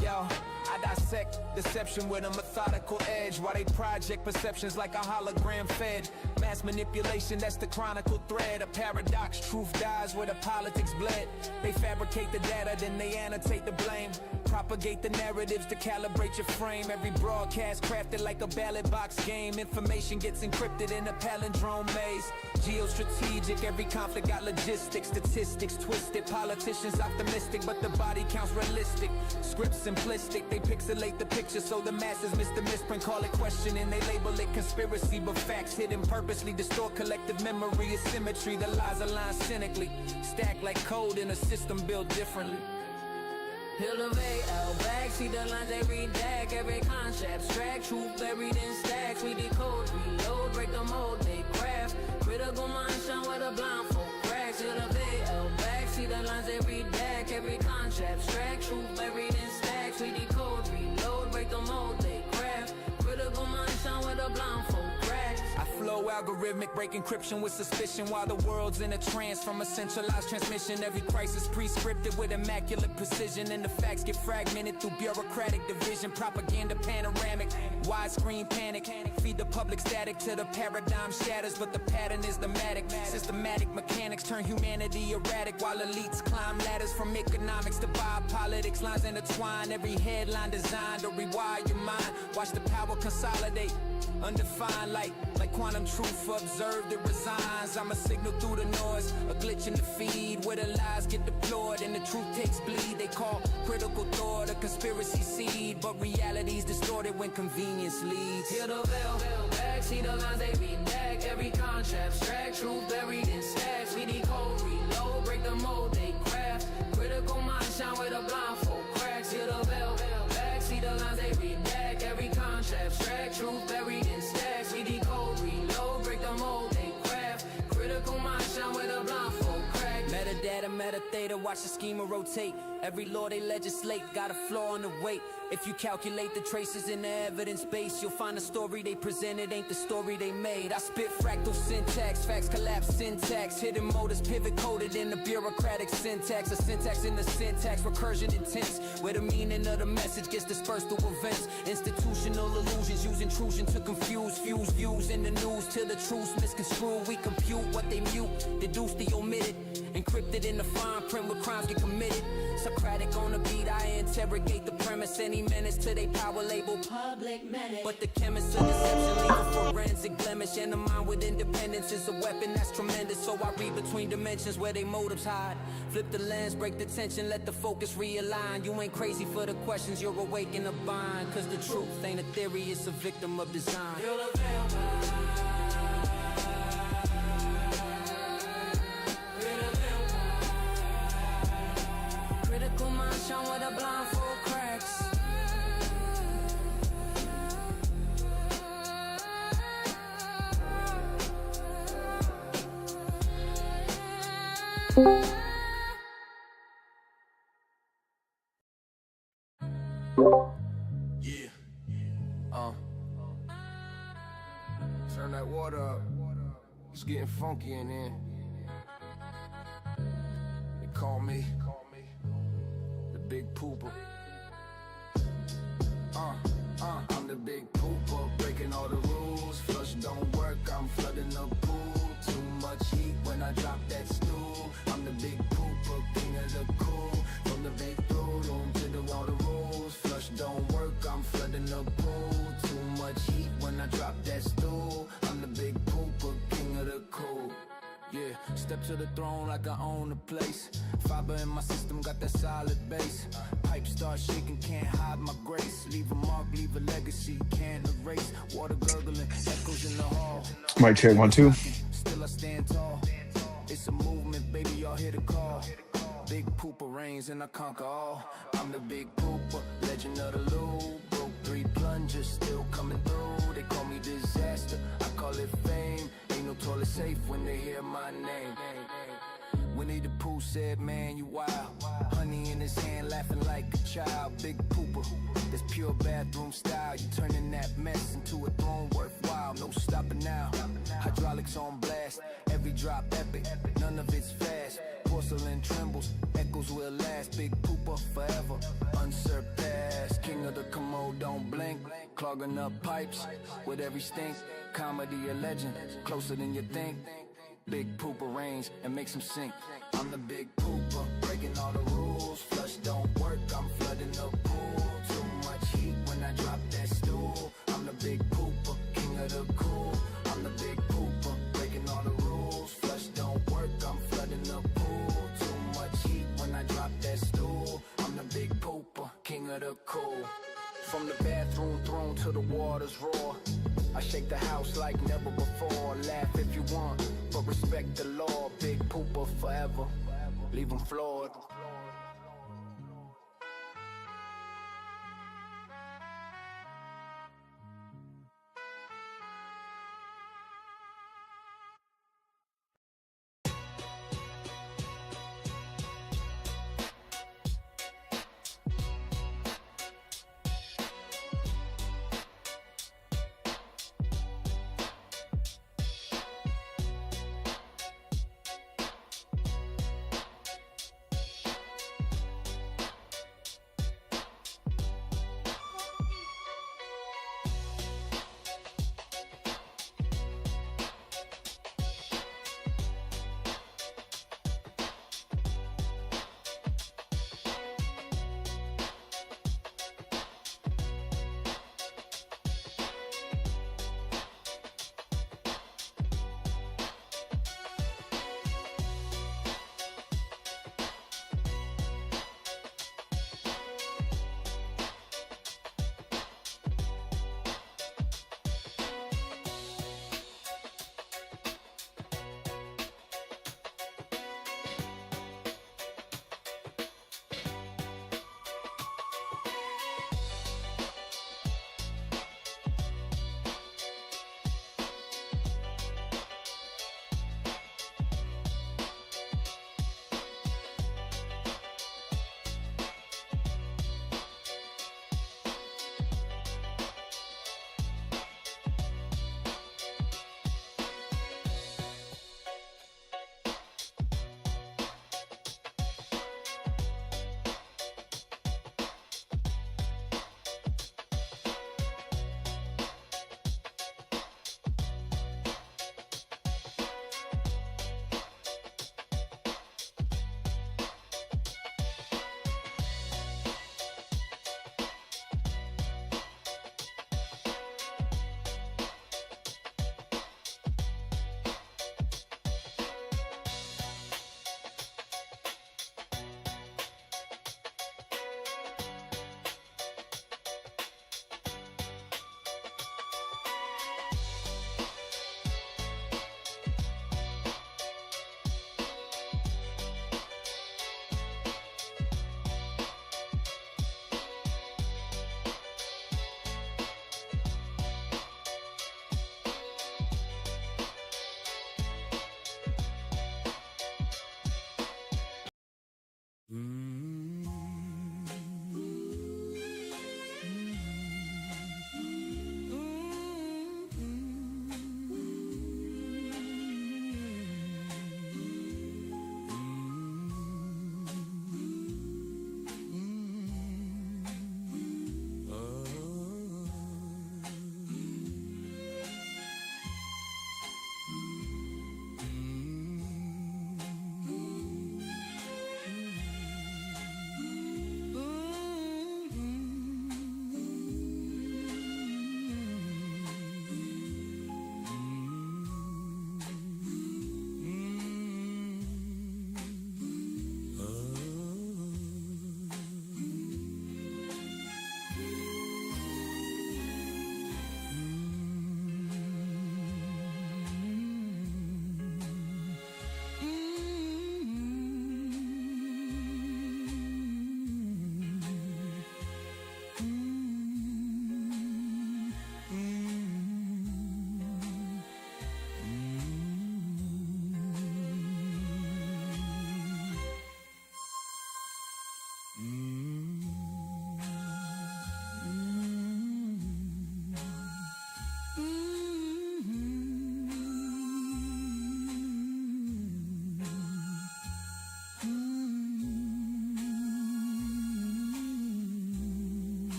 Yo, I dissect deception with a methodical edge, while they project perceptions like a hologram fed. Mass manipulation, that's the chronicle thread. A paradox, truth dies where the politics bled. They fabricate the data, then they annotate the blame. Propagate the narratives to calibrate your frame. Every broadcast crafted like a ballot box game. Information gets encrypted in a palindrome maze. Geostrategic, every conflict got logistics. Statistics twisted, politicians optimistic, but the body counts realistic. Scripts simplistic, they pixelate the picture so the masses miss the misprint. Call it questioning, they label it conspiracy, but facts hidden purposely distort collective memory. Is symmetry, the lies align cynically, stacked like code in a system built differently. Hill of A.L. back, see the lines they redact. Every concept, abstract, truth buried in stacks. We decode, reload, break the mold, they craft. Critical mind shine with a blindfold cracks. Hill of A.L. back, see the lines they redact. Every concept, abstract, truth buried in stacks. We decode, reload, break the mold, they craft. Critical mind shine with a blindfold cracks. I flow algorithmic, break encryption with suspicion, while the world's in a trance from a centralized transmission. Every crisis pre-scripted with immaculate precision, and the facts get fragmented through bureaucratic division. Propaganda panoramic, widescreen panic. Feed the public static till the paradigm shatters, but the pattern is thematic. Systematic mechanics turn humanity erratic, while elites climb ladders from economics to biopolitics. Lines intertwine, every headline designed to rewire your mind. Watch the power consolidate, undefined light, like quantum truth observed, it resigns. I'm a signal through the noise, a glitch in the feed where the lies get deployed and the truth takes bleed. They call critical thought a conspiracy seed, but reality's distorted when convenience leads. Hear the bell, back, see the lines they redact. Every concept, abstract, truth buried in stacks. We decode, reload, break the mold, they craft. Critical mind shine with a blindfold cracks. Hear the bell, back, see the lines they redact. Every concept, abstract, truth buried in stacks. We decode, reload, break the mold, they data, metadata, watch the schema rotate. Every law they legislate got a flaw in the weight. If you calculate the traces in the evidence base, you'll find the story they presented ain't the story they made. I spit fractal syntax, facts collapse syntax, hidden motives pivot coded in the bureaucratic syntax. A syntax in the syntax, recursion intense, where the meaning of the message gets dispersed through events. Institutional illusions use intrusion to confuse, fuse views in the news till the truth's misconstrued. We compute what they mute, deduce the omitted, encrypted in the fine print where crimes get committed. Socratic on the beat, I interrogate the premise. Any menace to they power label public menace. But the chemists of deception leave a forensic blemish. And the mind with independence is a weapon that's tremendous. So I read between dimensions where they motives hide. Flip the lens, break the tension, let the focus realign. You ain't crazy for the questions, you're awake in a bind. Cause the truth ain't a theory, it's a victim of design. Critical mind shown with a blindfold cracks. Yeah. Turn that water up. It's getting funky in here. They call me the big pooper. I'm the big pooper, breaking all the rules. Flush don't work, I'm flooding the pool. Too much heat when I drop that stool. I'm the big pooper, king of the cool. From the big room to the water rules. Flush don't work, I'm flooding the pool. Too much heat when I drop that stool. I'm the big pooper, king of the cool. Yeah, step to the throne like I own the place. Fiber in my system got that solid base. Pipes start shaking, can't hide my grace. Leave a mark, leave a legacy, can't erase. Water gurgling, echoes in the hall. Mic check 1 2. Still I stand tall. It's a movement, baby, y'all hear the call. Big pooper reigns and I conquer all. I'm the big pooper, legend of the Lou. Broke 3 plungers, still coming through. They call me disaster, I call it fame. Ain't no toilet safe when they hear my name. Winnie the Pooh said, man, you wild. Honey in his hand, laughing like a child. Big pooper, that's pure bathroom style. You turning that mess into a throne worthwhile. No stopping now. Hydraulics on blast, every drop epic. None of it's fast. Porcelain trembles, echoes will last. Big pooper forever, unsurpassed. King of the commode, don't blink. Clogging up pipes with every stink. Comedy a legend, closer than you think. Big pooper reigns and makes them sink. I'm the big pooper, breaking all the rules. Flush don't work, I'm flooding the pool. Too much heat when I drop that stool. I'm the big pooper, king of the cool. I'm the big pooper, breaking all the rules. Flush don't work, I'm flooding the pool. Too much heat when I drop that stool. I'm the big pooper, king of the cool. From the bathroom throne to the waters roar. I shake the house like never before. Laugh if you want, but respect the law. Big pooper forever, leave them floored. Thank you.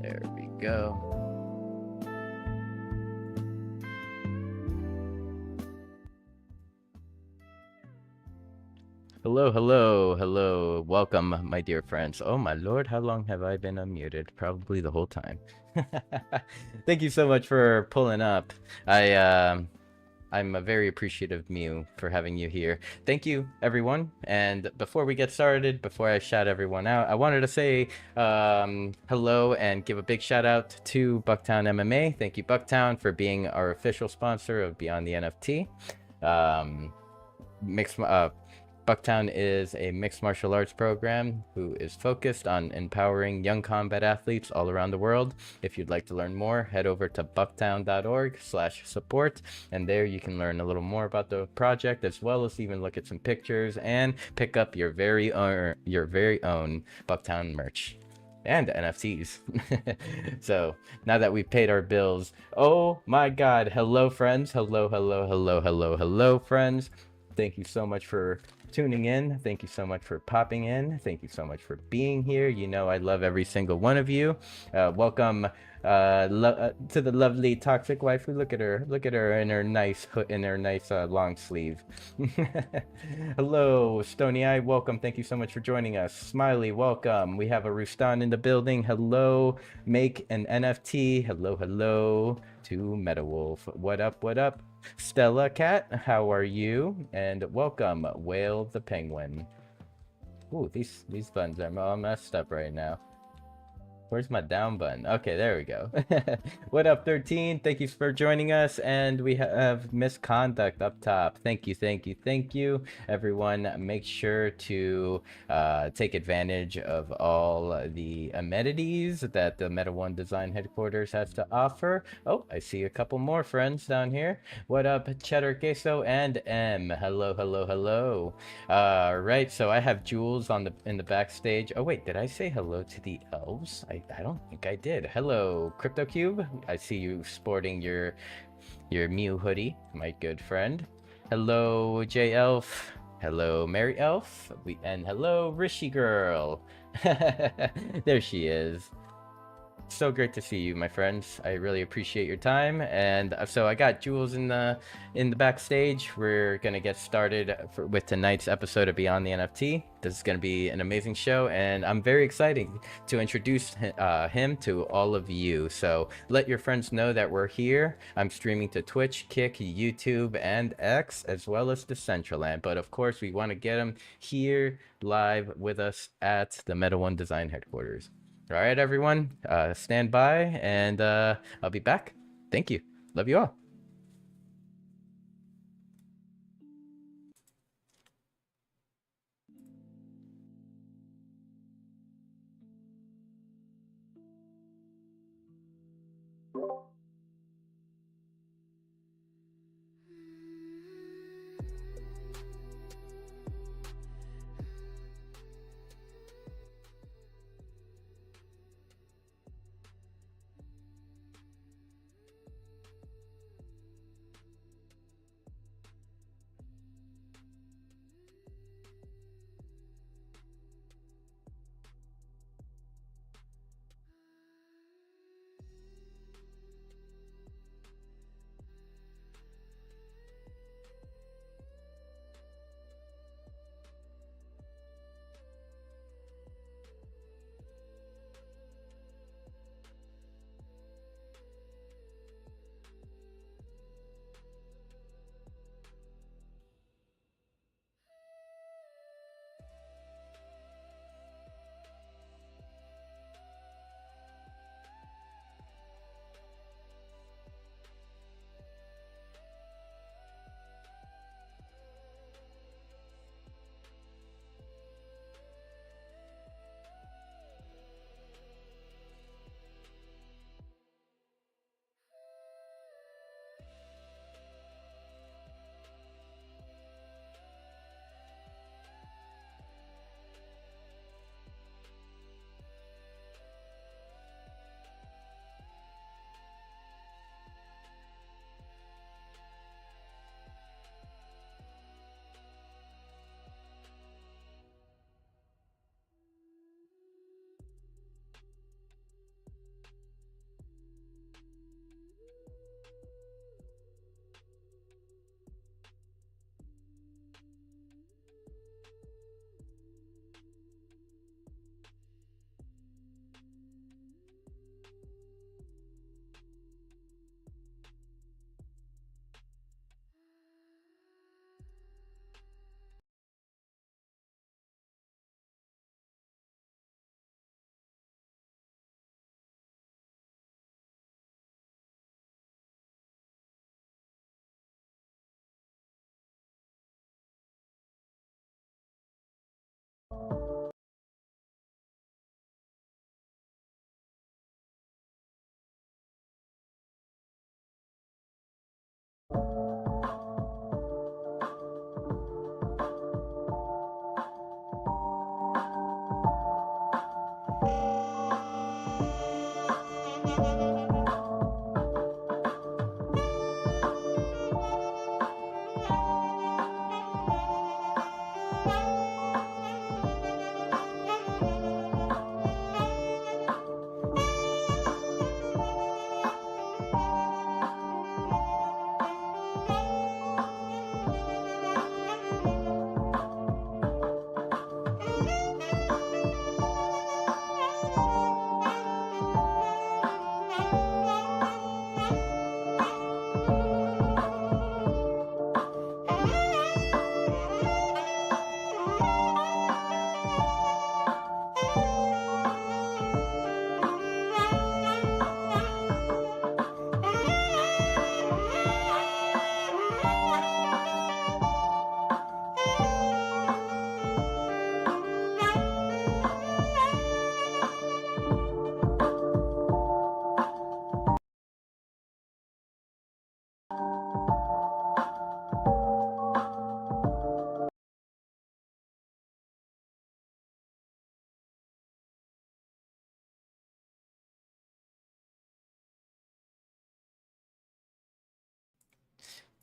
There we go. Hello, hello, hello. Welcome, my dear friends. Oh my lord, how long have I been unmuted? Probably the whole time. Thank you so much for pulling up. I'm a very appreciative Mew for having you here. Thank you, everyone. And before we get started, before I shout everyone out, I wanted to say hello and give a big shout out to Bucktown MMA. Thank you, Bucktown, for being our official sponsor of Beyond the NFT. Bucktown is a mixed martial arts program who is focused on empowering young combat athletes all around the world. If you'd like to learn more, head over to bucktown.org/support, and there you can learn a little more about the project, as well as even look at some pictures and pick up your very own Bucktown merch and NFTs. So now that we've paid our bills, oh my God, hello friends, hello friends. Thank you so much for tuning in. Thank you so much for popping in. Thank you so much for being here. You know I love every single one of you. Welcome to the lovely toxic waifu. Look at her in her nice long sleeve. Hello, Stony Eye, welcome. Thank you so much for joining us. Smiley, welcome. We have a Rustan in the building. Hello, Make an NFT. Hello to MetaWolf. What up? Stella Cat, how are you? And welcome, Whale the Penguin. Ooh, these buttons are all messed up right now. Where's my down button? Okay, there we go. What up, 13? Thank you for joining us. And we have Misconduct up top. Thank you. Everyone, make sure to take advantage of all the amenities that the Meta One Design Headquarters has to offer. Oh, I see a couple more friends down here. What up, Cheddar Queso and M? Hello. Right, so I have Joolz in the backstage. Oh wait, did I say hello to the elves? I don't think I did. Hello, CryptoCube. I see you sporting your Mew hoodie, my good friend. Hello, J Elf. Hello, Mary Elf. And hello, Rishi Girl. There she is. So great to see you, my friends. I really appreciate your time. And so I got Joolz in the backstage. We're gonna get started with tonight's episode of Beyond the NFT. This is gonna be an amazing show, and I'm very excited to introduce him to all of you. So let your friends know that we're here. I'm streaming to Twitch, Kick, YouTube, and X, as well as Decentraland. But of course, we want to get him here live with us at the Meta One Design Headquarters. All right, everyone, stand by, and I'll be back. Thank you. Love you all.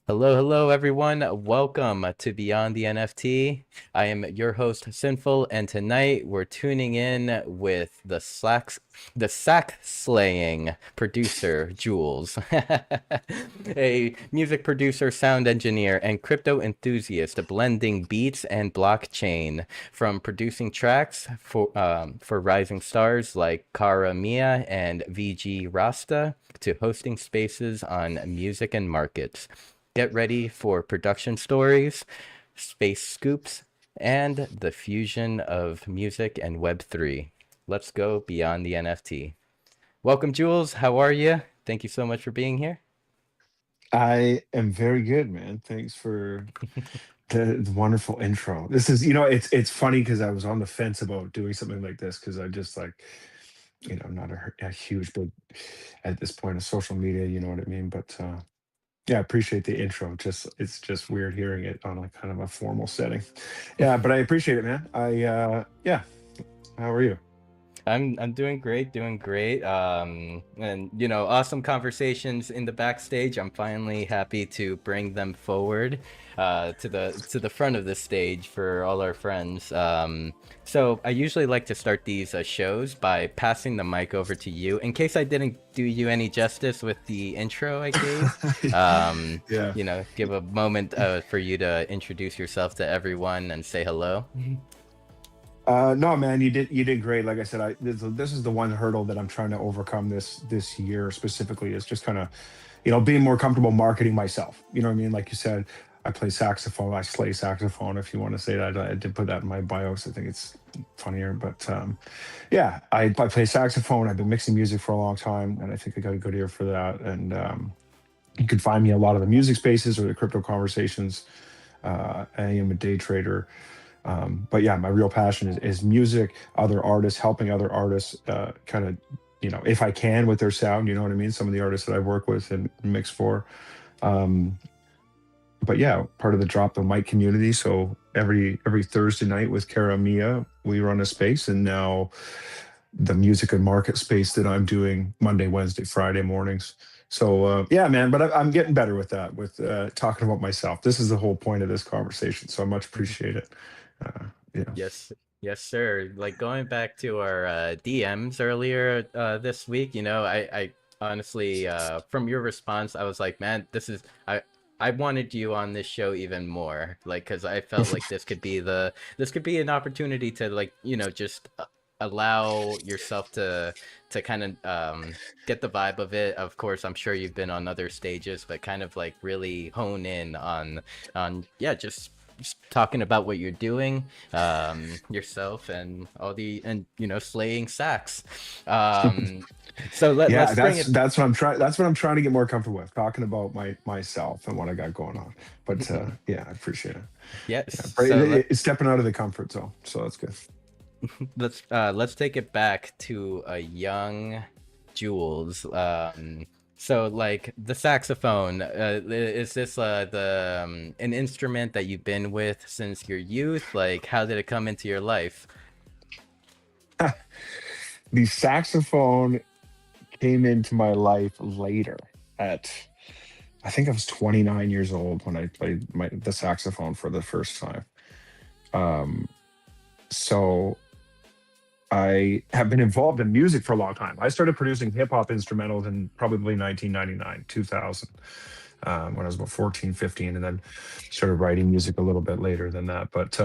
Hello, hello, everyone. Welcome to Beyond the NFT. I am your host, Sinful, and tonight we're tuning in with the sack slaying producer, Joolz, a music producer, sound engineer, and crypto enthusiast, blending beats and blockchain. From producing tracks for rising stars like Cara Mia and VG Rasta to hosting spaces on music and markets. Get ready for production stories, space scoops, and the fusion of music and Web3. Let's go beyond the NFT. Welcome, Joolz. How are you? Thank you so much for being here. I am very good, man. Thanks for the wonderful intro. This is, it's funny because I was on the fence about doing something like this because I just like, I'm not a huge big at this point of social media, you know what I mean? But yeah, I appreciate the intro. Just it's just weird hearing it on a kind of a formal setting. Yeah, but I appreciate it, man. Yeah. How are you? I'm doing great, doing great. And awesome conversations in the backstage. I'm finally happy to bring them forward to the front of the stage for all our friends. So I usually like to start these shows by passing the mic over to you in case I didn't do you any justice with the intro I gave. Yeah. Give a moment for you to introduce yourself to everyone and say hello. No, man, you did great. Like I said, this is the one hurdle that I'm trying to overcome this year specifically is just kind of, being more comfortable marketing myself. You know what I mean? Like you said, I play saxophone. I slay saxophone, if you want to say that. I did put that in my bios. I think it's funnier, but yeah, I play saxophone. I've been mixing music for a long time, and I think I got a good ear for that. And you can find me a lot of the music spaces or the crypto conversations. I am a day trader. But yeah, my real passion is music, other artists, helping other artists kind of, if I can with their sound, you know what I mean? Some of the artists that I work with and mix for. Um, but yeah, part of the Drop the Mic community. So every Thursday night with Cara Mia, we run a space, and now the music and market space that I'm doing Monday, Wednesday, Friday mornings. So yeah, man, but I'm getting better with that, with talking about myself. This is the whole point of this conversation, so I much appreciate it. Yeah. Yes, yes, sir. Like going back to our DMs earlier this week, I honestly, from your response, I was like, man, I wanted you on this show even more, like, because I felt like this could be an opportunity to like, just allow yourself to kind of get the vibe of it. Of course, I'm sure you've been on other stages, but kind of like really hone in on yeah, just talking about what you're doing yourself and slaying sacks. So Yeah, let's bring it. that's what I'm trying to get more comfortable with, talking about myself and what I got going on. But yeah, I appreciate it. Yes, But so it's stepping out of the comfort zone, so that's good. let's take it back to a young Joolz. So like the saxophone, is this an instrument that you've been with since your youth? Like, how did it come into your life? The saxophone came into my life later. I think I was 29 years old when I played the saxophone for the first time. So I have been involved in music for a long time. I started producing hip hop instrumentals in probably 1999, 2000, when I was about 14, 15, and then started writing music a little bit later than that. But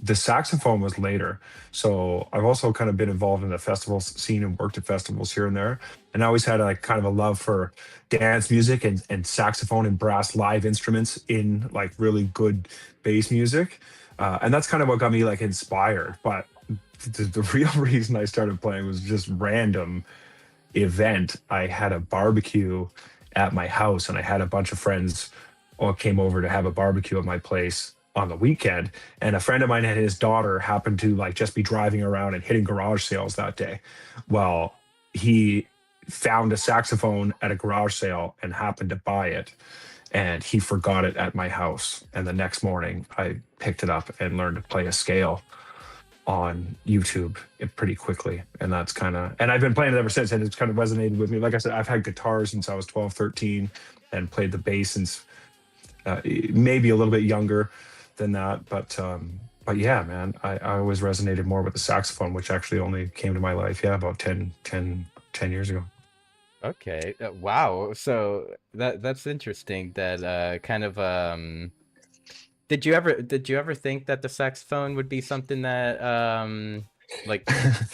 the saxophone was later. So I've also kind of been involved in the festival scene and worked at festivals here and there. And I always had like kind of a love for dance music and saxophone and brass live instruments in like really good bass music. And that's kind of what got me like inspired. But the real reason I started playing was just random event. I had a barbecue at my house, and I had a bunch of friends all came over to have a barbecue at my place on the weekend. And a friend of mine and his daughter happened to like just be driving around and hitting garage sales that day. Well, he found a saxophone at a garage sale and happened to buy it. And he forgot it at my house. And the next morning I picked it up and learned to play a scale on YouTube pretty quickly. And I've been playing it ever since, and it's kind of resonated with me. Like I said, I've had guitars since I was 12, 13, and played the bass since maybe a little bit younger than that, but yeah, man, I always resonated more with the saxophone, which actually only came to my life, yeah, about 10 years ago. Okay. Wow. So that's interesting. That kind of did you ever think that the saxophone would be something that like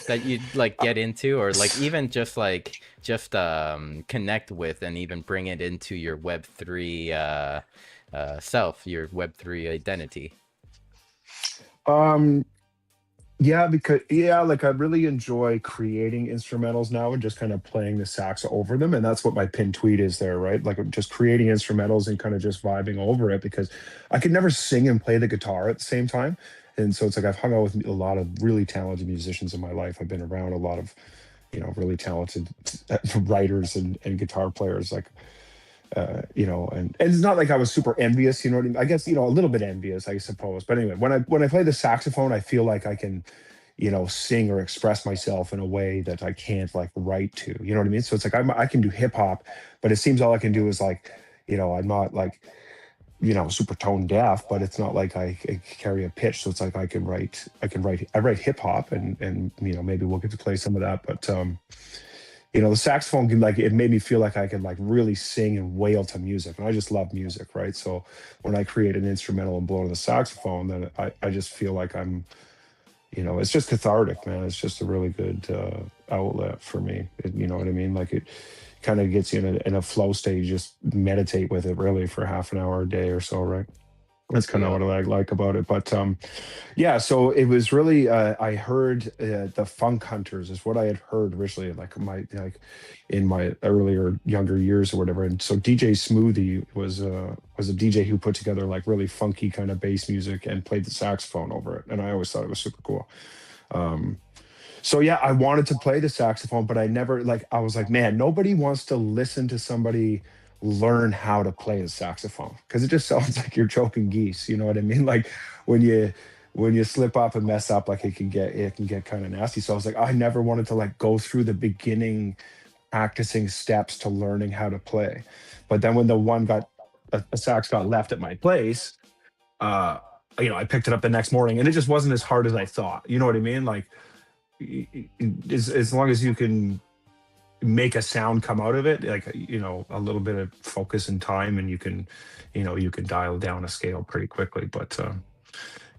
that you'd like get into, or like even just connect with and even bring it into your Web3 self, your Web3 identity? Um, Yeah, because like I really enjoy creating instrumentals now and just kind of playing the sax over them, and that's what my pin tweet is there, right? Like I'm just creating instrumentals and kind of just vibing over it because I could never sing and play the guitar at the same time. And so it's like I've hung out with a lot of really talented musicians in my life. I've been around a lot of, really talented writers and guitar players. Like and it's not like I was super envious, you know what I mean? I guess, a little bit envious, I suppose. But anyway, when I play the saxophone, I feel like I can, sing or express myself in a way that I can't like write to, you know what I mean? So it's like I can do hip hop, but it seems all I can do is like, I'm not like, super tone deaf, but it's not like I carry a pitch. So it's like I write hip hop and maybe we'll get to play some of that. But the saxophone can like it made me feel like I could like really sing and wail to music, and I just love music, right? So when I create an instrumental and blow to the saxophone, then I just feel like I'm, it's just cathartic, man. It's just a really good outlet for me. You know what I mean? Like it kind of gets you in a flow state. You just meditate with it really for half an hour a day or so, right? That's kind of Yeah. what I like about it. But yeah, so it was really I heard the Funk Hunters is what I had heard originally, like in my earlier younger years or whatever. And so DJ Smoothie was a DJ who put together like really funky kind of bass music and played the saxophone over it, and I always thought it was super cool. Um, so yeah, I wanted to play the saxophone, but I never like I was like, man, nobody wants to listen to somebody learn how to play the saxophone because it just sounds like you're choking geese. You know what I mean? Like when you slip up and mess up, like it can get kind of nasty. So I was like, I never wanted to like go through the beginning practicing steps to learning how to play. But then when the one got a sax got left at my place, uh, I picked it up the next morning and it just wasn't as hard as I thought. You know what I mean? Like as long as you can make a sound come out of it, like a little bit of focus and time, and you can dial down a scale pretty quickly. But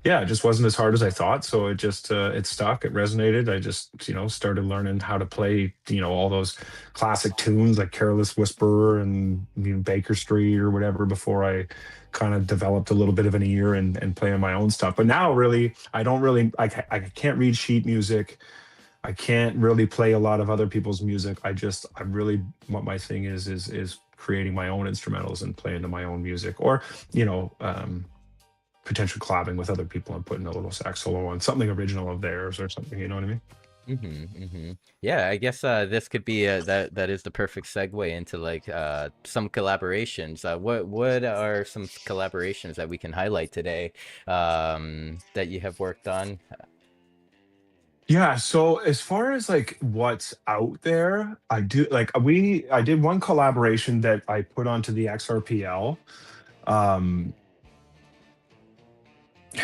yeah, it just wasn't as hard as I thought, so it stuck, it resonated. I just started learning how to play all those classic tunes like Careless Whisperer and Baker Street or whatever before I kind of developed a little bit of an ear and playing my own stuff. But now really I don't really I can't read sheet music. I can't really play a lot of other people's music. I really, what my thing is creating my own instrumentals and playing to my own music, or you know, um, potential collabing with other people and putting a little sax solo on something original of theirs or something. You know what I mean? Yeah, I guess this could be that is the perfect segue into like some collaborations. What are some collaborations that we can highlight today that you have worked on? Yeah. So as far as like what's out there, I did one collaboration that I put onto the XRPL. Um,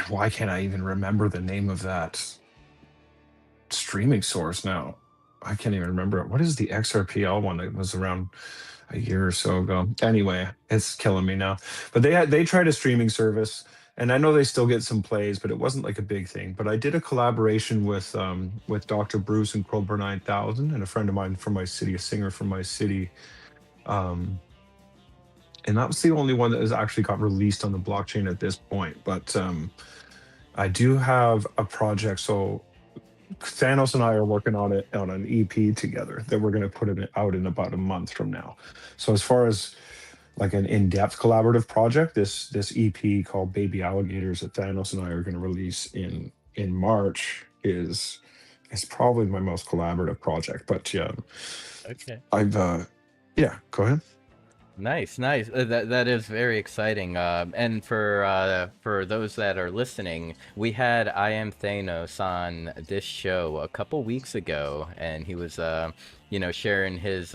why can't I even remember the name of that streaming source now? I can't even remember it. What is the XRPL one that was around a year or so ago? Anyway, it's killing me now. But they tried a streaming service, and I know they still get some plays, but it wasn't like a big thing. But I did a collaboration with Dr. Bruce and Crowbar 9000 and a friend of mine from my city, a singer from my city. Um, and that was the only one that has actually got released on the blockchain at this point. But I do have a project. So Thanos and I are working on it on an EP together that we're going to put it out in about a month from now. So as far as like an in-depth collaborative project, this EP called Baby Alligators that Thanos and I are going to release in March is probably my most collaborative project. But yeah, Okay. I've yeah, go ahead. Nice, nice. That is very exciting. And for those that are listening, we had I Am Thanos on this show a couple weeks ago, and he was sharing his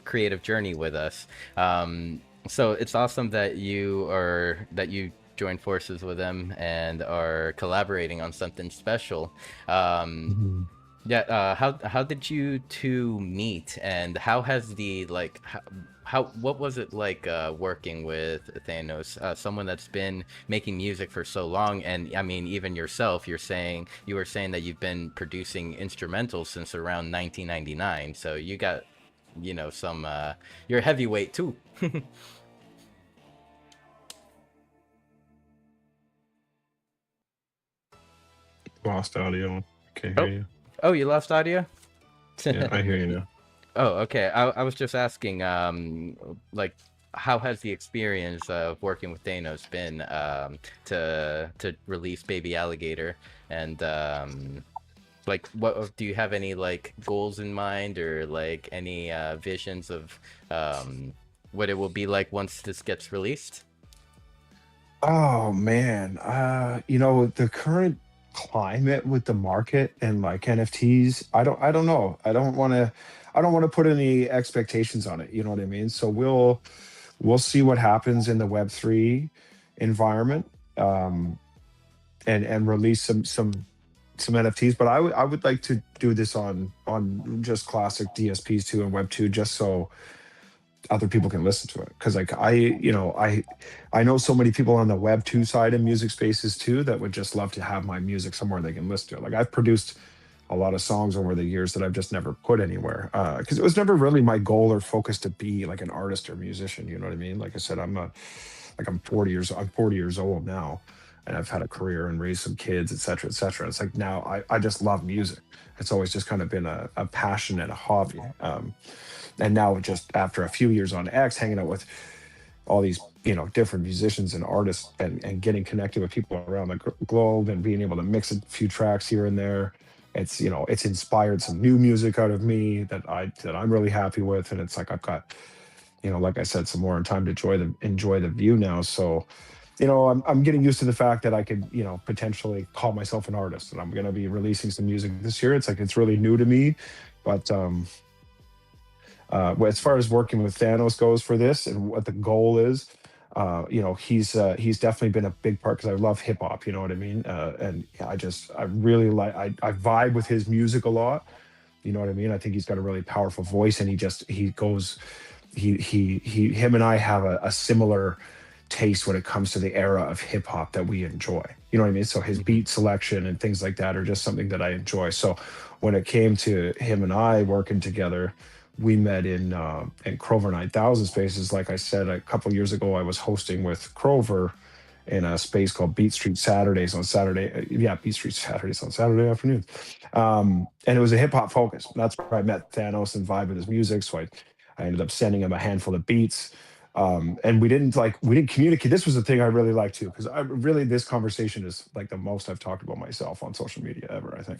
creative journey with us. So it's awesome that you joined forces with them and are collaborating on something special. Um, Mhm. yeah, how did you two meet, and how has the like how what was it like working with Thanos, someone that's been making music for so long, and I mean even yourself, you were saying that you've been producing instrumentals since around 1999, so you got some you're a heavyweight too. Lost audio. Can't hear Oh, you. oh, you lost audio? Yeah, I hear you now. Oh, okay. I was just asking, like, how has the experience of working with Thanos been, to release Baby Alligator, and like, what do you have any like goals in mind, or like any visions of what it will be like once this gets released? Oh man, the current climate with the market and like NFTs, I don't know. I don't want to put any expectations on it, you know what I mean? So we'll see what happens in the Web3 environment, um and release some NFTs, but I would like to do this on just classic DSPs too and Web2, just so other people can listen to it, because like I know so many people on the Web 2 side and music spaces too that would just love to have my music somewhere they can listen to it. Like I've produced a lot of songs over the years that I've just never put anywhere, because it was never really my goal or focus to be like an artist or musician, you know what I mean? Like I said, I'm 40 years old now, and I've had a career and raised some kids, et cetera, et cetera. It's like now I just love music. It's always just kind of been a passion and a hobby. And now just after a few years on X, hanging out with all these different musicians and artists, and getting connected with people around the globe, and being able to mix a few tracks here and there, it's inspired some new music out of me that I'm really happy with. And it's like I've got, like I said, some more time to enjoy the view now. So I'm getting used to the fact that I could, potentially call myself an artist, and I'm going to be releasing some music this year. It's like it's really new to me, but as far as working with Thanos goes for this and what the goal is, he's definitely been a big part, because I love hip hop. You know what I mean? And I really like I vibe with his music a lot. You know what I mean? I think he's got a really powerful voice, and he goes him and I have a similar taste when it comes to the era of hip hop that we enjoy. You know what I mean? So his beat selection and things like that are just something that I enjoy. So when it came to him and I working together, we met in Crover 9000 spaces. Like I said, a couple of years ago, I was hosting with Crover in a space called Beat Street Saturdays on Saturday. Yeah, Beat Street Saturdays on Saturday afternoons. And it was a hip hop focus. That's where I met Thanos and vibe with his music. So I ended up sending him a handful of beats. And we didn't communicate. This was the thing I really liked too, because this conversation is like the most I've talked about myself on social media ever, I think.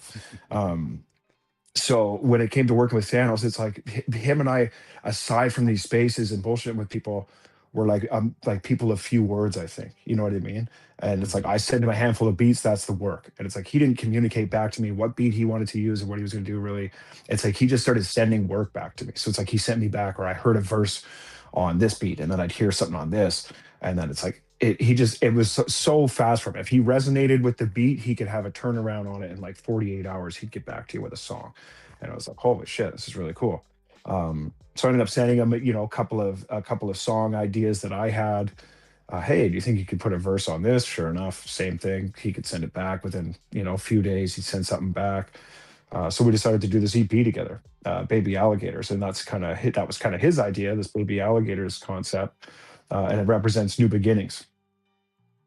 So when it came to working with Thanos, it's like him and I, aside from these spaces and bullshit with people, were like people of few words, I think. You know what I mean? And it's like I sent him a handful of beats, that's the work. And it's like he didn't communicate back to me what beat he wanted to use and what he was going to do, really. It's like he just started sending work back to me. So it's like he sent me back, or I heard a verse on this beat, and then I'd hear something on this. And then it's like it was so fast for him. If he resonated with the beat, he could have a turnaround on it in like 48 hours. He'd get back to you with a song. And I was like, holy shit, this is really cool. So I ended up sending him, a couple of song ideas that I had. Hey, do you think you could put a verse on this? Sure enough, same thing. He could send it back within, a few days. He'd send something back. So we decided to do this EP together, Baby Alligators, and that was kind of his idea, this Baby Alligators concept, and it represents new beginnings,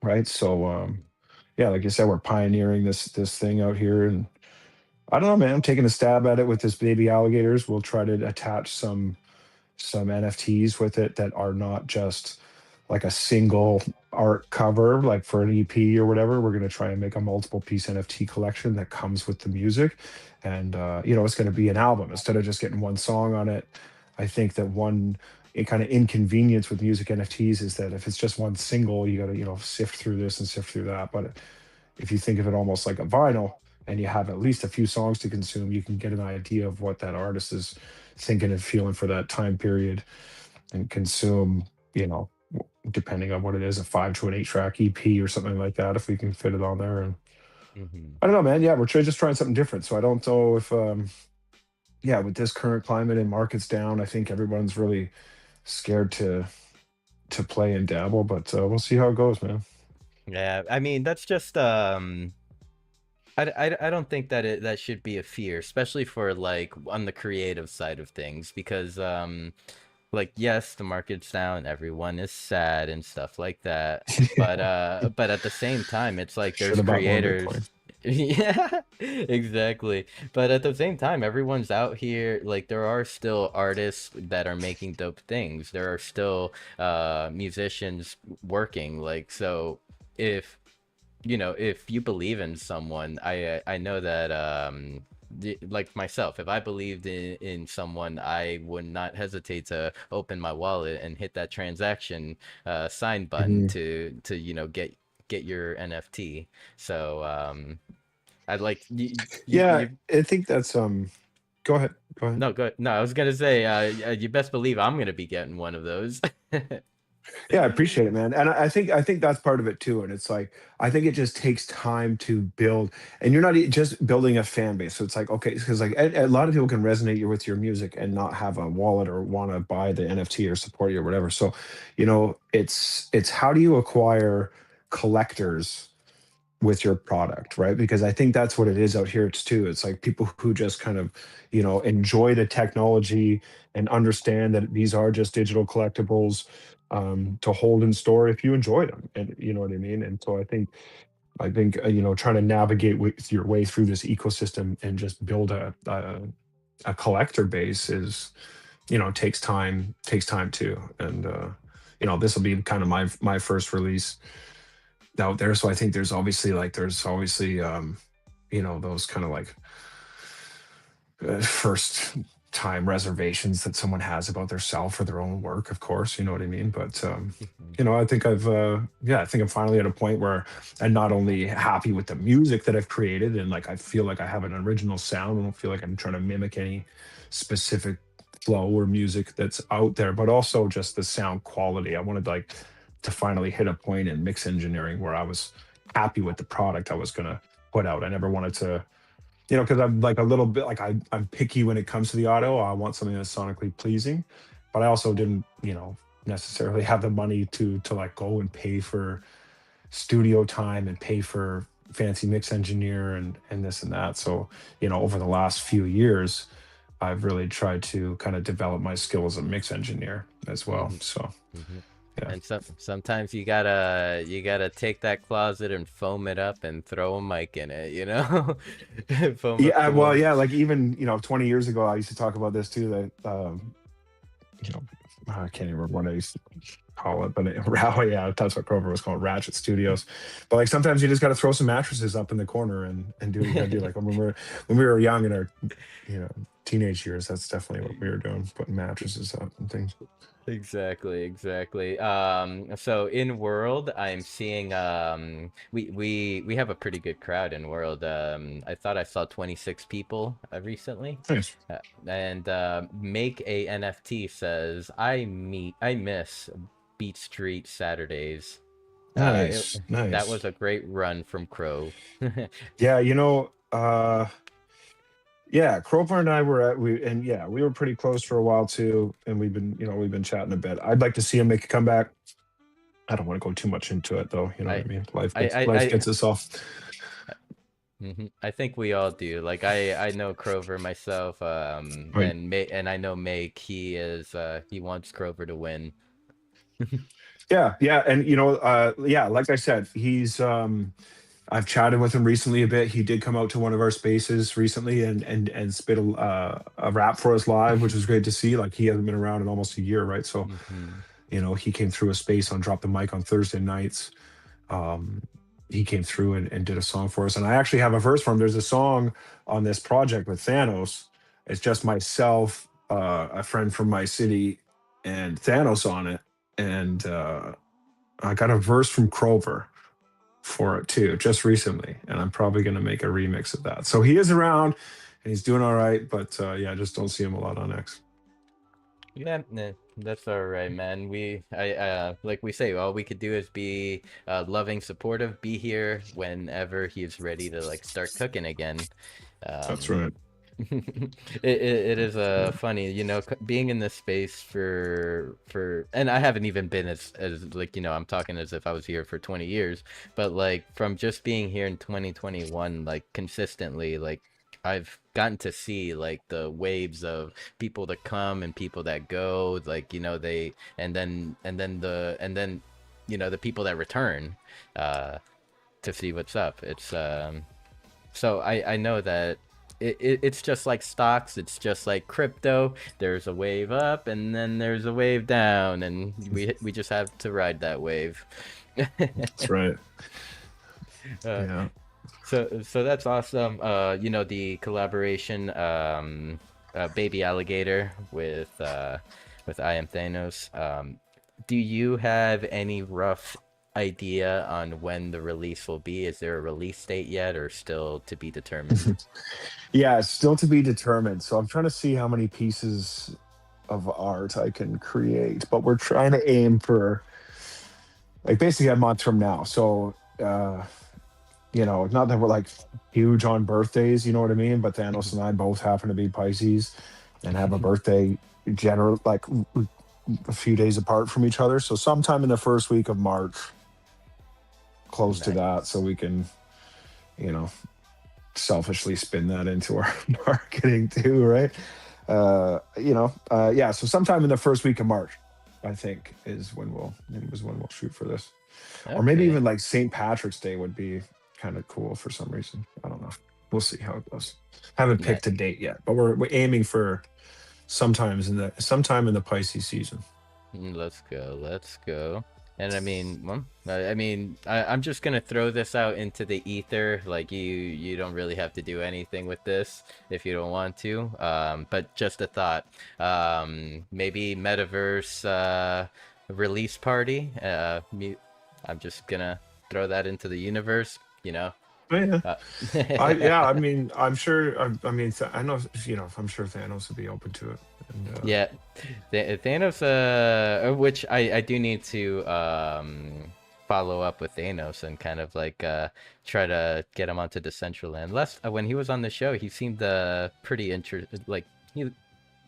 right? So yeah, like I said, we're pioneering this thing out here, and I don't know, man. I'm taking a stab at it with this Baby Alligators. We'll try to attach some NFTs with it that are not just like a single art cover, like for an EP or whatever. We're going to try and make a multiple piece NFT collection that comes with the music. And, it's going to be an album instead of just getting one song on it. I think that one kind of inconvenience with music NFTs is that if it's just one single, you got to, sift through this and sift through that. But if you think of it almost like a vinyl, and you have at least a few songs to consume, you can get an idea of what that artist is thinking and feeling for that time period, and consume, you know, depending on what it is, a 5 to an 8-track EP or something like that, if we can fit it on there. And Mhm. I don't know, man. Yeah, we're just trying something different. So I don't know if, yeah, with this current climate and markets down, I think everyone's really scared to play and dabble. But we'll see how it goes, man. Yeah, I mean that's just I don't think that that should be a fear, especially for like on the creative side of things, because like yes, the market's down, everyone is sad and stuff like that. But at the same time, it's like Should there's have bought more creators. Bitcoin. Yeah, exactly. But at the same time, everyone's out here, like there are still artists that are making dope things. There are still musicians working. Like so if if you believe in someone, I know that like myself, if I believed in someone, I would not hesitate to open my wallet and hit that transaction sign button Mhm. to get your NFT. So I'd like Yeah, you I think that's go ahead. Go ahead. no good no I was gonna say you best believe I'm gonna be getting one of those. Yeah, I appreciate it, man. And I think that's part of it too. And it's like I think it just takes time to build, and you're not just building a fan base. So it's like okay, because like a lot of people can resonate with your music and not have a wallet or want to buy the NFT or support you or whatever. So, it's how do you acquire collectors with your product, right? Because I think that's what it is out here. It's too. It's like people who just kind of, enjoy the technology and understand that these are just digital collectibles to hold in store if you enjoy them, and you know what I mean. And so I think trying to navigate with your way through this ecosystem and just build a collector base is, takes time too. And this will be kind of my first release out there. So I think there's obviously those kind of like first time reservations that someone has about their self or their own work, of course, you know what I mean. But I think I'm finally at a point where I'm not only happy with the music that I've created, and like I feel like I have an original sound. I don't feel like I'm trying to mimic any specific flow or music that's out there, but also just the sound quality. I wanted like to finally hit a point in mix engineering where I was happy with the product I was gonna put out. I never wanted to, because I'm like a little bit like I'm picky when it comes to the audio. I want something that's sonically pleasing, but I also didn't, necessarily have the money to like go and pay for studio time and pay for fancy mix engineer and this and that. So, over the last few years, I've really tried to kind of develop my skill as a mix engineer as well. Mhm. So, Mhm. yeah. And sometimes you gotta take that closet and foam it up and throw a mic in it, foam up Yeah, the well, wall. yeah, like even, 20 years ago, I used to talk about this too, that, you know, I can't even remember what I used to call it, but yeah, that's what Krover was called, Ratchet Studios. But like sometimes you just got to throw some mattresses up in the corner and do what you got to do. Like when we were young in our, teenage years, that's definitely what we were doing, putting mattresses up and things. Exactly. So in World, I'm seeing we have a pretty good crowd in World. I thought I saw 26 people recently. Nice. And Make a NFT says I miss Beat Street Saturdays. Nice. That Nice. was a great run from Crow. Yeah, yeah, Kroger and I we were pretty close for a while too, and we've been chatting a bit. I'd like to see him make a comeback. I don't want to go too much into it though. You know what I I mean? Life I gets I, life I gets us off. I think we all do. Like I know Crover myself, Right. and I know Make. He wants Crover to win. Yeah, yeah, and yeah, like I said, I've chatted with him recently a bit. He did come out to one of our spaces recently and spit a rap for us live, which was great to see. Like he hasn't been around in almost a year, right? So, Hmm. he came through a space on Drop the Mic on Thursday nights. Um, he came through and did a song for us. And I actually have a verse for him. There's a song on this project with Thanos. It's just myself, a friend from my city, and Thanos on it. And I got a verse from Crover for it too, just recently. And I'm probably going to make a remix of that. So he is around and he's doing all right. But yeah, I just don't see him a lot on X. Yeah, nah. That's all right, man. Like we say, all we could do is be loving, supportive, be here whenever he's ready to like start cooking again. That's Um, right. it is funny, being in this space and I haven't even been as like, I'm talking as if I was here for 20 years, but like from just being here in 2021, like consistently, like I've gotten to see like the waves of people that come and people that go, like, they and then the people that return uh to see what's up. It's so I know that it's just like stocks, it's just like crypto. There's a wave up and then there's a wave down, and we just have to ride that wave. That's right. uh, Yeah. so that's awesome. The collaboration, Baby Alligator with I Am Thanos. Do you have any rough idea on when the release will be? Is there a release date yet, or still to be determined? Yeah, it's still to be determined. So I'm trying to see how many pieces of art I can create, but we're trying to aim for like basically a month from now. So not that we're like huge on birthdays, you know what I mean? But Thanos and I both happen to be Pisces and have a birthday general like a few days apart from each other. So sometime in the first week of March, close to Nice. that, so we can, you know, selfishly spin that into our marketing too, right? Yeah. So sometime in the first week of March, I think is when we'll shoot for this, or maybe Okay. even like St. Patrick's Day would be kind of cool for some reason. I don't know. We'll see how it goes. Haven't Nice. picked a date yet, but we're aiming for sometime in the Pisces season. Let's go. Let's go. And I mean, well, I'm just gonna throw this out into the ether. Like you don't really have to do anything with this if you don't want to. But just a thought. Maybe metaverse release party. I'm just gonna throw that into the universe. Oh, yeah. Uh, I mean, I'm sure. I know. I'm sure Thanos would be open to it. And, Yeah, Thanos. Which I do need to follow up with Thanos and kind of like try to get him onto Decentraland. Last when he was on the show, he seemed pretty interested. Like he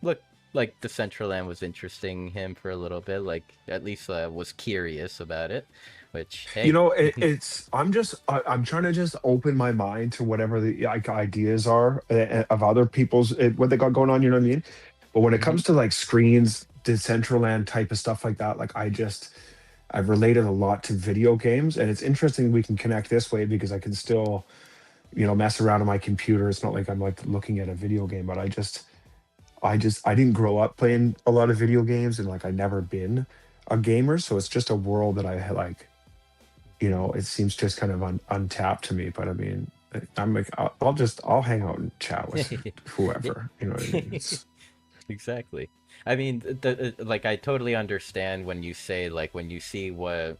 looked like Decentraland was interesting him for a little bit. Like at least was curious about it. Which hey, I'm trying to just open my mind to whatever the like ideas are of other people's what they got going on. You know what I mean? But when it Mhm. comes to like screens, Decentraland type of stuff like that, like I've related a lot to video games, and it's interesting we can connect this way because I can still, mess around on my computer. It's not like I'm like looking at a video game, but I didn't grow up playing a lot of video games, and like I never been a gamer, so it's just a world that I had like, it seems just kind of untapped to me. But I mean, I'm like, I'll hang out and chat with whoever. You know what I mean? Exactly. I mean, like I totally understand when you say like when you see what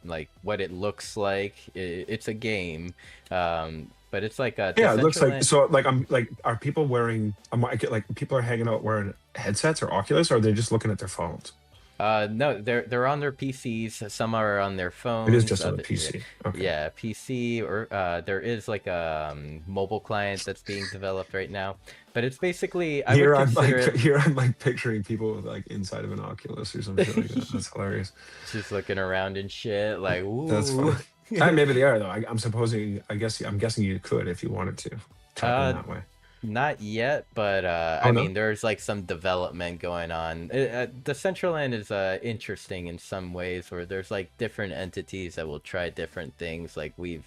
it looks like, it's a game, but it's like a Yeah, it looks like Decentraland. so. Like I'm like, are people wearing? Like people are hanging out wearing headsets or Oculus, or are they just looking at their phones? No, they're on their PCs. Some are on their It is phones. just on the Yeah, PC. Okay. yeah, PC or there is like a mobile client that's being developed right now. But it's basically I would consider it Here I'm like picturing people with like inside of an Oculus or some shit like that. That's hilarious. just looking around and shit like That's ooh. funny. Maybe they are though. I'm supposing. I'm guessing you could if you wanted to tap in Uh, that way. Not yet, but Oh I no. mean, there's like some development going on. The Central Land is interesting in some ways, where there's like different entities that will try different things. Like we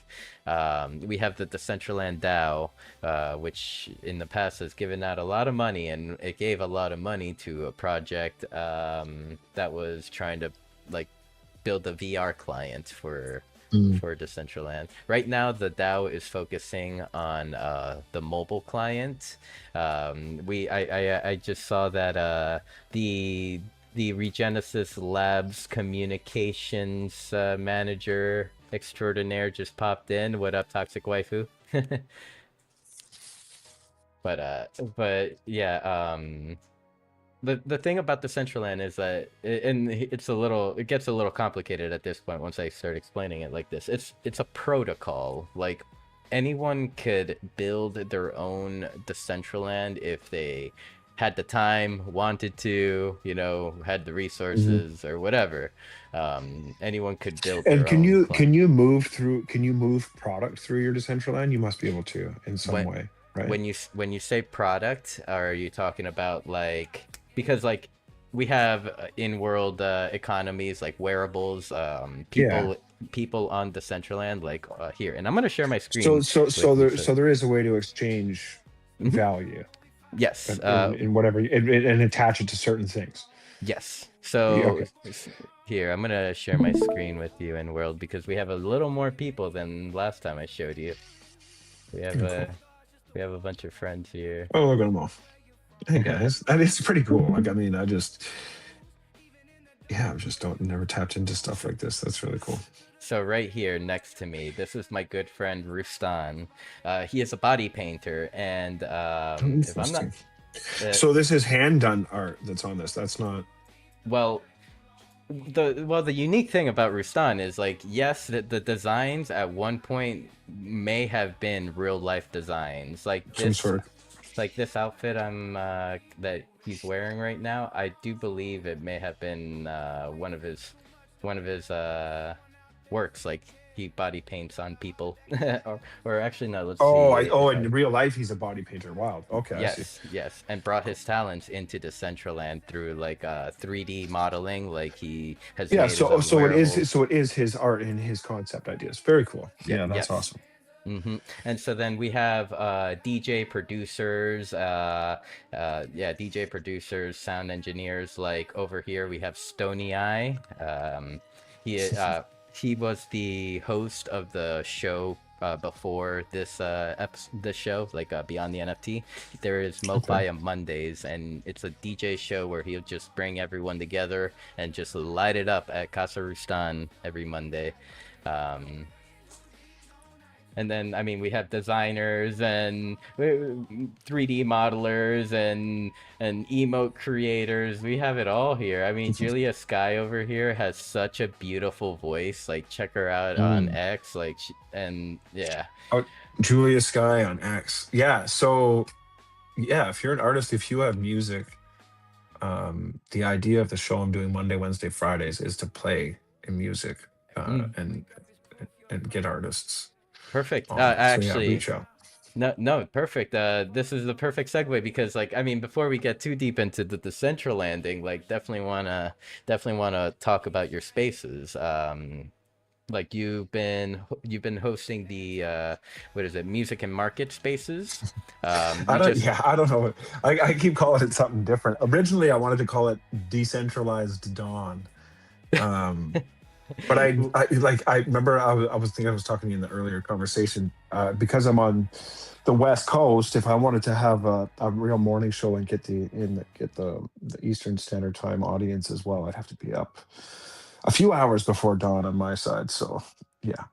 have the Decentraland DAO, which in the past has given out a lot of money, and it gave a lot of money to a project that was trying to like build a VR client Mm. for Decentraland. Right now, the DAO is focusing on the mobile client. I just saw that the Regenesis Labs communications manager extraordinaire just popped in. What up, toxic waifu? But yeah, the thing about Decentraland is that, and it gets a little complicated at this point once I start explaining it like this. It's a protocol. Like anyone could build their own Decentraland if they had the time, wanted to, had the resources or whatever. Anyone could build And their own can you move product through your Decentraland? You must be able to in some way, right? When you say product, are you talking about like, because like we have in-world economies like wearables, people on Decentraland, like here, and I'm gonna share my screen. So there is a way to exchange value. Yes. In whatever, and attach it to certain things. Yes. So here, I'm gonna share my screen with you in world because we have a little more people than last time I showed you. We have a bunch of friends here. Oh, look at them all. Hey guys, that is pretty cool. Like, I mean, I've just never tapped into stuff like this. That's really cool. So right here next to me, this is my good friend Rustan. He is a body painter, and if I'm not, so this is hand done art that's on this. That's not. Well, the unique thing about Rustan is like, yes, the designs at one point may have been real life designs, like this. Like this outfit that he's wearing right now, I do believe it may have been one of his works. Like he body paints on people, or actually no. Let's see. In real life he's a body painter. Wow. Okay. Yes, and brought his talents into Decentraland through like 3D modeling. Like he has. Yeah. So it is his art and his concept ideas. Very cool. Yeah, that's awesome. And so then we have DJ producers, DJ producers, sound engineers. Like over here we have Stony Eye. He was the host of the show before this show, like Beyond the NFT. There is Mopi Mondays, and it's a DJ show where he'll just bring everyone together and just light it up at Casa Rustan every Monday. And then, I mean, we have designers and 3D modelers and emote creators. We have it all here. I mean, Julia Sky over here has such a beautiful voice. Like, check her out on X. Like, Oh, Julia Sky on X. Yeah. So, yeah, if you're an artist, if you have music, the idea of the show I'm doing Monday, Wednesday, Fridays is to play in music and get artists. Perfect. Actually, reach out. No, perfect. This is the perfect segue because, like, I mean, before we get too deep into the Decentralanding, like, definitely wanna talk about your spaces. Like you've been hosting the what is it, music and market spaces? I don't know. I keep calling it something different. Originally, I wanted to call it Decentralized Dawn. But I remember I was talking to you in the earlier conversation, because I'm on the West Coast. If I wanted to have a real morning show and get the Eastern Standard Time audience as well, I'd have to be up a few hours before dawn on my side. So yeah,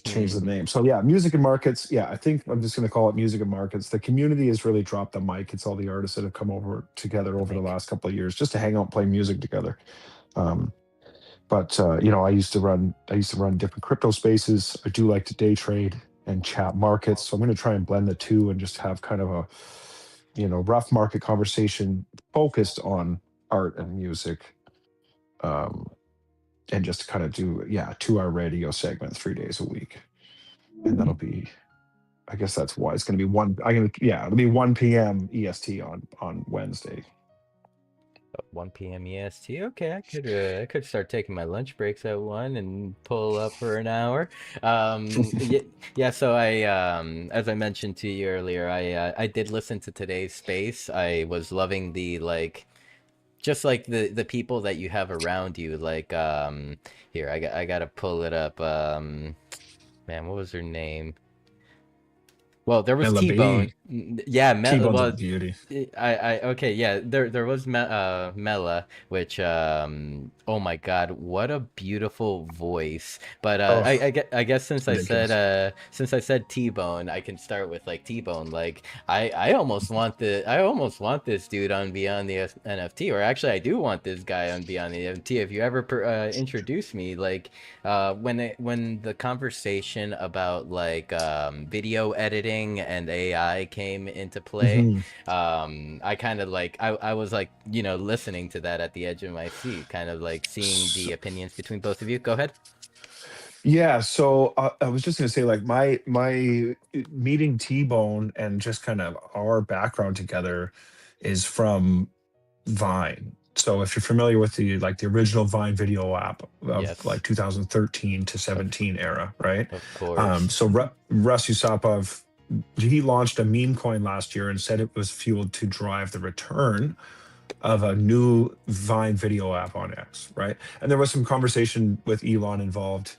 change the name. So yeah, music and markets. Yeah, I think I'm just going to call it music and markets. The community has really dropped the mic. It's all the artists that have come over together over the last couple of years just to hang out and play music together. But I used to run different crypto spaces. I do like to day trade and chat markets. So I'm going to try and blend the two and just have kind of a, rough market conversation focused on art and music. And just kind of do, 2-hour radio segment 3 days a week. And that'll be, I guess that's why it's going to be it'll be 1 p.m. EST on Wednesday. 1 p.m. EST. Okay, I could start taking my lunch breaks at 1 and pull up for an hour. So I as I mentioned to you earlier, I did listen to today's space. I was loving the just like the people that you have around you. Like here, I gotta pull it up. Man, what was her name? Well, there was Mela T-Bone. B. Yeah, T-Bone's a well, beauty. okay, yeah, there was Mela, which oh my God, what a beautiful voice. But Oh, I guess ridiculous. since I said T-Bone, I can start with like T-Bone. Like I almost want this dude on Beyond the NFT, or actually I do want this guy on Beyond the NFT. If you ever introduce me, like when the conversation about like video editing and AI came into play, Mhm. I kind of like I was like, you know, listening to that at the edge of my seat, kind of like seeing the opinions between both of you. Go ahead. Yeah, so I was just gonna say, like my meeting T-Bone and just kind of our background together is from Vine. So if you're familiar with the original Vine video app of like Yes, 2013 to of 17 era, right? of course. So Russ Yusupov, he launched a meme coin last year and said it was fueled to drive the return of a new Vine video app on X, right? And there was some conversation with Elon involved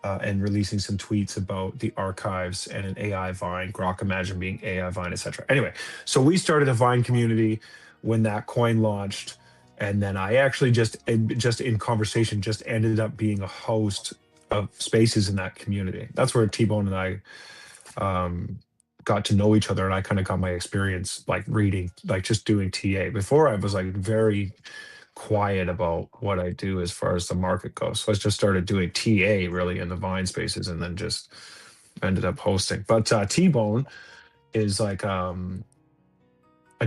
and releasing some tweets about the archives and an AI Vine, Grok Imagine being AI Vine, etc. Anyway, so we started a Vine community when that coin launched, and then I actually just in conversation just ended up being a host of spaces in that community. That's where T-Bone and I got to know each other, and I kind of got my experience like reading, like just doing TA. Before I was like very quiet about what I do as far as the market goes. So I just started doing TA really in the Vine spaces and then just ended up hosting. But T-Bone is like a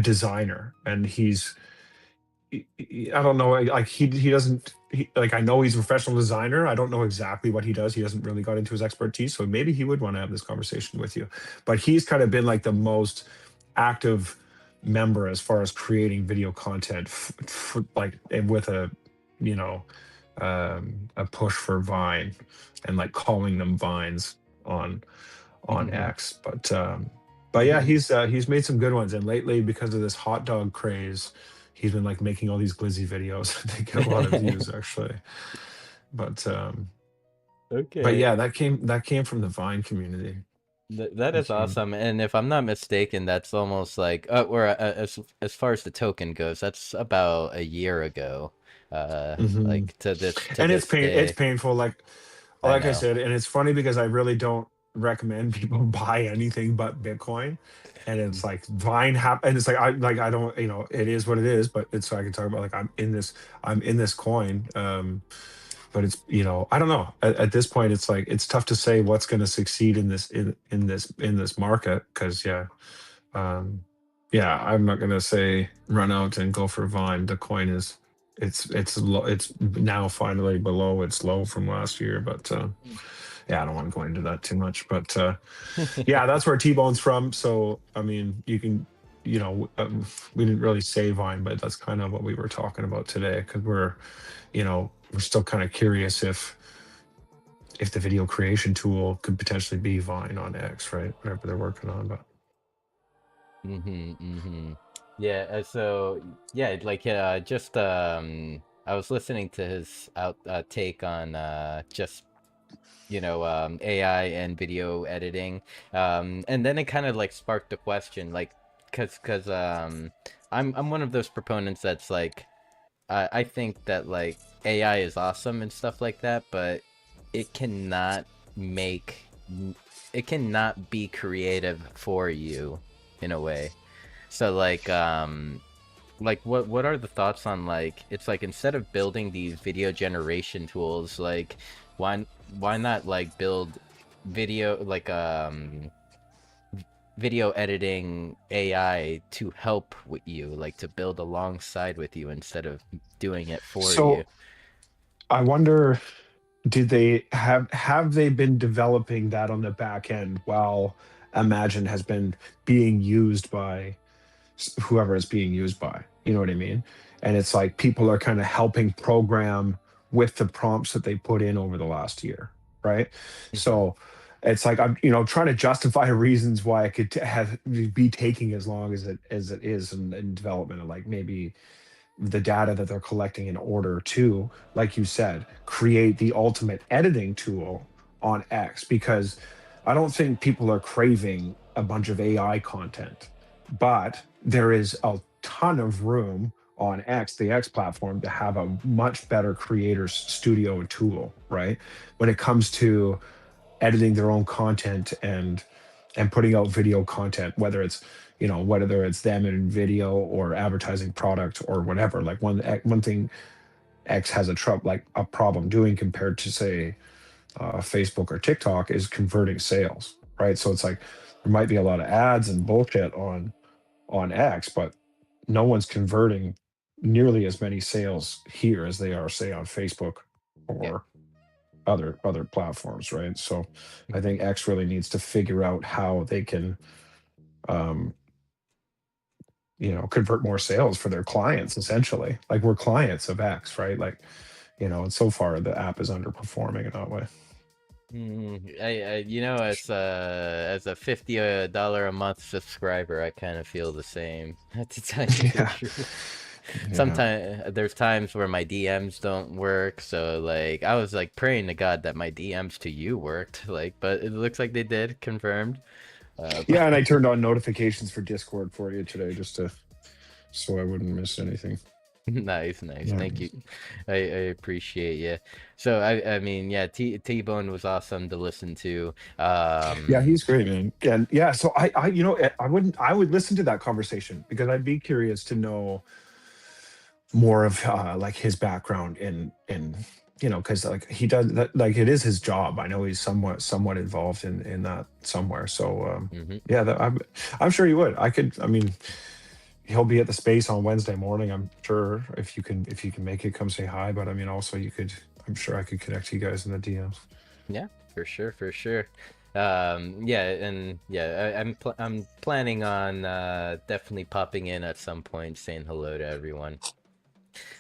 designer, and I don't know, like he doesn't like, I know he's a professional designer. I don't know exactly what he does. He hasn't really got into his expertise, so maybe he would want to have this conversation with you. But he's kind of been like the most active member as far as creating video content, like, and with a, you know, a push for Vine and like calling them Vines on X. But yeah, he's made some good ones, and lately because of this hot dog craze, he's been like making all these glizzy videos. They get a lot of views actually. But Okay. yeah, that came from the Vine community. That is Mhm. awesome, and if I'm not mistaken, that's almost like or as far as the token goes, that's about a year ago, Mhm. like to And it's this it's day. painful, I like I know. said, and it's funny because I really don't recommend people buy anything but Bitcoin. And it's like Vine and it's like I don't, it is what it is, but it's so I can talk about like I'm in this coin. But it's, I don't know. At this point, it's like it's tough to say what's going to succeed in this market, because yeah, I'm not going to say run out and go for Vine. The coin is it's now finally below its low from last year, but yeah, I don't want to go into that too much, but yeah, that's where T-Bone's from. So I mean, you can, we didn't really say Vine, but that's kind of what we were talking about today, because we're still kind of curious if the video creation tool could potentially be Vine on X, right? Whatever they're working on, but Yeah, so yeah, like just I was listening to his take on just AI and video editing, and then it kind of like sparked the question, like, cause I'm one of those proponents that's like, I think that like AI is awesome and stuff like that, but it cannot make it cannot be creative for you in a way. So like what are the thoughts on, like, it's like instead of building these video generation tools, like why why not like build video like video editing AI to help with you, like to build alongside with you instead of doing it for you. so I wonder, did they have they been developing that on the back end while Imagine has been being used by whoever it's being used by? You know what I mean? And it's like people are kind of helping program with the prompts that they put in over the last year, right? Mhm. So it's like I'm, trying to justify reasons why it could have be taking as long as it is in development, and like maybe the data that they're collecting in order to, like you said, create the ultimate editing tool on X, because I don't think people are craving a bunch of AI content, but there is a ton of room on X, the X platform, to have a much better creators studio tool, right? When it comes to editing their own content and putting out video content, whether it's, you know, whether it's them in video or advertising product or whatever. Like one thing X has a problem doing compared to, say, Facebook or TikTok is converting sales, right? So it's like there might be a lot of ads and bullshit on X, but no one's converting nearly as many sales here as they are, say, on Facebook Yeah. or other platforms, right? So I think X really needs to figure out how they can, um, convert more sales for their clients. Essentially, like, we're clients of X, right? Like, and so far the app is underperforming in that way. As a $50 a month subscriber, I kind of feel the same. To tell you the Yeah. truth. Yeah. Sometimes there's times where my DMs don't work, so like I was like praying to God that my DMs to you worked, like, but it looks like they did, confirmed. Yeah, and I turned on notifications for Discord for you today so I wouldn't miss anything. Nice. Yeah. Thank you. I appreciate you. So I mean, yeah, T-Bone was awesome to listen to. Yeah, he's great, man. And yeah, so I would listen to that conversation because I'd be curious to know more of like his background in because like he does that, like, it is his job. I know he's somewhat involved in that somewhere. So yeah, I'm sure he would. I mean, he'll be at the space on Wednesday morning. I'm sure if you can make it, come say hi. But I mean, also I'm sure I could connect you guys in the DMs. Yeah, for sure. Yeah, and yeah, I'm planning on definitely popping in at some point, saying hello to everyone.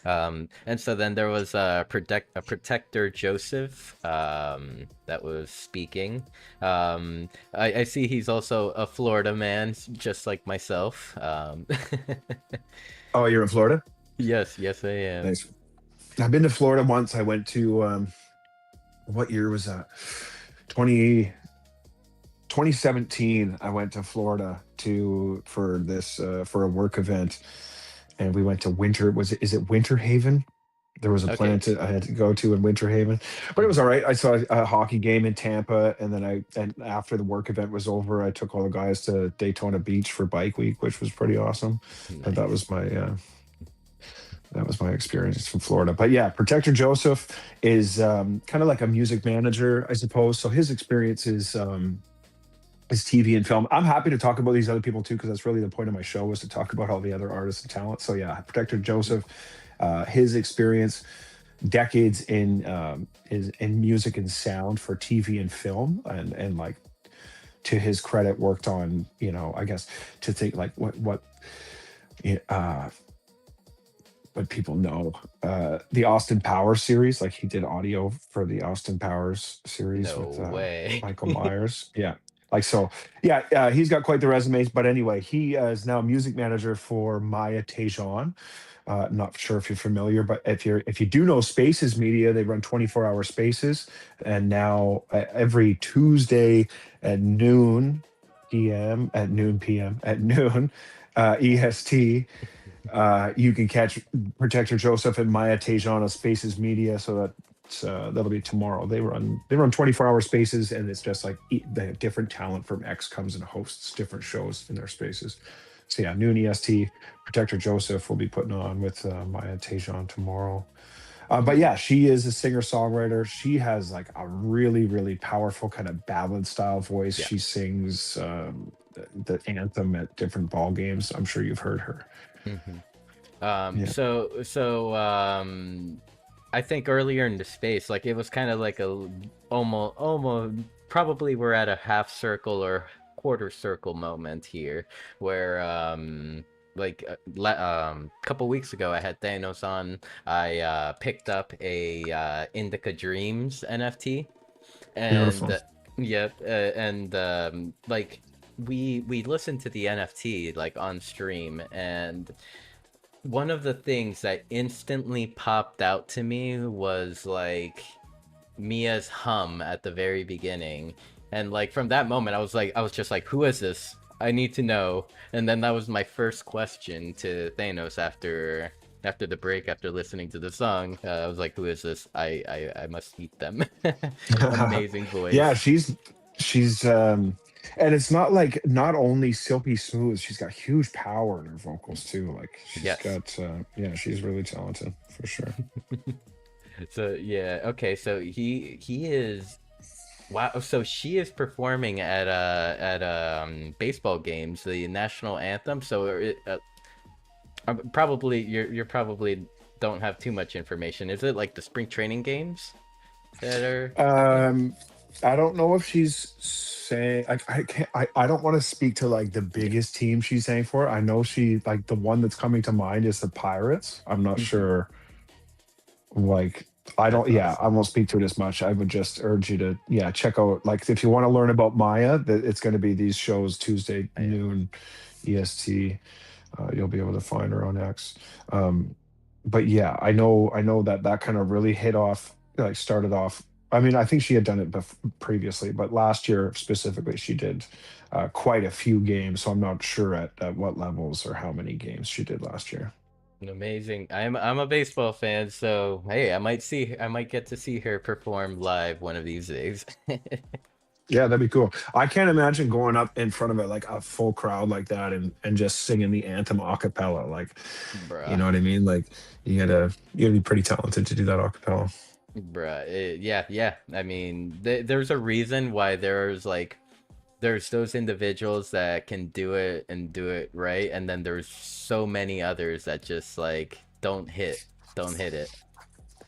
And so then there was a protector Joseph that was speaking. I see he's also a Florida man, just like myself. Oh, you're in Florida? Yes, I am. Nice. I've been to Florida once. I went to what year was that? 2017. I went to Florida for a work event, and we went to is it Winter Haven? There was a Okay. planet I had to go to in Winter Haven, but it was all right. I saw a hockey game in Tampa, and then after the work event was over, I took all the guys to Daytona Beach for Bike Week, which was pretty awesome. And that was my experience from Florida. But yeah, Protector Joseph is kind of like a music manager, I suppose. So his experience is TV and film. I'm happy to talk about these other people too, because that's really the point of my show, was to talk about all the other artists and talent. So yeah, Protector Joseph, his experience, decades in music and sound for TV and film, and like, to his credit, worked on, I guess, to think like what people know, the Austin Powers series. Like, he did audio for the Austin Powers series No with way. Michael Myers. Yeah. Like, so yeah, he's got quite the resumes. But anyway, he is now music manager for Maya Tejan. Not sure if you're familiar, but if you do know Spaces Media, they run 24-hour Spaces, and now every Tuesday at noon PM, at noon EST, you can catch Protector Joseph and Maya Tejan of Spaces Media. So that'll be tomorrow. They run 24-hour Spaces, and it's just like the different talent from X comes and hosts different shows in their spaces. So yeah, noon EST, Protector Joseph will be putting on with Maya Tejan tomorrow. But yeah, she is a singer-songwriter. She has like a really, really powerful kind of ballad style voice. Yeah. She sings the anthem at different ball games. I'm sure you've heard her. Yeah. So I think earlier in the space, like, it was kind of like a almost probably we're at a half circle or quarter circle moment here, where couple weeks ago I had Thanos on. I picked up a Indica Dreams NFT, and Beautiful. yep, and like, we listened to the NFT like on stream, and one of the things that instantly popped out to me was like Mia's hum at the very beginning. And like from that moment, I was just like, who is this? I need to know. And then that was my first question to Thanos after the break, after listening to the song. I was like, who is this? I must meet them. Amazing voice. Yeah, she's and it's not like not only silky smooth, she's got huge power in her vocals too. Like she's Yes. got yeah, she's really talented for sure. So yeah, okay. So he is. Wow. So she is performing at baseball games, the national anthem. So probably you're probably don't have too much information. Is it like the spring training games that are? I don't know if she's saying I can't I don't want to speak to like the biggest team she's saying for. I know she like the one that's coming to mind is the Pirates. I'm not sure like I don't yeah, I won't speak to it as much. I would just urge you to check out like if you want to learn about Maya, that it's going to be these shows Tuesday noon EST. You'll be able to find her on X. But yeah, I know that kind of really hit off like started off. I mean, I think she had done it previously, but last year specifically, she did quite a few games. So I'm not sure at what levels or how many games she did last year. Amazing. I'm a baseball fan, so hey, I might get to see her perform live one of these days. Yeah, that'd be cool. I can't imagine going up in front of it like a full crowd like that and just singing the anthem a cappella. Like, Bruh. you know what I mean? Like you gotta be pretty talented to do that a cappella. Bruh, yeah. I mean, there's a reason why there's those individuals that can do it and do it right, and then there's so many others that just like don't hit it.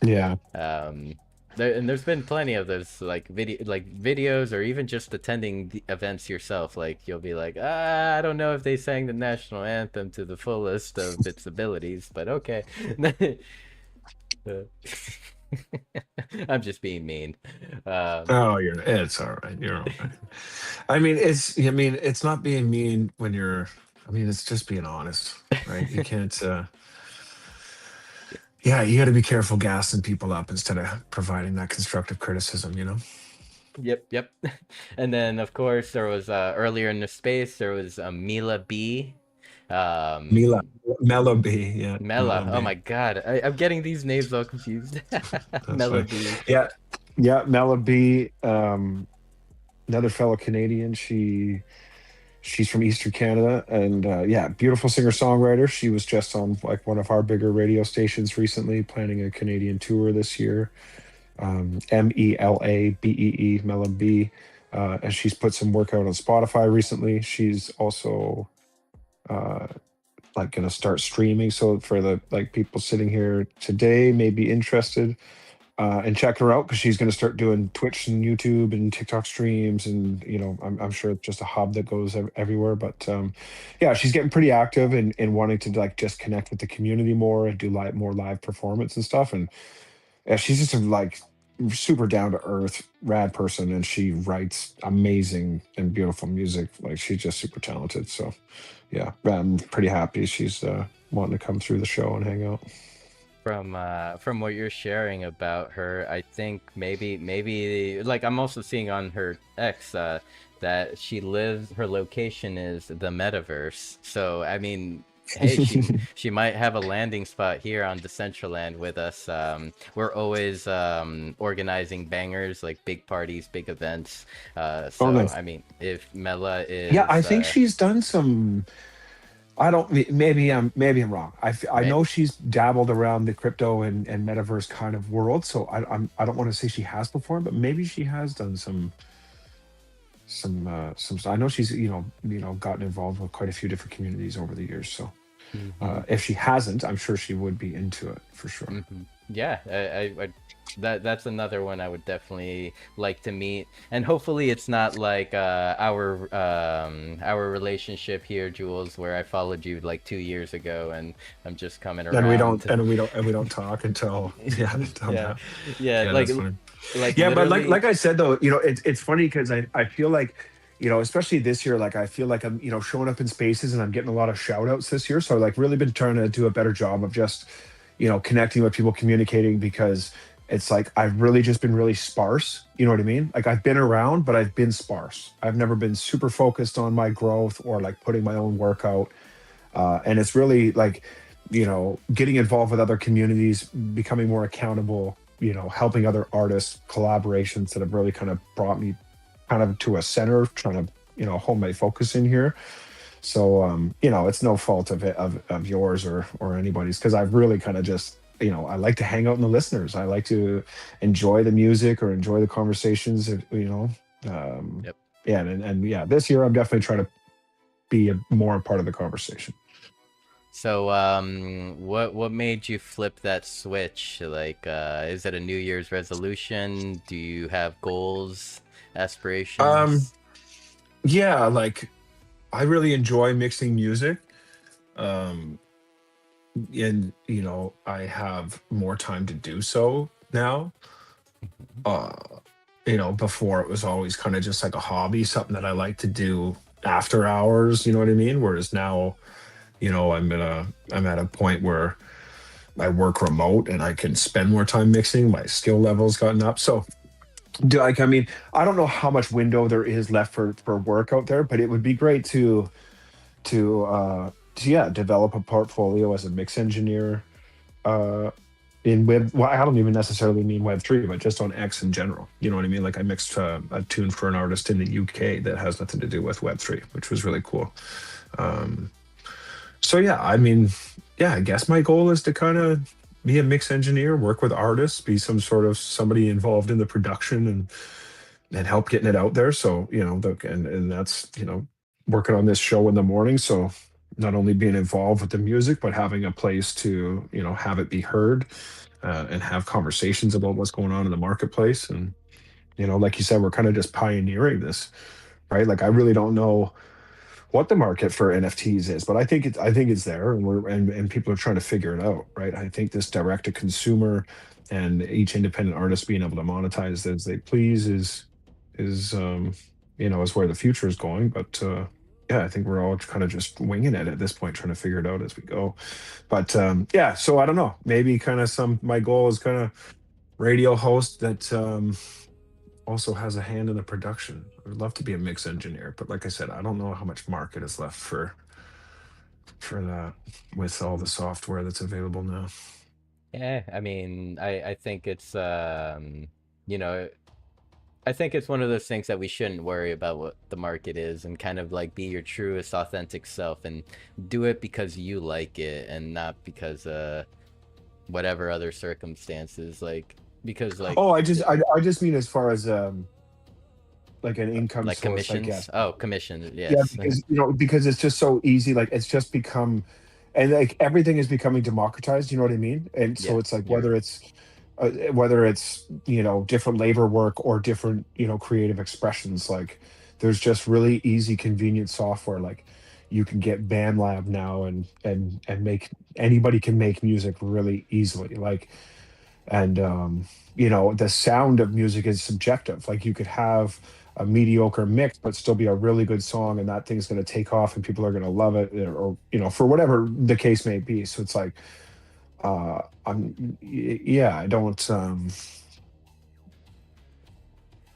Yeah. There's been plenty of those like videos or even just attending the events yourself. Like you'll be like, I don't know if they sang the national anthem to the fullest of its abilities, but okay. I'm just being mean. Oh, it's all right. You're all right. I mean, it's not being mean when you're. I mean, it's just being honest, right? You can't. Yeah, you got to be careful gassing people up instead of providing that constructive criticism. You know. Yep. And then of course there was earlier in the space there was Mila B. Mela B, yeah. Mela. Oh my God, I'm getting these names all confused. Mela B. Yeah, Mela B. Another fellow Canadian. She's from Eastern Canada, and yeah, beautiful singer-songwriter. She was just on like one of our bigger radio stations recently, planning a Canadian tour this year. Melabee, Mela B. And she's put some work out on Spotify recently. She's also like gonna start streaming. So for the like people sitting here today may be interested and check her out because she's gonna start doing Twitch and YouTube and TikTok streams, and you know I'm sure it's just a hub that goes everywhere. But yeah, she's getting pretty active in wanting to like just connect with the community more and do more live performance and stuff. And yeah, she's just a like super down to earth, rad person, and she writes amazing and beautiful music. Like she's just super talented. So yeah, I'm pretty happy she's wanting to come through the show and hang out. From what you're sharing about her, I think maybe like I'm also seeing on her X that her location is the metaverse. So I mean, hey, she might have a landing spot here on Decentraland with us. We're always organizing bangers, like big parties, big events. So nice. I mean, if Mela is, yeah, I think she's done some. I don't. Maybe I'm wrong. I know she's dabbled around the crypto and metaverse kind of world. So I don't want to say she has performed, but maybe she has done some. I know she's gotten involved with quite a few different communities over the years. So if she hasn't, I'm sure she would be into it for sure. Yeah, I that's another one I would definitely like to meet, and hopefully it's not like our relationship here, Joolz, where I followed you like 2 years ago and I'm just coming around. And we don't talk until yeah, but like I said though, it's funny because I feel like, especially this year, like I feel like I'm showing up in spaces and I'm getting a lot of shout outs this year. So I've like really been trying to do a better job of just connecting with people, communicating, because it's like I've really just been really sparse. You know what I mean? Like I've been around, but I've been sparse. I've never been super focused on my growth or like putting my own work out. And it's really like, getting involved with other communities, becoming more accountable, helping other artists, collaborations that have really kind of brought me kind of to a center, trying to, hold my focus in here. So, it's no fault of yours or anybody's, because I've really kind of just, I like to hang out in the listeners. I like to enjoy the music or enjoy the conversations, Yep. yeah. And yeah, this year I'm definitely trying to be more a part of the conversation. So, what made you flip that switch? Like, is it a New Year's resolution? Do you have goals, aspirations? Yeah, like I really enjoy mixing music. Um, and I have more time to do so now. Uh, before it was always kind of just like a hobby, something that I like to do after hours, you know what I mean? Whereas now, I'm at a point where I work remote and I can spend more time mixing. My skill level's gotten up. So I mean, I don't know how much window there is left for work out there, but it would be great to yeah, develop a portfolio as a mix engineer uh in web. Well, I don't even necessarily mean web3, but just on X in general. You know what I mean? Like I mixed a tune for an artist in the UK that has nothing to do with web3, which was really cool. um so yeah, I mean, yeah, I guess my goal is to kind of be a mix engineer, work with artists, be some sort of somebody involved in the production and help getting it out there. So, and that's, working on this show in the morning. So not only being involved with the music, but having a place to, have it be heard, and have conversations about what's going on in the marketplace. And, like you said, we're kind of just pioneering this, right? Like I really don't know what the market for NFTs is, but I think it's there, and and people are trying to figure it out, right? I think this direct to consumer and each independent artist being able to monetize as they please is where the future is going. But yeah, I think we're all kind of just winging it at this point, trying to figure it out as we go. But yeah, so I don't know. Maybe kind of my goal is kind of radio host that also has a hand in the production. I would love to be a mix engineer, but like I said, I don't know how much market is left for that with all the software that's available now. Yeah, I mean, I think it's you know, I think it's one of those things that we shouldn't worry about what the market is, and kind of like be your truest, authentic self and do it because you like it and not because whatever other circumstances, like because Oh, I just mean as far as like an income like source, I commissions. guess. Oh, commission, Yeah, yes. because it's just so easy. Like it's just become, and like everything is becoming democratized. You know what I mean? And Yeah, so it's like you're whether it's different labor work or different creative expressions. Like there's just really easy, convenient software. Like you can get BandLab now, and make anybody can make music really easily. Like and the sound of music is subjective. Like you could have a mediocre mix but still be a really good song, and that thing's going to take off and people are going to love it, or for whatever the case may be. So it's like yeah, I don't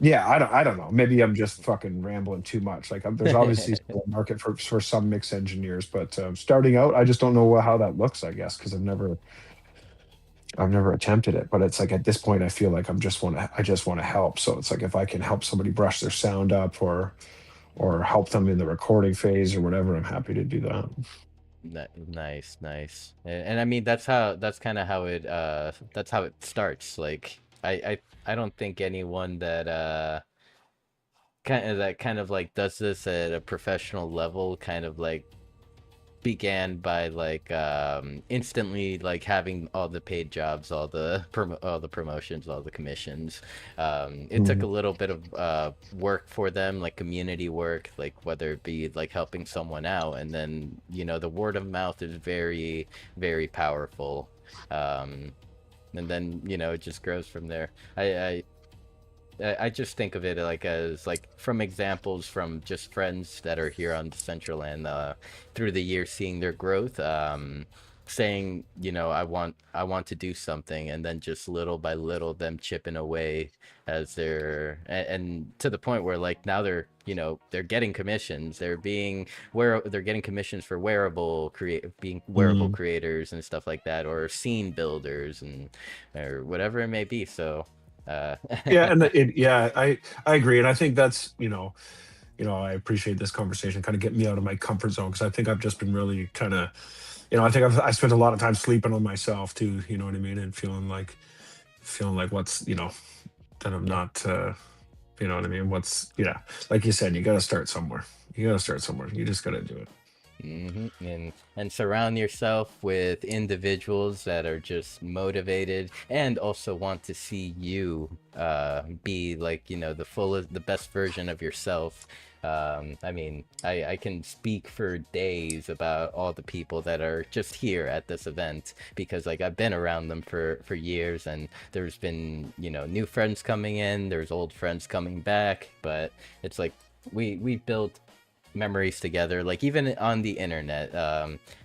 yeah, I don't know, maybe I'm just fucking rambling too much. Like there's obviously still a market for some mix engineers, but starting out, I just don't know how that looks, I guess, because I've never attempted it. But it's like at this point I feel like I just want to help. So it's like if I can help somebody brush their sound up, or help them in the recording phase or whatever, I'm happy to do that. Nice, nice. And I mean that's kind of how it starts. Like I don't think anyone that kind of like does this at a professional level kind of like began by like instantly like having all the paid jobs, all the promotions, all the commissions. It took a Mhm. little bit of work for them, like community work, like whether it be like helping someone out, and then the word of mouth is very, very powerful. um and then it just grows from there. I just think of it like as like from examples from just friends that are here on Decentraland, through the years, seeing their growth. saying, you know, I want to do something, and then just little by little them chipping away as and to the point where like now they're, you know, they're getting commissions, they're getting commissions for being wearable creators and stuff like that, or scene builders and or whatever it may be. So Yeah, and I agree, and I think that's, I appreciate this conversation, kind of get me out of my comfort zone, because I think I've just been really kind of, I think I spent a lot of time sleeping on myself too. You know what I mean, and feeling like what's, that I'm not, you know what I mean. Like you said, you got to start somewhere. You just got to do it. And surround yourself with individuals that are just motivated and also want to see you be like, the best version of yourself. I mean, I can speak for days about all the people that are just here at this event, because like I've been around them for years, and there's been, new friends coming in, there's old friends coming back, but it's like we built memories together, like even on the internet,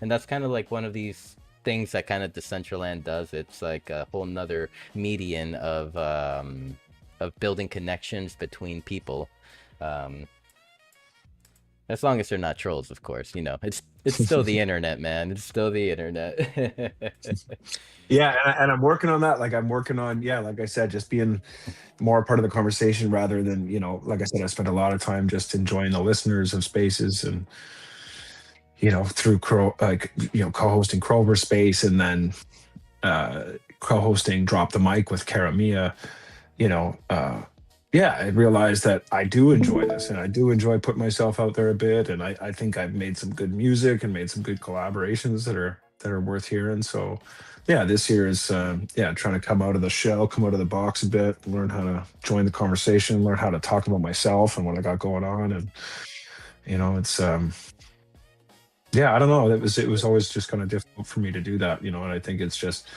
and that's kind of like one of these things that kind of Decentraland does. It's like a whole nother median of building connections between people, as long as they're not trolls, of course. It's still the internet, man. It's still the internet. Yeah, and I'm working on that. Like I'm working on, like I said, just being more a part of the conversation rather than, like I said, I spent a lot of time just enjoying the listeners of spaces, and through co-hosting Krover Space, and then co-hosting Drop the Mic with Cara Mia. I realized that I do enjoy this, and I do enjoy putting myself out there a bit, and I think I've made some good music and made some good collaborations that are worth hearing. So this year is trying to come out of the shell, come out of the box a bit, learn how to join the conversation, learn how to talk about myself and what I got going on. And it's I don't know, it was always just kind of difficult for me to do that, and I think it's just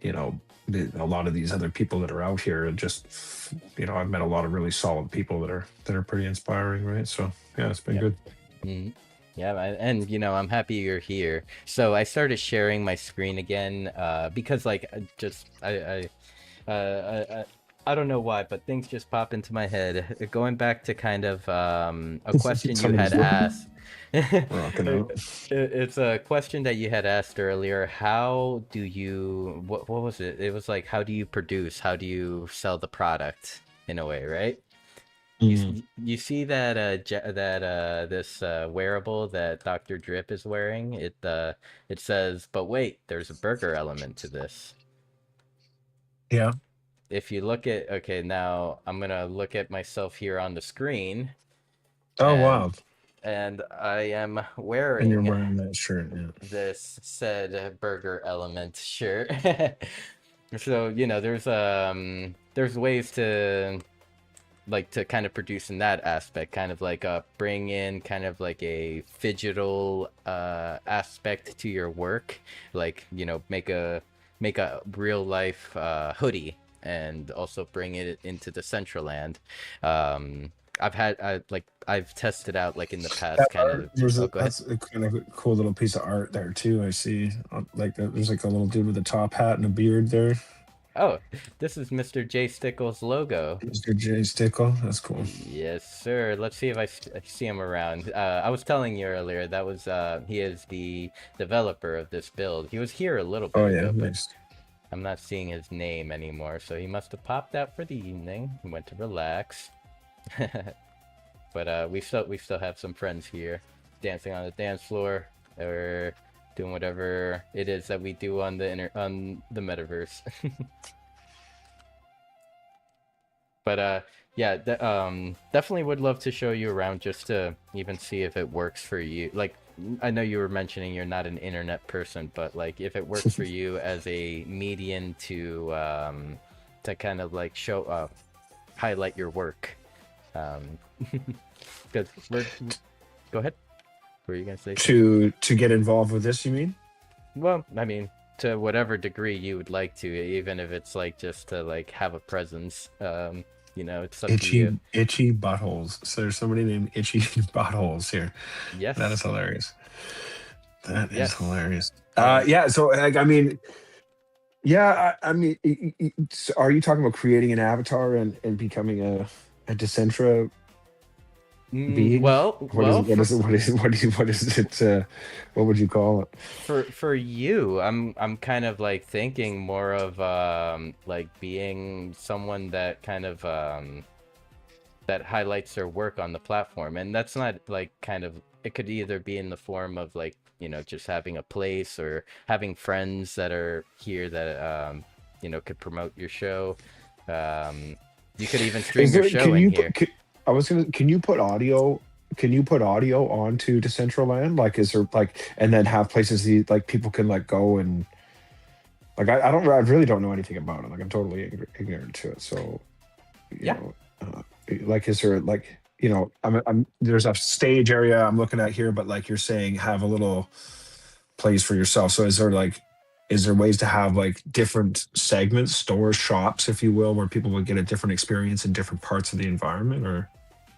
a lot of these other people that are out here, and just I've met a lot of really solid people that are pretty inspiring, right? So it's been good. Mm-hmm. Yeah, and I'm happy you're here. So I started sharing my screen again because like I don't know why, but things just pop into my head. Going back to kind of a question you had asked. It's a question that you had asked earlier. How do you, what was it? It was like, how do you produce? How do you sell the product in a way, right? You see that this wearable that Dr. Drip is wearing? It says, but wait, there's a burger element to this. Yeah. If you look at, okay, now I'm gonna look at myself here on the screen. Oh, wow. And I am wearing. And you're wearing that shirt, yeah. This said burger element shirt. So there's ways to kind of produce in that aspect, kind of like bring in kind of like a digital aspect to your work, like make a real life hoodie, and also bring it into the Decentraland. I've tested out like in the past that's a kind of a cool little piece of art there too. I see like there's like a little dude with a top hat and a beard there. Oh, this is Mr. J Stickle's logo. Mr. J Stickle, that's cool. Yes, sir. Let's see if I see him around. I was telling you earlier that was he is the developer of this build. He was here a little bit ago, nice. But I'm not seeing his name anymore, so he must have popped out for the evening. He went to relax. But we still have some friends here, dancing on the dance floor, or doing whatever it is that we do on the metaverse. But definitely would love to show you around, just to even see if it works for you. Like, I know you were mentioning you're not an internet person, but like if it works for you as a medium to kind of like show highlight your work. Good. Go ahead. What were you gonna say? To get involved with this, you mean? Well, I mean, to whatever degree you would like to, even if it's like just to like have a presence. It's up to you. Itchy buttholes. So there's somebody named Itchy Buttholes here. Yes. That is hilarious. That is Yes. hilarious. And Yeah. So like, I mean, yeah. I mean, so are you talking about creating an avatar and becoming a Decentra being? What is well, it? What is it? What is it? What is it? What would you call it? for you, I'm kind of like thinking more of like being someone that kind of that highlights their work on the platform. And that's not like kind of, it could either be in the form of like, just having a place or having friends that are here that could promote your show. You could even stream Is your there? show Can in you here. put? I was gonna. Can you put audio? Can you put audio onto Decentraland? Like, is there like, and then have places like people can like go and like I really don't know anything about it. Like, I'm totally ignorant to it. So, you Yeah. know, like, is there like, I'm there's a stage area I'm looking at here, but like you're saying, have a little place for yourself. So is there ways to have like different segments, stores, shops, if you will, where people would get a different experience in different parts of the environment? Or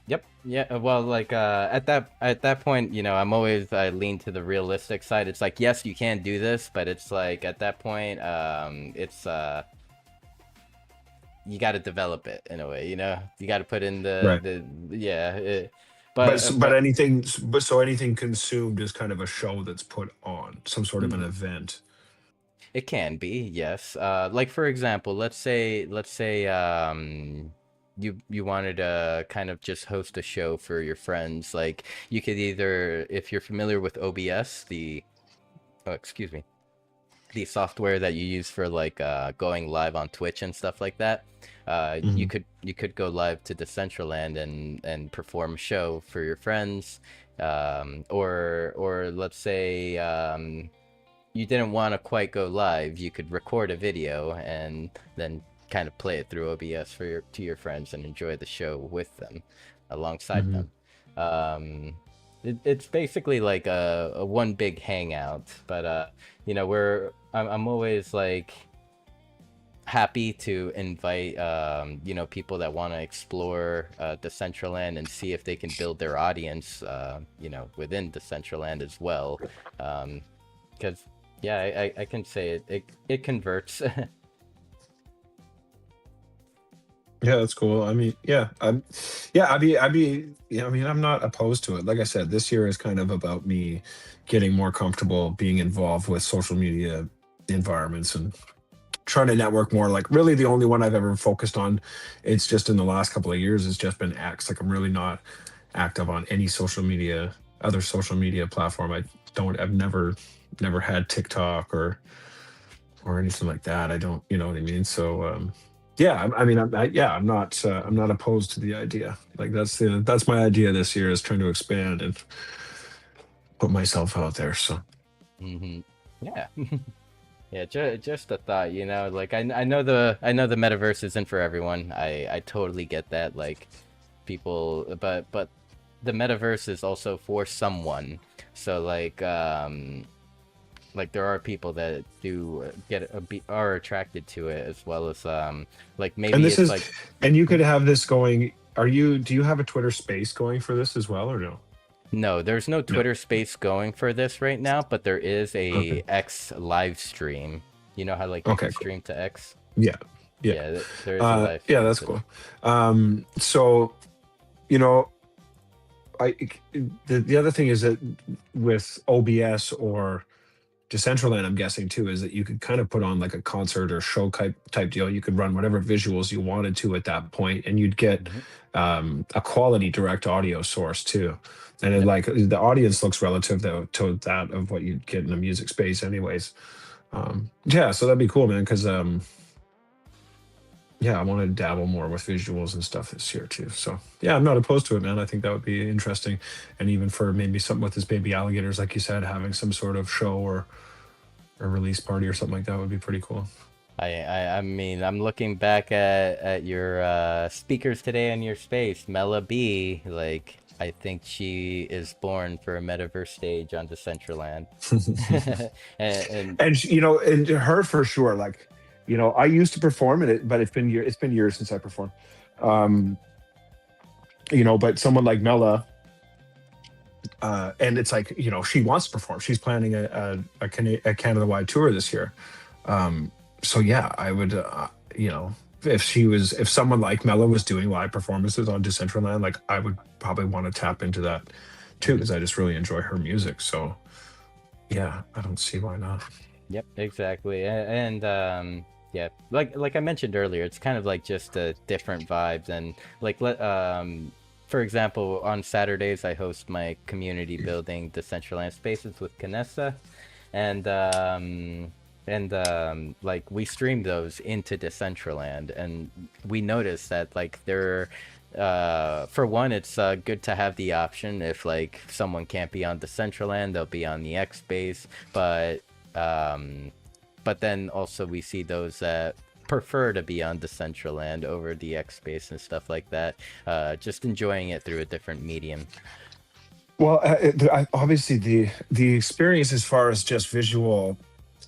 Yep. Yeah. Well, like at that point, I lean to the realistic side. It's like, yes, you can do this, but it's like at that point, it's you got to develop it in a way. You got to put in right, the yeah. but But anything, but so anything consumed is kind of a show that's put on, some sort of an event. it can be, yes. Like for example, let's say you wanted to kind of just host a show for your friends. Like you could either, if you're familiar with OBS, excuse me, the software that you use for like going live on Twitch and stuff like that. You Mhm. could go live to Decentraland and perform a show for your friends. Or let's say you didn't want to quite go live, you could record a video and then kind of play it through OBS to your friends and enjoy the show with them, alongside Mhm. them. It's basically like a one big hangout, but I'm always like happy to invite people that want to explore Decentraland and see if they can build their audience within Decentraland as well. Because yeah, I can say it converts. Yeah, that's cool. I mean, yeah, I mean, I'm not opposed to it. Like I said, this year is kind of about me getting more comfortable being involved with social media environments and trying to network more. Like, really, the only one I've ever focused on, it's just in the last couple of years, has just been X. Like, I'm really not active on any other social media platform. I've never had TikTok or anything like that. I don't, you know what I mean? So, yeah, I mean, I'm not opposed to the idea. Like, that's my idea this year, is trying to expand and put myself out there. So, hmm Yeah. Yeah, just a thought, like I know the metaverse isn't for everyone. I totally get that. Like people, but the metaverse is also for someone. So like there are people that do are attracted to it, as well as like and maybe this it's is, like and you could have this going. Do you have a Twitter space going for this as well, or no? no, there's no No. Twitter space going for this right now, but there is Okay. a X live stream. You know how like you Okay, can cool. stream to X? Yeah. Yeah. Yeah, there is a live Yeah, stream that's to cool. that. So, you know, I the other thing is that with OBS or Decentraland, I'm guessing too, is that you could kind of put on like a concert or show type deal. You could run whatever visuals you wanted to at that point, and you'd get Mhm. a quality direct audio source too. And it, Yep. like, the audience looks relative to that of what you'd get in a music space, anyways. Yeah, so that'd be cool, man. Because yeah, I want to dabble more with visuals and stuff this year too. So yeah, I'm not opposed to it, man. I think that would be interesting, and even for maybe something with this baby alligators, like you said, having some sort of show or a release party or something like that would be pretty cool. I mean, I'm looking back at your speakers today in your space. Mela B, like I think she is born for a metaverse stage on Decentraland. And And and her for sure. Like, I used to perform in it, but it's been years since I performed. Um, but someone like Mela, And it's like, you know, she wants to perform. She's planning a Canada-wide tour this year. So yeah, I would, you know, if someone like Mela was doing live performances on Decentraland, like I would probably want to tap into that too, because I just really enjoy her music. So yeah, I don't see why not. Yep, exactly. And yeah, like I mentioned earlier, it's kind of like just different vibes. And like for example, on Saturdays I host my community building Decentraland spaces with Canessa, and like we stream those into Decentraland, and we notice that like they're for one, it's good to have the option if like someone can't be on Decentraland, they'll be on the X space, but then also we see those that prefer to be on Decentraland over the X space and stuff like that, just enjoying it through a different medium. Well, obviously the experience as far as just visual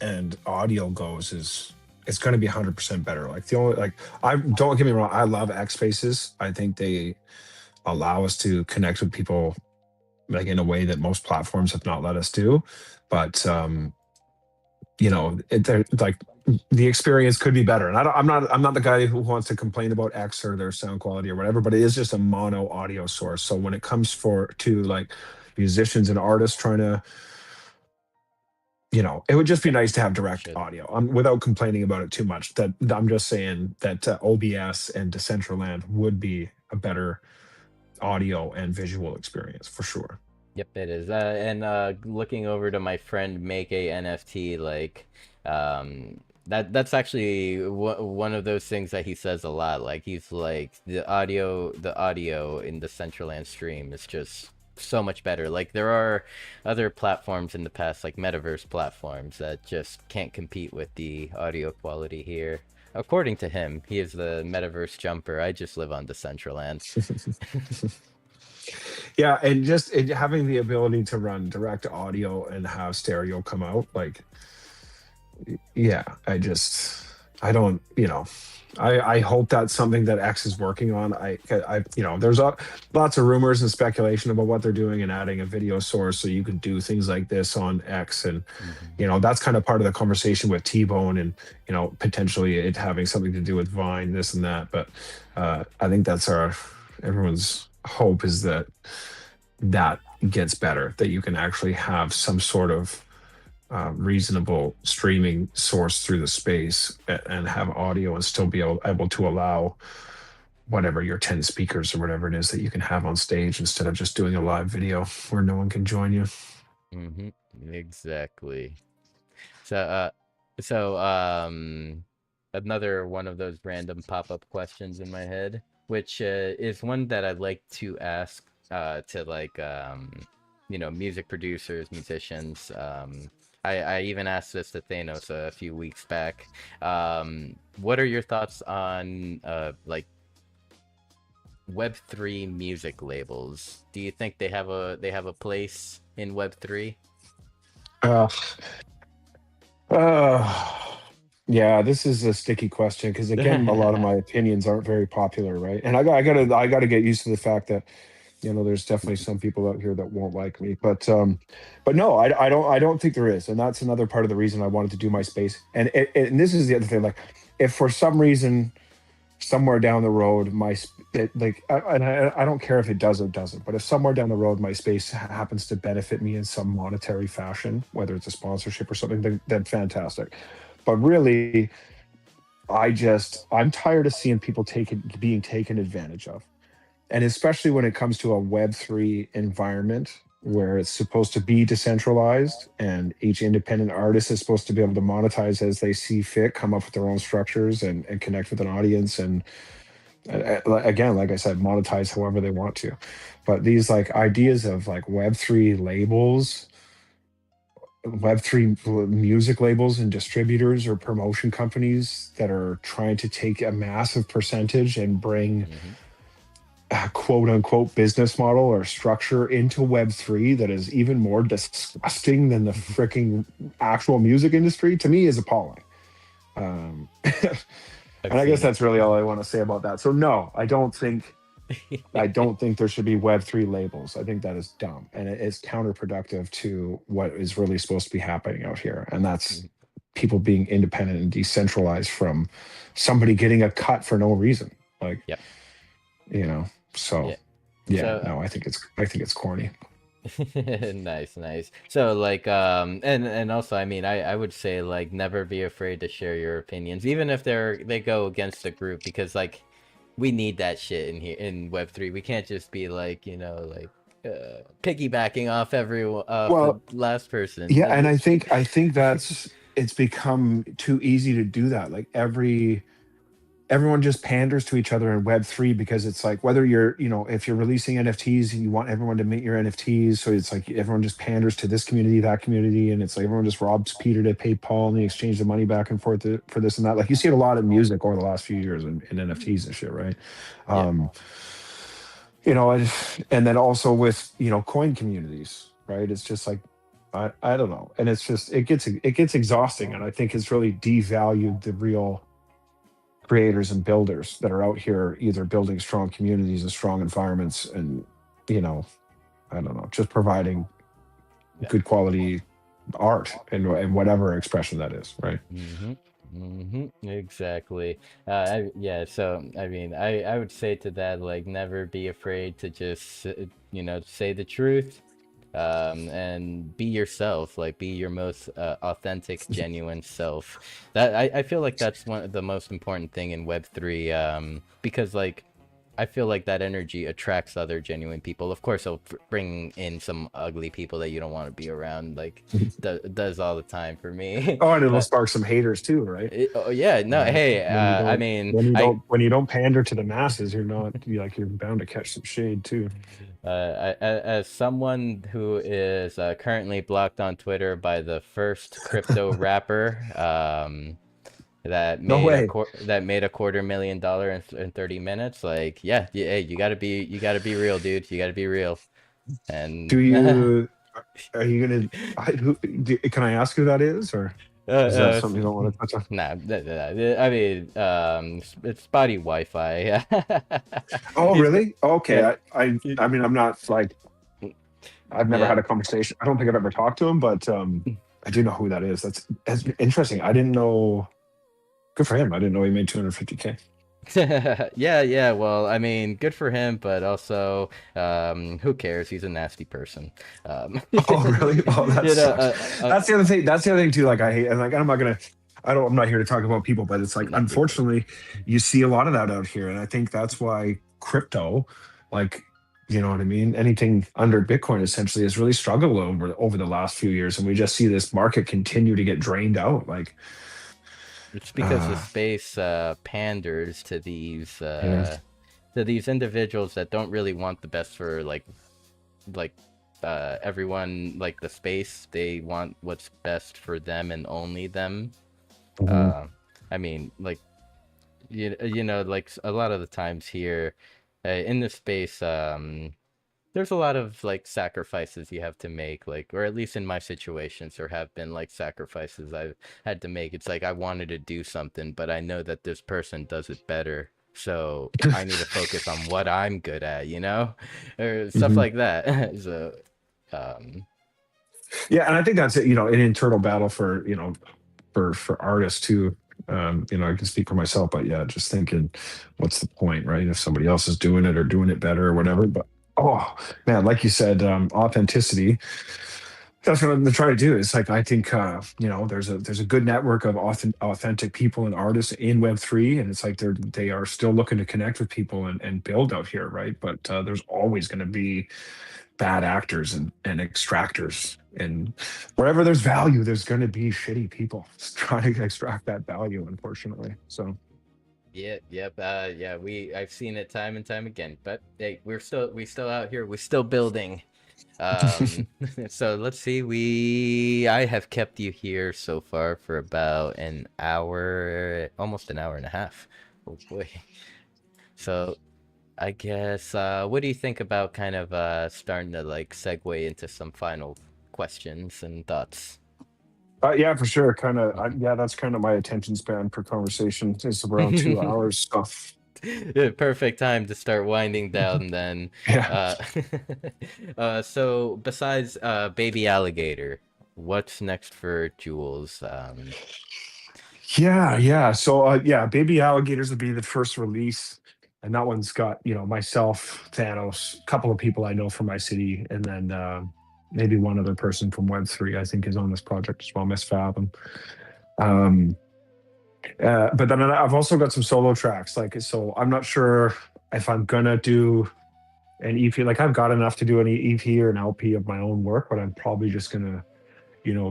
and audio goes is it's going to be 100% better. Like the only, like, I don't get me wrong, I love X spaces. I think they allow us to connect with people like in a way that most platforms have not let us do. But you know, like the experience could be better. And I'm not the guy who wants to complain about X or their sound quality or whatever, but it is just a mono audio source. So when it comes to like musicians and artists trying to, you know, it would just be nice to have direct audio. Without complaining about it too much. That I'm just saying that OBS and Decentraland would be a better audio and visual experience for sure. Yep, it is. And looking over to my friend Make a NFT, like that's actually one of those things that he says a lot. Like he's like the audio in the Decentraland stream is just so much better. Like there are other platforms in the past, like metaverse platforms, that just can't compete with the audio quality here. According to him, he is the metaverse jumper. I just live on Decentraland. Yeah, and just having the ability to run direct audio and have stereo come out, like, yeah, I don't, you know, I hope that's something that X is working on. I you know, there's lots of rumors and speculation about what they're doing and adding a video source so you could do things like this on X, and you know, that's kind of part of the conversation with T-Bone, and you know, potentially it having something to do with Vine, this and that. But I think that's everyone's hope, is that gets better, that you can actually have some sort of reasonable streaming source through the space and have audio and still be able to allow whatever your 10 speakers or whatever it is that you can have on stage, instead of just doing a live video where no one can join you. Exactly. So another one of those random pop-up questions in my head, which is one that I'd like to ask to like you know, music producers, musicians. I even asked this to Thanos a few weeks back. What are your thoughts on like Web3 music labels? Do you think they have a place in Web3? Yeah, this is a sticky question because, again, a lot of my opinions aren't very popular, right? And I gotta get used to the fact that, you know, there's definitely some people out here that won't like me, but no, I don't think there is, and that's another part of the reason I wanted to do my space. And this is the other thing, like, if for some reason somewhere down the road I don't care if it does or doesn't, but if somewhere down the road my space happens to benefit me in some monetary fashion, whether it's a sponsorship or something, then fantastic. But really, I'm tired of seeing people being taken advantage of. And especially when it comes to a Web3 environment where it's supposed to be decentralized and each independent artist is supposed to be able to monetize as they see fit, come up with their own structures and connect with an audience. And again, like I said, monetize however they want to. But these like ideas of like Web3 labels, Web3 music labels and distributors or promotion companies that are trying to take a massive percentage and bring a quote unquote business model or structure into Web3 that is even more disgusting than the freaking actual music industry, to me, is appalling. And I guess that's really all I want to say about that. So no, I don't think I don't think there should be Web3 labels. I think that is dumb, and it is counterproductive to what is really supposed to be happening out here, and that's people being independent and decentralized from somebody getting a cut for no reason. Like, Yep. So Yeah. yeah, So no, I think it's corny. nice, nice. So like and also I mean I would say like never be afraid to share your opinions, even if they go against the group, because like we need that shit in here in Web3. We can't just be like, like piggybacking off everyone off the Well, last person. yeah, and I think that's it's become too easy to do that. Like everyone just panders to each other in Web3 because it's like whether you're, if you're releasing NFTs and you want everyone to mint your NFTs, so it's like everyone just panders to this community, that community, and it's like everyone just robs Peter to pay Paul and they exchange the money back and forth for this and that. Like you see it a lot in music over the last few years in NFTs and shit, right? Yeah. And then also with coin communities, right? It's just like I don't know, and it's just it gets exhausting, and I think it's really devalued the real creators and builders that are out here either building strong communities and strong environments and I don't know, just providing good quality art and whatever expression that is, right? Exactly. Yeah, so I mean I would say to that, like, never be afraid to just say the truth, and be yourself, like be your most authentic, genuine self. That I feel like that's one of the most important thing in Web3, because like I feel like that energy attracts other genuine people. Of course, it'll bring in some ugly people that you don't want to be around, like does all the time for me. Oh, and it'll But spark some haters too, right? oh yeah, no, hey, I mean, When you don't pander to the masses, you're bound to catch some shade too. as someone who is currently blocked on Twitter by the first crypto rapper, that No made way. that made $250,000 in 30 minutes, like, yeah, hey, you gotta be real, dude. You gotta be real. And Do you are you gonna can I ask who that is, or is that something you don't want to touch on? nah, I mean, it's spotty Wi-Fi. Oh, He's really? Okay. yeah. I mean, I'm not like I've never Yeah. had a conversation. I don't think I've ever talked to him, but I do know who that is. That's interesting. I didn't know. Good for him. I didn't know he made 250K. Yeah, well, I mean, good for him, but also, who cares? He's a nasty person. Oh, really? Oh, that you know, sucks. That's the other thing. That's the other thing too. Like I hate, and like I'm not gonna. I'm not here to talk about people, but it's like no, you're good. unfortunately, you see a lot of that out here, and I think that's why crypto, like, you know what I mean. Anything under Bitcoin essentially has really struggled over the last few years, and we just see this market continue to get drained out. Like, It's because the uh, space panders yeah. to these individuals that don't really want the best for like everyone, like the space. They want what's best for them and only them. Mhm. Uh, I mean, like, like a lot of the times here, in the space, there's a lot of like sacrifices you have to make, like, or at least in my situations, there have been like sacrifices I've had to make. It's like I wanted to do something, but I know that this person does it better, so I need to focus on what I'm good at, or stuff Mhm. like that. So, um, Yeah, and I think that's it. An internal battle for for artists too. I can speak for myself, but yeah, just thinking, what's the point, right? If somebody else is doing it or doing it better or whatever. But oh man, like you said, authenticity. That's what I'm trying to do. It's like I think there's a good network of authentic people and artists in Web3, and it's like they are still looking to connect with people and build out here, right? But there's always going to be bad actors and extractors, and wherever there's value there's going to be shitty people trying to extract that value, unfortunately. So yeah, yep, yeah, I've seen it time and time again. But hey, we still out here, we're still building. Um, so let's see. I have kept you here so far for about an hour, almost an hour and a half. Oh boy. So I guess, what do you think about kind of starting to like segue into some final questions and thoughts? yeah, for sure. Yeah, that's kind of my attention span per conversation is around 2 hours stuff. Perfect time to start winding down then. Yeah. So besides Baby Alligator, what's next for Jules? Yeah. So yeah, Baby Alligators would be the first release. And that one's got, myself, Thanos, a couple of people I know from my city, and then maybe one other person from Web3, I think, is on this project as well, Miss Fathom. Um, but then I've also got some solo tracks. Like, so I'm not sure if I'm gonna do an EP. Like, I've got enough to do an EP or an LP of my own work, but I'm probably just gonna,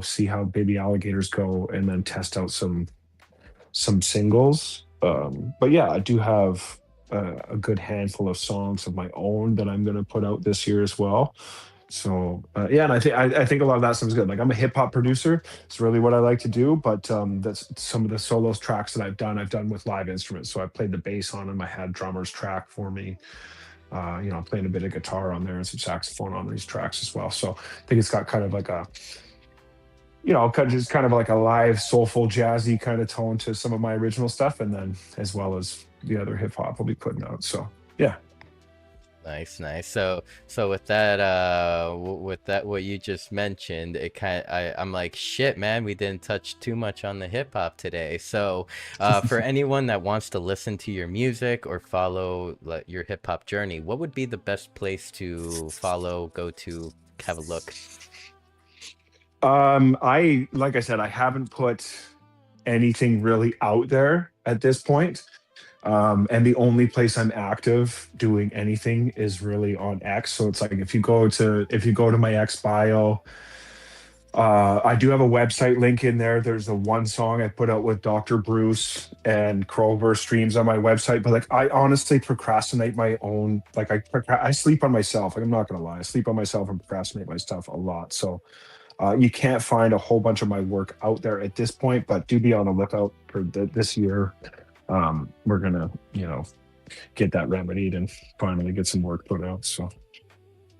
see how Baby Alligators go and then test out some singles. But yeah, I do have a good handful of songs of my own that I'm gonna put out this year as well. So yeah, and I think a lot of that sounds good. Like, I'm a hip hop producer. It's really what I like to do. But that's some of the solos tracks that I've done with live instruments. So I played the bass on them. I had drummers track for me. I'm playing a bit of guitar on there and some saxophone on these tracks as well. So I think it's got kind of like a, kind of like a live, soulful, jazzy kind of tone to some of my original stuff, and then as well as the other hip hop we'll be putting out. So yeah. Nice. So with that, what you just mentioned, I'm like, shit, man, we didn't touch too much on the hip hop today. So, for anyone that wants to listen to your music or follow your hip hop journey, what would be the best place to follow, go to, have a look? Like I said, I haven't put anything really out there at this point. And the only place I'm active doing anything is really on X. So it's like, if you go to my X bio, I do have a website link in there. There's the one song I put out with Dr. Bruce and Krover streams on my website. But like, I honestly procrastinate my own, like I sleep on myself. Like, I'm not gonna lie, I sleep on myself and procrastinate my stuff a lot. So you can't find a whole bunch of my work out there at this point, but do be on the lookout for this year. We're gonna, get that remedied and finally get some work put out. So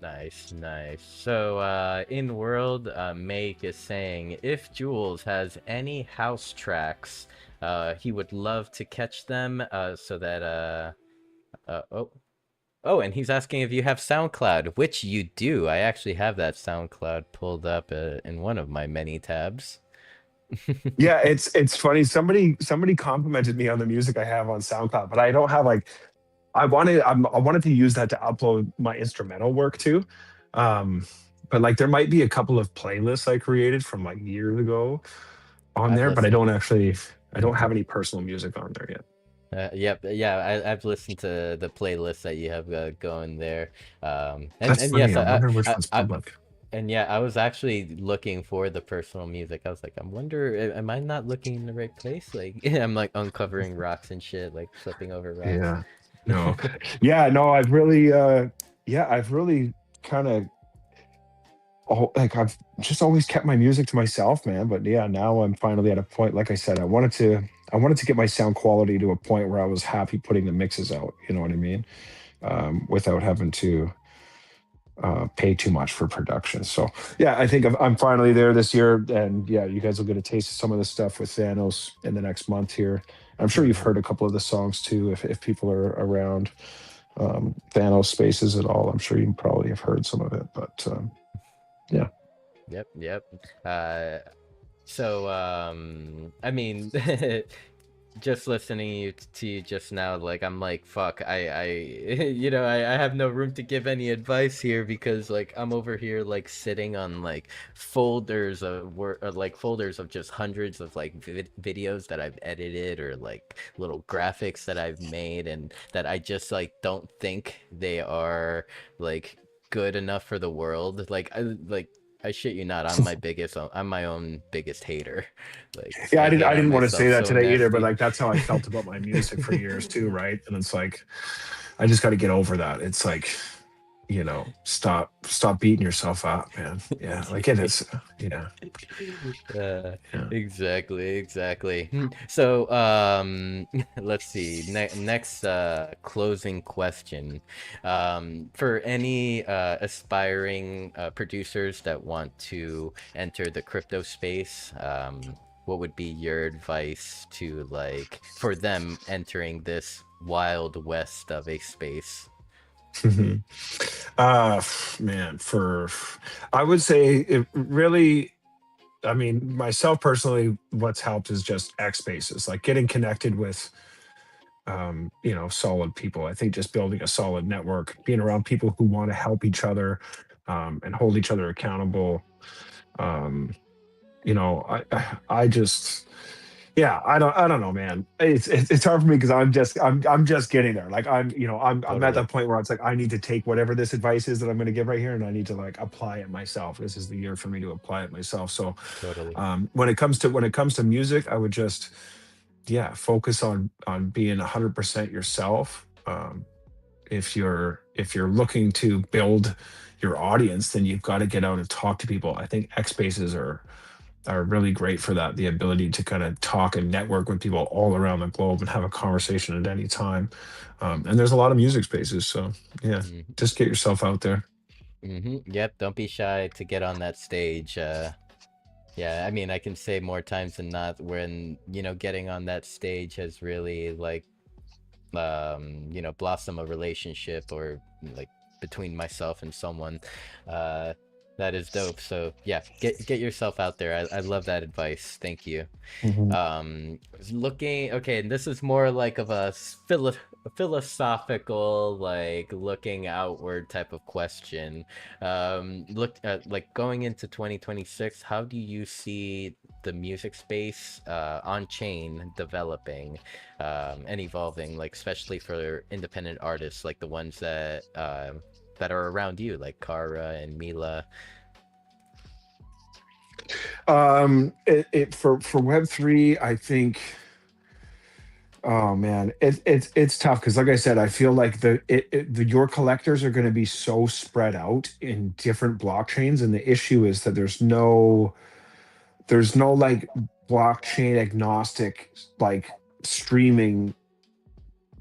Nice. So in world, Make is saying, if Jules has any house tracks, he would love to catch them, so that and he's asking if you have SoundCloud, which you do. I actually have that SoundCloud pulled up in one of my many tabs. yeah, it's funny. Somebody complimented me on the music I have on SoundCloud, but I don't have like, I wanted to use that to upload my instrumental work too. But like, there might be a couple of playlists I created from like years ago on there, but I don't have any personal music on there yet. Yep, yeah, I've listened to the playlist that you have going there. That's funny. Yes, I wonder which one's public. and yeah, I was actually looking for the personal music. I was like, I wonder, am I not looking in the right place? Like, I'm like uncovering rocks and shit, like flipping over rocks. Yeah. No. Yeah. No. I've really kind of. Like, I've just always kept my music to myself, man. But yeah, now I'm finally at a point. Like I said, I wanted to get my sound quality to a point where I was happy putting the mixes out. You know what I mean? Without having to pay too much for production. So yeah, I think I'm finally there this year, and yeah, you guys will get a taste of some of the stuff with Thanos in the next month here. I'm sure you've heard a couple of the songs too, if people are around Thanos spaces at all. I'm sure you probably have heard some of it, but yeah. Yep. So I mean, just listening to you just now, like, I'm like, fuck, I I have no room to give any advice here, because like I'm over here like sitting on like folders of just hundreds of like videos that I've edited, or like little graphics that I've made, and that I just like don't think they are like good enough for the world. I shit you not, I'm my own biggest hater. Like, yeah, I didn't want to myself say that so today either, but nasty. like, that's how I felt about my music for years too, right? And it's like, I just got to get over that. It's like, stop beating yourself up, man. Yeah, like, it is. Yeah. Uh, Yeah. exactly. So, let's see. Next, closing question. For any aspiring producers that want to enter the crypto space, what would be your advice to, like, for them entering this wild west of a space? Man, I would say it really, I mean, myself personally, what's helped is just X spaces, like getting connected with, solid people. I think just building a solid network, being around people who want to help each other, and hold each other accountable. Um, I just, yeah, I don't know, man. It's hard for me because I'm just getting there. Like I'm at Totally. that point where it's like I need to take whatever this advice is that I'm going to give right here, and I need to like apply it myself. This is the year for me to apply it myself. So, Totally. when it comes to music, I would just, yeah, focus on being 100% yourself. If you're looking to build your audience, then you've got to get out and talk to people. I think X spaces are really great for that, the ability to kind of talk and network with people all around the globe and have a conversation at any time. And there's a lot of music spaces, so yeah, Hmm. just get yourself out there. Yep, don't be shy to get on that stage. Yeah, I mean, I can say more times than not when, getting on that stage has really like blossom a relationship, or like between myself and someone. uh that is dope. So yeah, get yourself out there. I love that advice, thank you. Mhm. Looking, okay, and this is more like of a philosophical, like looking outward type of question. Look at like going into 2026, how do you see the music space on chain developing and evolving, like especially for independent artists, like the ones that are around you, like Kara and Mila? For Web3, I think. Oh man, it's tough because, like I said, I feel like your collectors are going to be so spread out in different blockchains, and the issue is that there's no like blockchain agnostic like streaming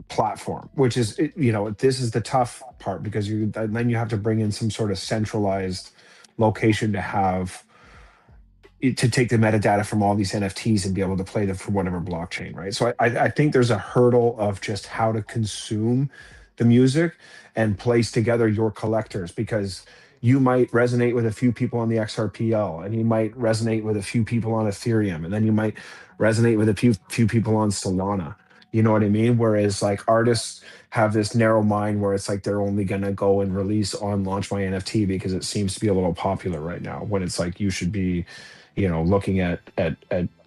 platform, which is this is the tough part because then you have to bring in some sort of centralized location to have to take the metadata from all these NFTs and be able to play them from whatever blockchain, right? So I think there's a hurdle of just how to consume the music and place together your collectors, because you might resonate with a few people on the XRPL, and you might resonate with a few people on Ethereum, and then you might resonate with a few people on Solana. You know what I mean? Whereas like artists have this narrow mind where it's like they're only gonna go and release on Launch My NFT because it seems to be a little popular right now. When it's like you should be, looking at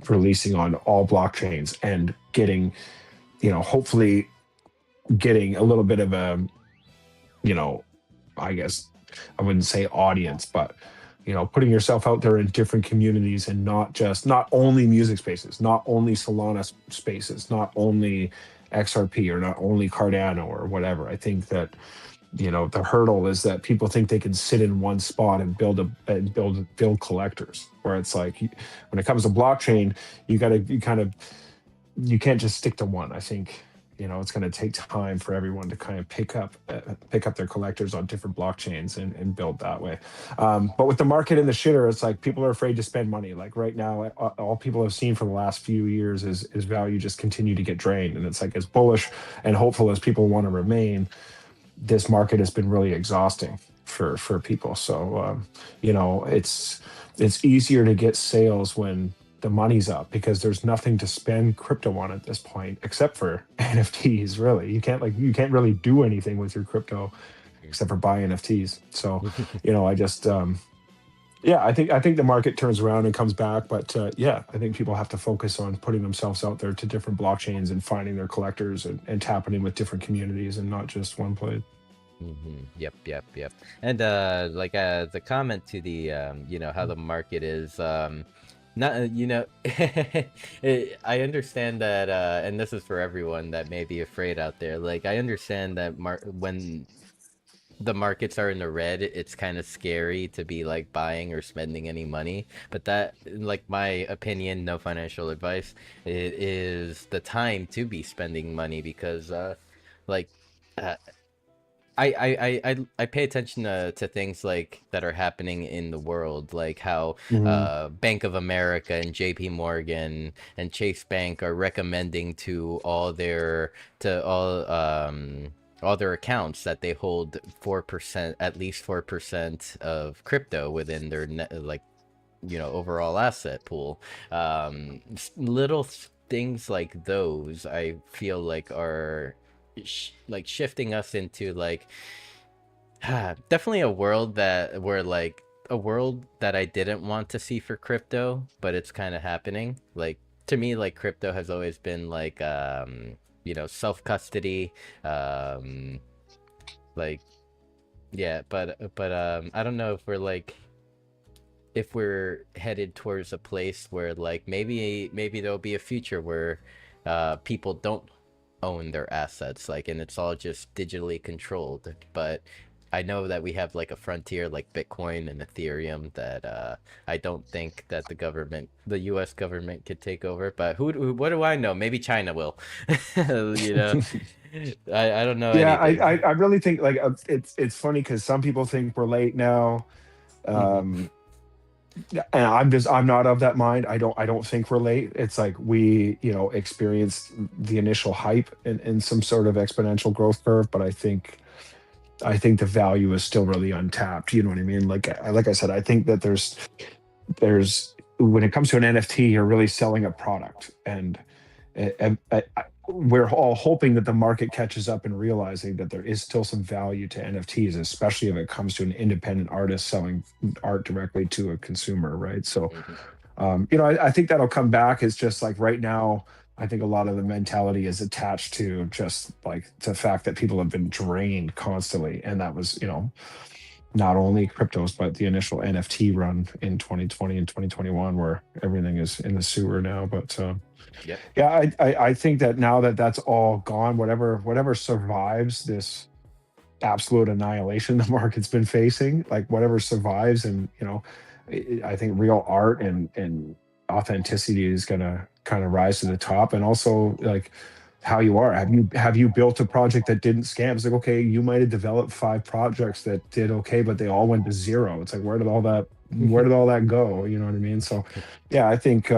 releasing on all blockchains and getting, hopefully getting a little bit of a, you know, I guess I wouldn't say audience, but putting yourself out there in different communities, and not only music spaces, not only Solana spaces, not only XRP, or not only Cardano or whatever. I think that the hurdle is that people think they can sit in one spot and build collectors, where it's like when it comes to blockchain, you can't just stick to one. I think it's going to take time for everyone to kind of pick up their collectors on different blockchains and build that way. But with the market in the shitter, it's like people are afraid to spend money. Like right now, all people have seen for the last few years is value just continue to get drained, and it's like as bullish and hopeful as people want to remain, this market has been really exhausting for people. So it's easier to get sales when the money's up, because there's nothing to spend crypto on at this point except for NFTs. Really, you can't really do anything with your crypto except for buy NFTs. So I just yeah, I think the market turns around and comes back, but yeah, I think people have to focus on putting themselves out there to different blockchains and finding their collectors, and tapping in with different communities and not just one place. Yep. And like the comment to the how the market is not I understand that, and this is for everyone that may be afraid out there. Like I understand that when the markets are in the red, it's kind of scary to be like buying or spending any money. But that, like my opinion, no financial advice, it is the time to be spending money, because like uh, I pay attention to things like that are happening in the world, like how Mhm. Bank of America and JP Morgan and Chase Bank are recommending to all their accounts that they hold 4%, at least 4% of crypto within their like overall asset pool. Little things like those I feel like are like shifting us into like definitely a world that where like a world that I didn't want to see for crypto, but it's kind of happening. Like to me, like crypto has always been like self custody, like yeah, but I don't know if we're headed towards a place where like maybe there'll be a future where people don't own their assets, like, and it's all just digitally controlled. But I know that we have like a frontier like Bitcoin and Ethereum that I don't think that the US government could take over. But what do I know? Maybe China will. you know I don't know Yeah, anything. I really think like it's funny because some people think we're late now. Mhm. Um, and I'm not of that mind. I don't think we're late. It's like we experienced the initial hype in some sort of exponential growth curve, but I think the value is still really untapped. You know what I mean? Like I said, I think that there's when it comes to an NFT, you're really selling a product, and we're all hoping that the market catches up and realizing that there is still some value to NFTs, especially if it comes to an independent artist selling art directly to a consumer, right? So, Mhm. I think that'll come back. It's just like right now, I think a lot of the mentality is attached to just like the fact that people have been drained constantly, and that was, not only cryptos, but the initial NFT run in 2020 and 2021, where everything is in the sewer now. But Yep. yeah, I think that now that that's all gone, whatever survives this absolute annihilation the market's been facing, like whatever survives, and I think real art and authenticity is gonna kind of rise to the top, and also like how you are. Have you built a project that didn't scam? It's like, okay, you might have developed 5 projects that did okay, but they all went to zero. It's like, where did all that go? You know what I mean? So yeah, I think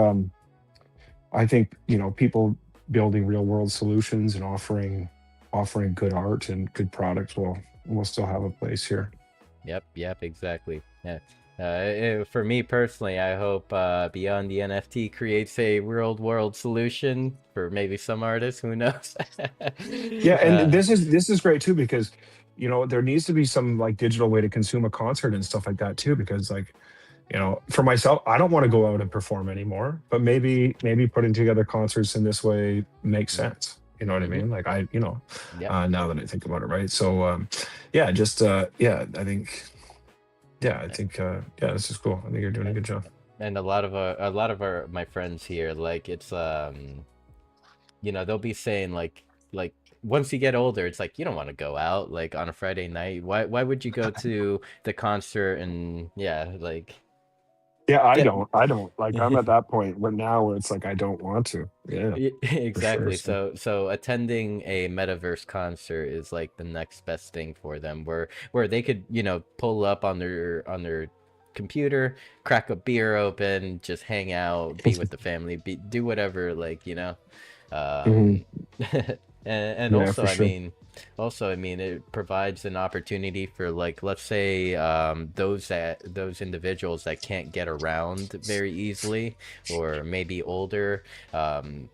people building real world solutions and offering good art and good products will still have a place here. Yep, exactly. Yeah. For me personally, I hope Beyond the NFT creates a real world solution for maybe some artists. Who knows? Yeah, and uh, this is great too, because there needs to be some like digital way to consume a concert and stuff like that too, because like for myself, I don't want to go out and perform anymore, but maybe putting together concerts in this way makes sense. You know what I mhm, mean? Like yep. now that I think about it, right? So yeah, just yeah, I think this is cool. I think you're doing a good job. And a lot of our my friends here, like it's they'll be saying like once you get older, it's like you don't want to go out like on a Friday night. Why would you go to the concert and yeah, like Yeah, I get don't. I don't like. I'm at that point where now where it's like I don't want to. Yeah, for sure. Exactly. So So attending a metaverse concert is like the next best thing for them, where they could, pull up on their computer, crack a beer open, just hang out, be with the family, do whatever, like, mhm. um and Yeah, also for I sure. mean it provides an opportunity for like let's say those individuals that can't get around very easily or maybe older, um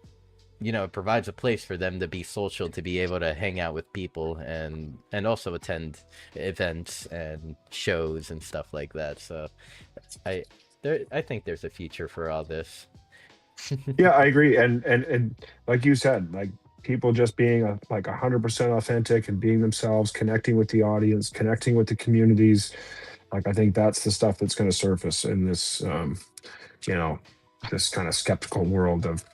it provides a place for them to be social, to be able to hang out with people and also attend events and shows and stuff like that. So I I think there's a future for all this. Yeah, I agree. And like you said, like people just being like 100% authentic and being themselves, connecting with the audience, connecting with the communities. Like I think that's the stuff that's going to surface in this, you know, this kind of skeptical world of,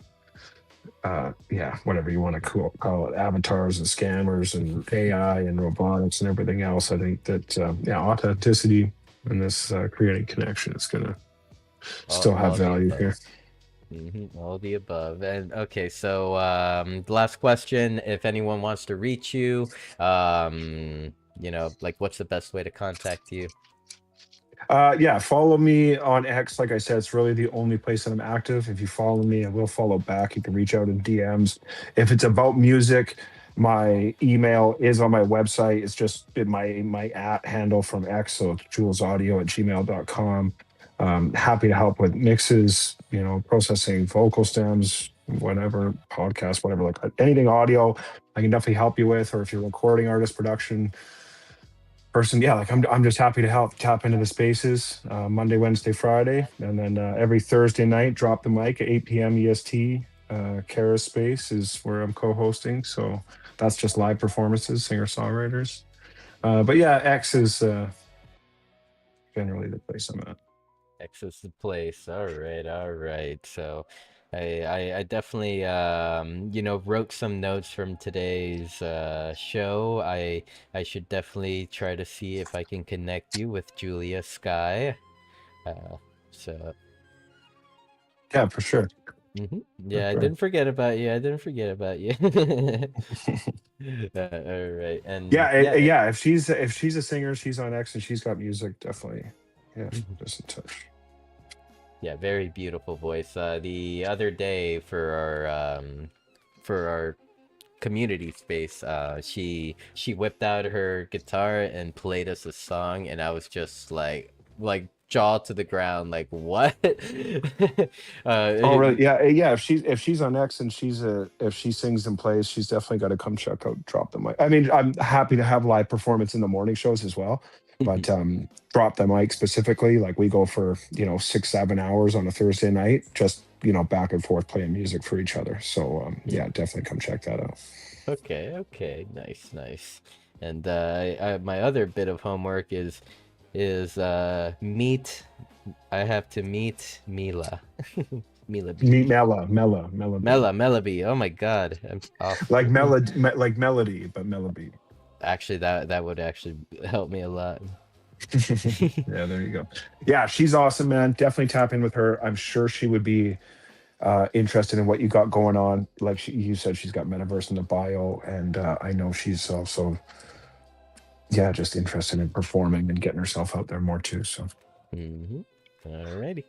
yeah, whatever you want to call it, avatars and scammers and AI and robotics and everything else. I think that, yeah, authenticity and this creating connection is going to still have All the value above. here. All the above. And okay, so the last question, if anyone wants to reach you, you know, like what's the best way to contact you? Yeah, follow me on X. Like I said, it's really the only place that I'm active. If you follow me, I will follow back. You can reach out in DMs. If it's about music, my email is on my website. It's just my at handle from X, so it's joolzaudio@gmail.com. Happy to help with mixes, you know, processing vocal stems, whatever, podcast, whatever, like anything audio, I can definitely help you with. Or if you're recording artist production person, yeah, like I'm just happy to help tap into the spaces, Monday, Wednesday, Friday, and then every Thursday night drop the mic at 8 p.m. EST. Kara's space is where I'm co-hosting, so that's just live performances, singer songwriters. But yeah, X is generally the place I'm at. X is the place. All right, all right. So I definitely you know, wrote some notes from today's show. I should definitely try to see if I can connect you with Julia Sky. So Yeah, for sure. yeah, I sure. didn't forget about you. I didn't forget about you. All right, and Yeah. If she's a singer, she's on X and she's got music, definitely. Yeah, just in touch. yeah, very beautiful voice. The other day for our community space, she whipped out her guitar and played us a song, and I was just like jaw to the ground, like what? Oh, really? Yeah. If she's on X and if she sings and plays, she's definitely got to come check out Drop the Mic. I mean, I'm happy to have live performance in the morning shows as well, but Drop the Mic specifically, like we go for 6-7 hours on a Thursday night, just back and forth playing music for each other. So yeah, definitely come check that out. Okay, nice. And my other bit of homework is meet. I have to meet Mila. Mila B. Meet Mela. Mela B. Oh my God, I'm off. Like melody, but Melody. Actually, that would actually help me a lot. Yeah, there you go. Yeah, she's awesome, man. Definitely tap in with her. I'm sure she would be interested in what you got going on. Like you said, she's got metaverse in the bio, and I know she's also, yeah, just interested in performing and getting herself out there more too. So, Alrighty.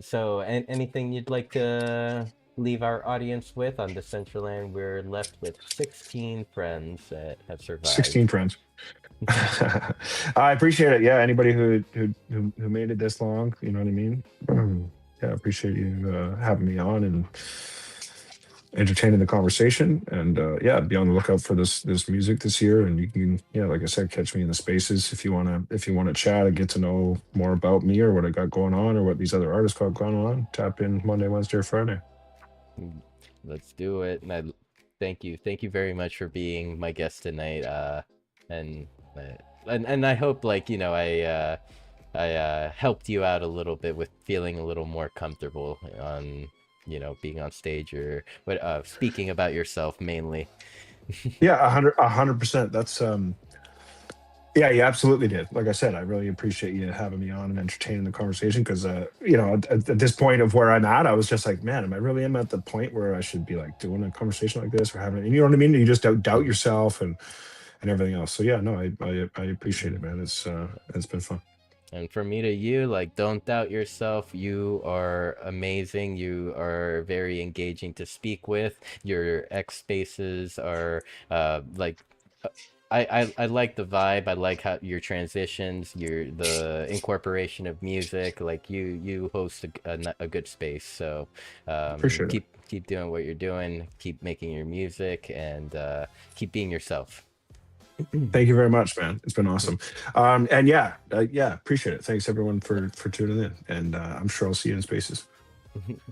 So anything you'd like to leave our audience with on Decentraland? We're left with 16 friends that have survived. 16 friends. I appreciate it. Yeah, anybody who made it this long, you know what I mean? Yeah, I appreciate you having me on and entertaining the conversation. And yeah, be on the lookout for this music this year. And you can, yeah, like I said, catch me in the spaces if you wanna chat and get to know more about me or what I got going on or what these other artists got going on. Tap in Monday, Wednesday, or Friday. Let's do it. And I thank you very much for being my guest tonight. And I hope, like, I helped you out a little bit with feeling a little more comfortable on, being on stage or speaking about yourself mainly. Yeah, 100%. That's yeah, you absolutely did. Like I said, I really appreciate you having me on and entertaining the conversation because at this point of where I'm at, I was just like, man, am I at the point where I should be like doing a conversation like this or having, you know what I mean? You just doubt yourself and everything else. So yeah, no, I appreciate it, man. It's been fun. And from me to you, like, don't doubt yourself. You are amazing. You are very engaging to speak with. Your X spaces are like, I like the vibe. I like how your transitions, the incorporation of music. Like you host a good space. So Appreciate it. Keep doing what you're doing. Keep making your music and keep being yourself. Thank you very much, man. It's been awesome. And yeah, appreciate it. Thanks everyone for tuning in, and I'm sure I'll see you in spaces.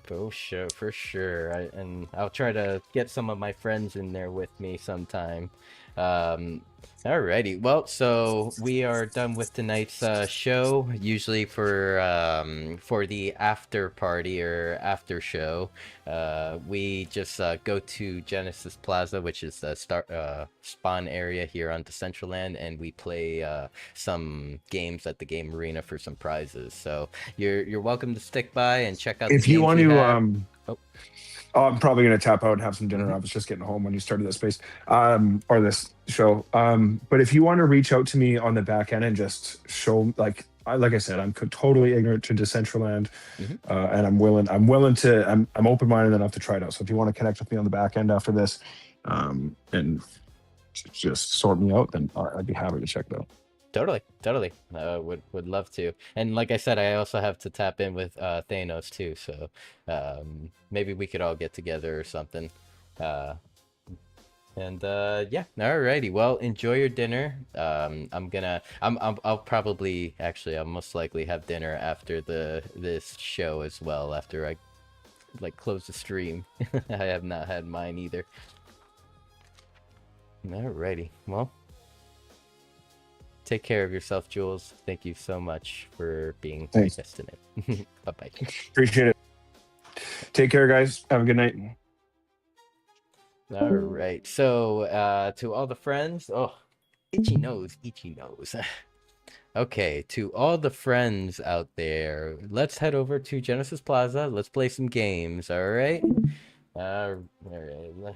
For sure. And I'll try to get some of my friends in there with me sometime. Alrighty. Well, so we are done with tonight's show. Usually for the after party or after show, we just go to Genesis Plaza, which is the spawn area here on Decentraland, and we play some games at the game arena for some prizes. So you're welcome to stick by and check out. If you want to Oh, I'm probably gonna tap out and have some dinner. I was just getting home when you started this space, or this show. But if you want to reach out to me on the back end and just show, like I said, I'm totally ignorant to Decentraland, and I'm open-minded enough to try it out. So if you want to connect with me on the back end after this, and just sort me out, then I'd be happy to check it out. Totally. Would love to. And like I said, I also have to tap in with Thanos too. So maybe we could all get together or something. Yeah. Alrighty. Well, enjoy your dinner. I'll probably actually I'll most likely have dinner after this show as well. After I close the stream. I have not had mine either. Alrighty. Well. Take care of yourself, Joolz. Thank you so much for being my guest tonight. Bye-bye. Appreciate it. Take care, guys. Have a good night. All right. So, to all the friends... Oh, itchy nose. Okay, to all the friends out there, let's head over to Genesis Plaza. Let's play some games, all right? All right.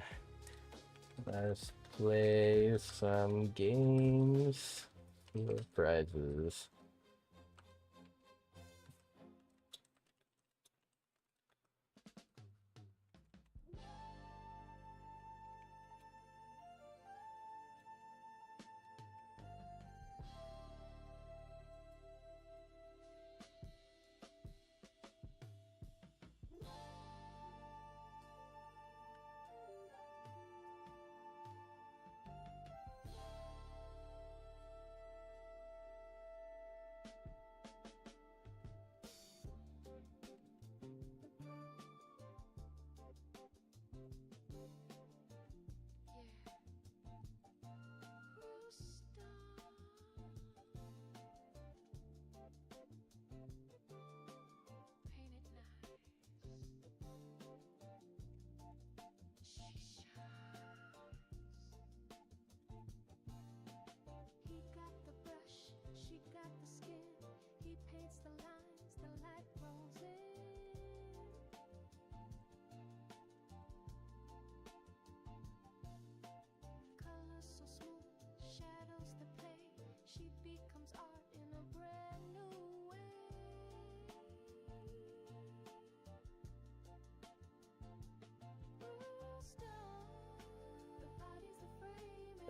Let's play some games. Prizes.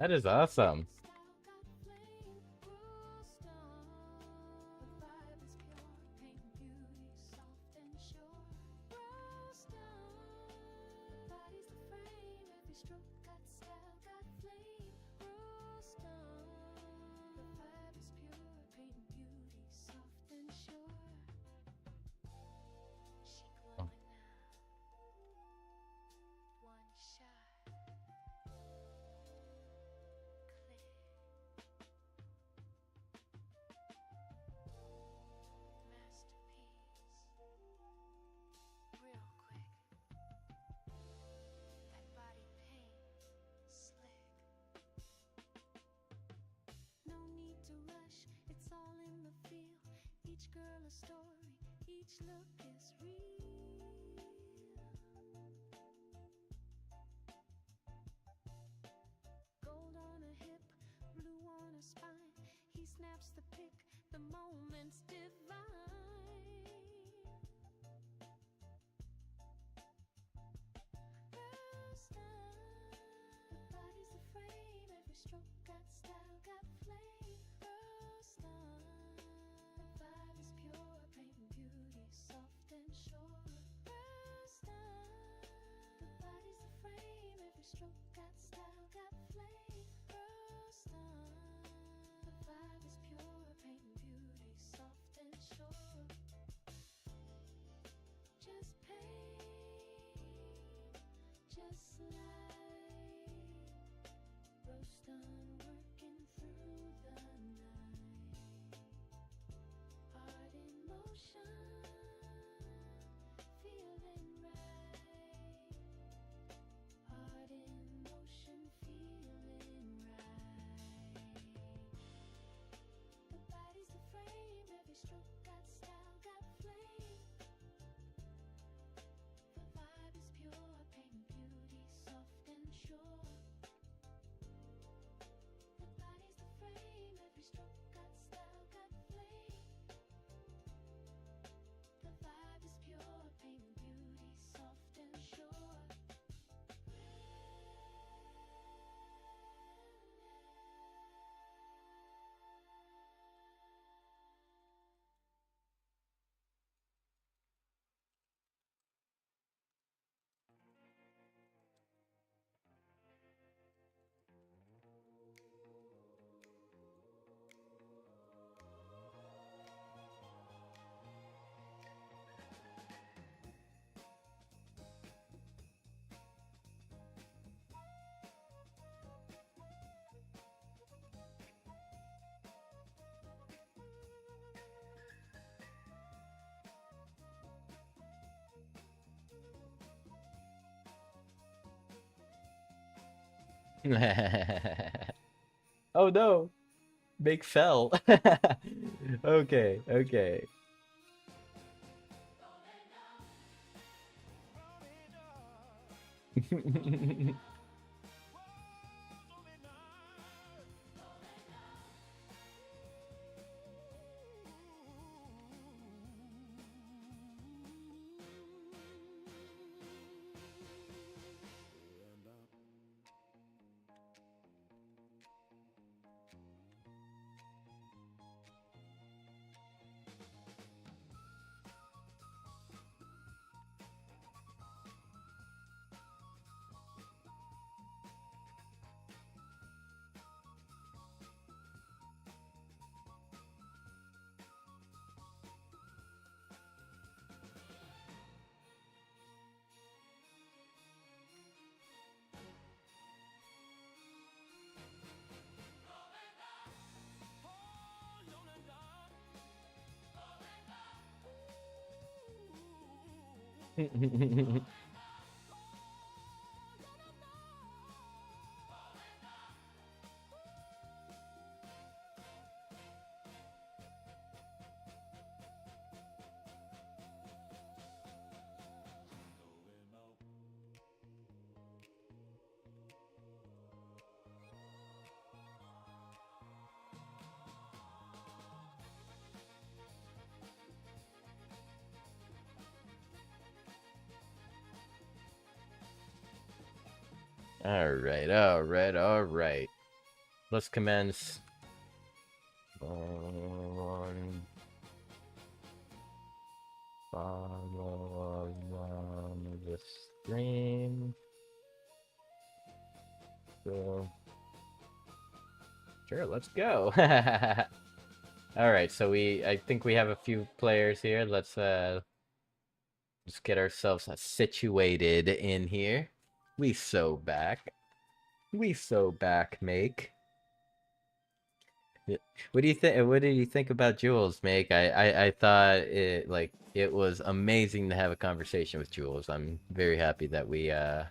That is awesome. The vibe is pure, painting beauty, soft and sure. Oh no, Make fell. Okay, okay. All right. Let's commence on the stream. So, sure, let's go. All right, so I think we have a few players here. Let's get ourselves situated in here. We so back, Make. What do you think? What did you think about Joolz, Make? I thought it was amazing to have a conversation with Joolz. I'm very happy that we got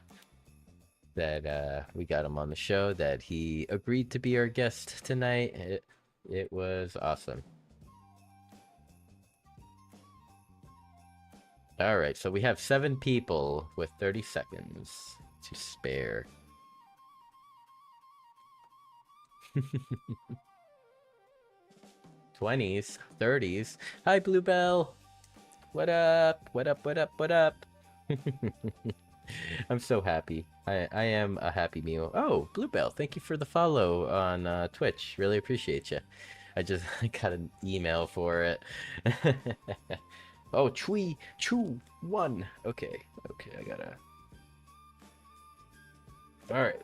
him on the show. That he agreed to be our guest tonight. It was awesome. All right, so we have 7 people with 30 seconds to spare. 20s, 30s. Hi, Bluebell. What up? What up? What up? What up? I'm so happy. I am a happy meal. Oh, Bluebell, thank you for the follow on Twitch. Really appreciate you. I got an email for it. Oh, Chew 1. Okay, I gotta. All right.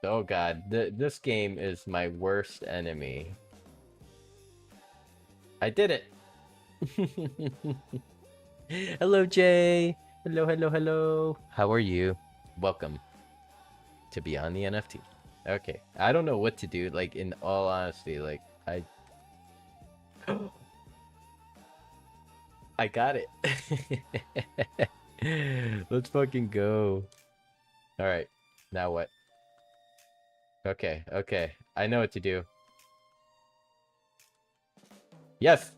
Oh God, this game is my worst enemy. I did it. Hello, Jay. Hello. How are you? Welcome to Beyond the NFT. Okay, I don't know what to do. Like, in all honesty, like I got it. Let's fucking go. All right, now what? Okay. I know what to do. Yes.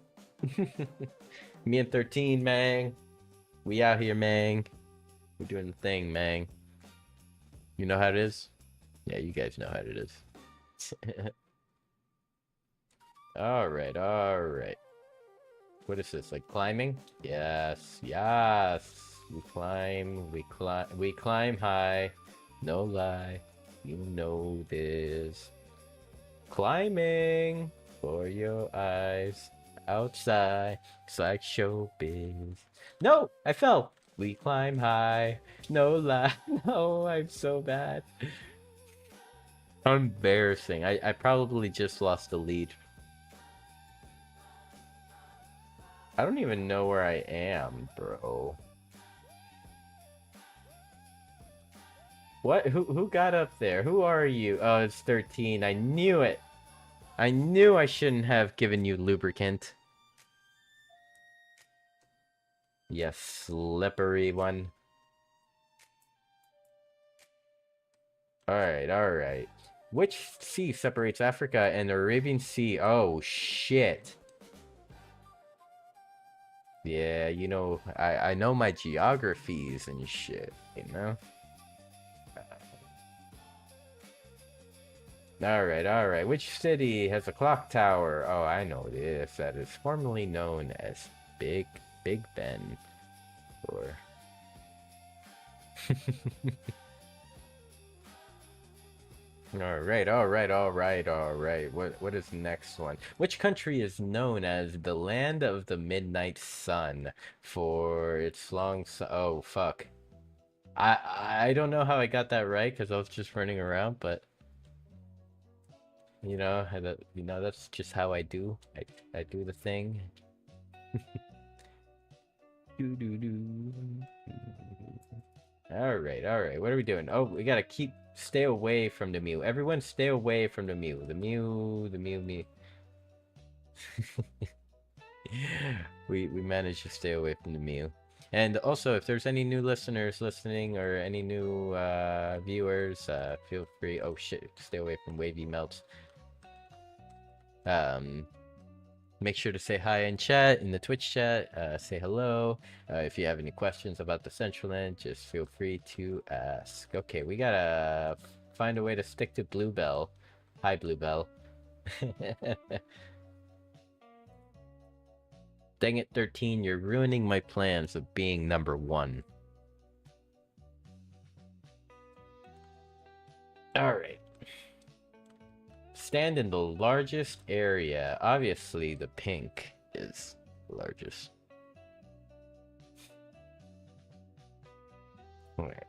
Me and 13, man. We out here, man. We're doing the thing, man. You know how it is? Yeah, you guys know how it is. All right. What is this? Like climbing? Yes. We climb high. No lie. You know this. Climbing for your eyes. Outside. It's like showbiz. No! I fell! We climb high. No lie. No, I'm so bad. Embarrassing. I probably just lost the lead. I don't even know where I am, bro. What? Who got up there? Who are you? Oh, it's 13. I knew it. I knew I shouldn't have given you lubricant. Yes, slippery one. Alright, alright. Which sea separates Africa and the Arabian Sea? Oh, shit. Yeah, you know, I know my geographies and shit, you know? Alright, alright. Which city has a clock tower? Oh, I know this. That is formerly known as Big Ben. Or... Alright, alright, alright, alright. What is the next one? Which country is known as the land of the midnight sun for its long oh fuck. I don't know how I got that right because I was just running around, but you know, that's just how I do. I do the thing. Do do do. Alright, alright. What are we doing? Oh, we gotta stay away from the Mew. Everyone stay away from the Mew. The Mew. We managed to stay away from the Mew. And also, if there's any new listeners listening or any new viewers, feel free. Oh shit, stay away from wavy melts. Make sure to say hi in chat, in the Twitch chat. Say hello. If you have any questions about Decentraland, just feel free to ask. Okay, we gotta find a way to stick to Bluebell. Hi, Bluebell. Dang it, 13, you're ruining my plans of being number 1. Alright. Stand in the largest area. Obviously, the pink is the largest. Alright.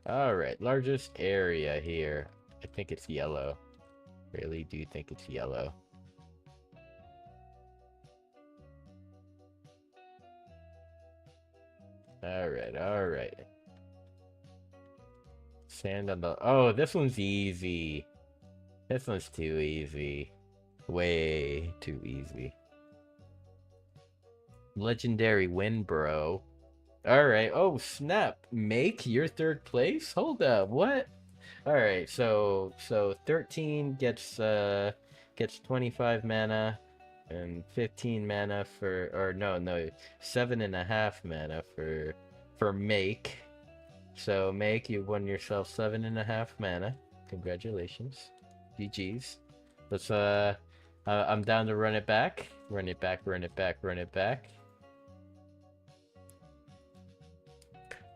Alright, largest area here. I think it's yellow. Really do think it's yellow. Alright, alright. Sand on the... Oh, this one's easy. This one's too easy. Way too easy. Legendary win, bro. Alright. Oh, snap. Make your 3rd place? Hold up. What? Alright, so 13 gets 25 mana and 15 mana for... Or no, 7.5 mana for make. So, Make, you won yourself 7.5 mana. Congratulations. GG's. Let's, I'm down to run it back. Run it back.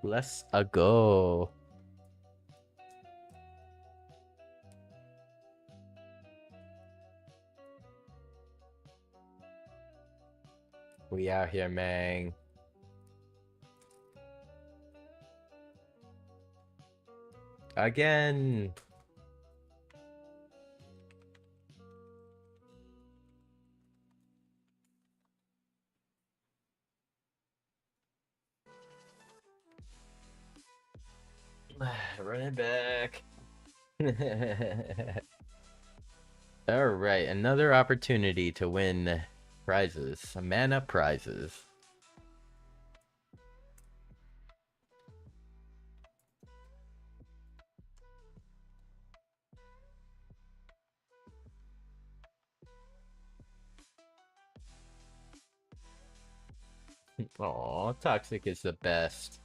Let's go. We out here, man. Again. Run it back. All right, another opportunity to win prizes, mana prizes. Aw, Toxic is the best.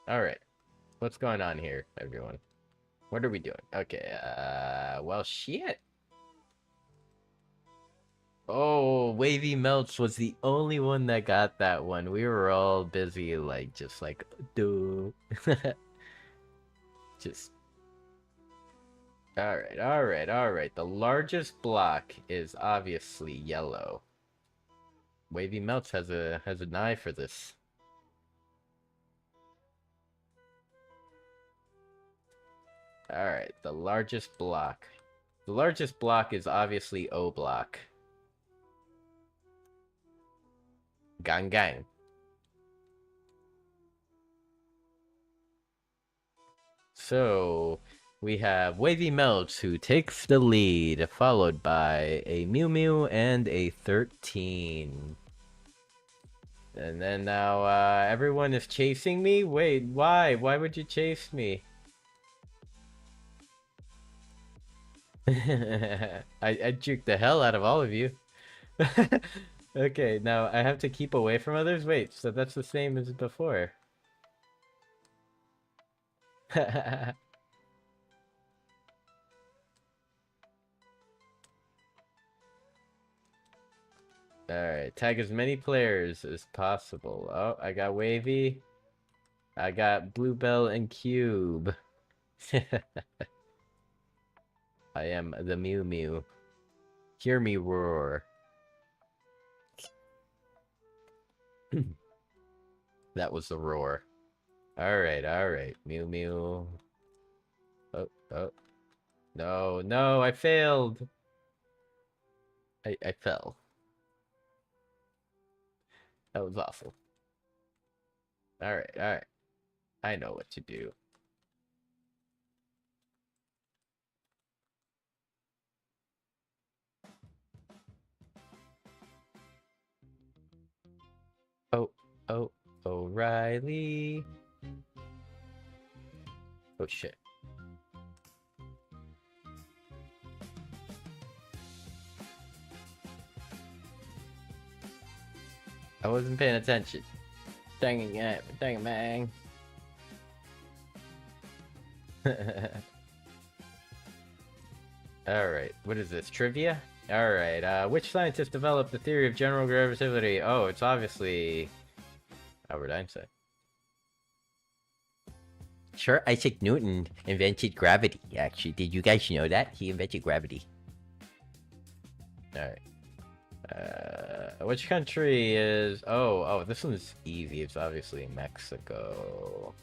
Alright. What's going on here, everyone? What are we doing? Okay, well, shit. Oh, Wavy Melts was the only one that got that one. We were all busy, just like, duh. Just... Alright. The largest block is obviously yellow. Wavy Melts has an eye for this. Alright, the largest block. The largest block is obviously O block. Gang. so we have Wavy Melts who takes the lead, followed by a Mew Mew and a 13. And then now everyone is chasing me? Wait, why? Why would you chase me? I juked the hell out of all of you. Okay, now I have to keep away from others? Wait, so that's the same as before. Alright, tag as many players as possible. Oh, I got Wavy. I got Bluebell and Cube. I am the Mew Mew. Hear me roar. That was the roar. Alright. Mew Mew. Oh. No, I failed. I fell. That was awful. Alright. I know what to do. Oh, O'Reilly. Oh shit. I wasn't paying attention. Dang it, man. Alright, what is this? Trivia? Alright, which scientist developed the theory of general relativity? Oh, it's obviously Albert Einstein. Sure, Isaac Newton invented gravity, actually. Did you guys know that? He invented gravity. Alright. Which country is... Oh, this one's easy. It's obviously Mexico.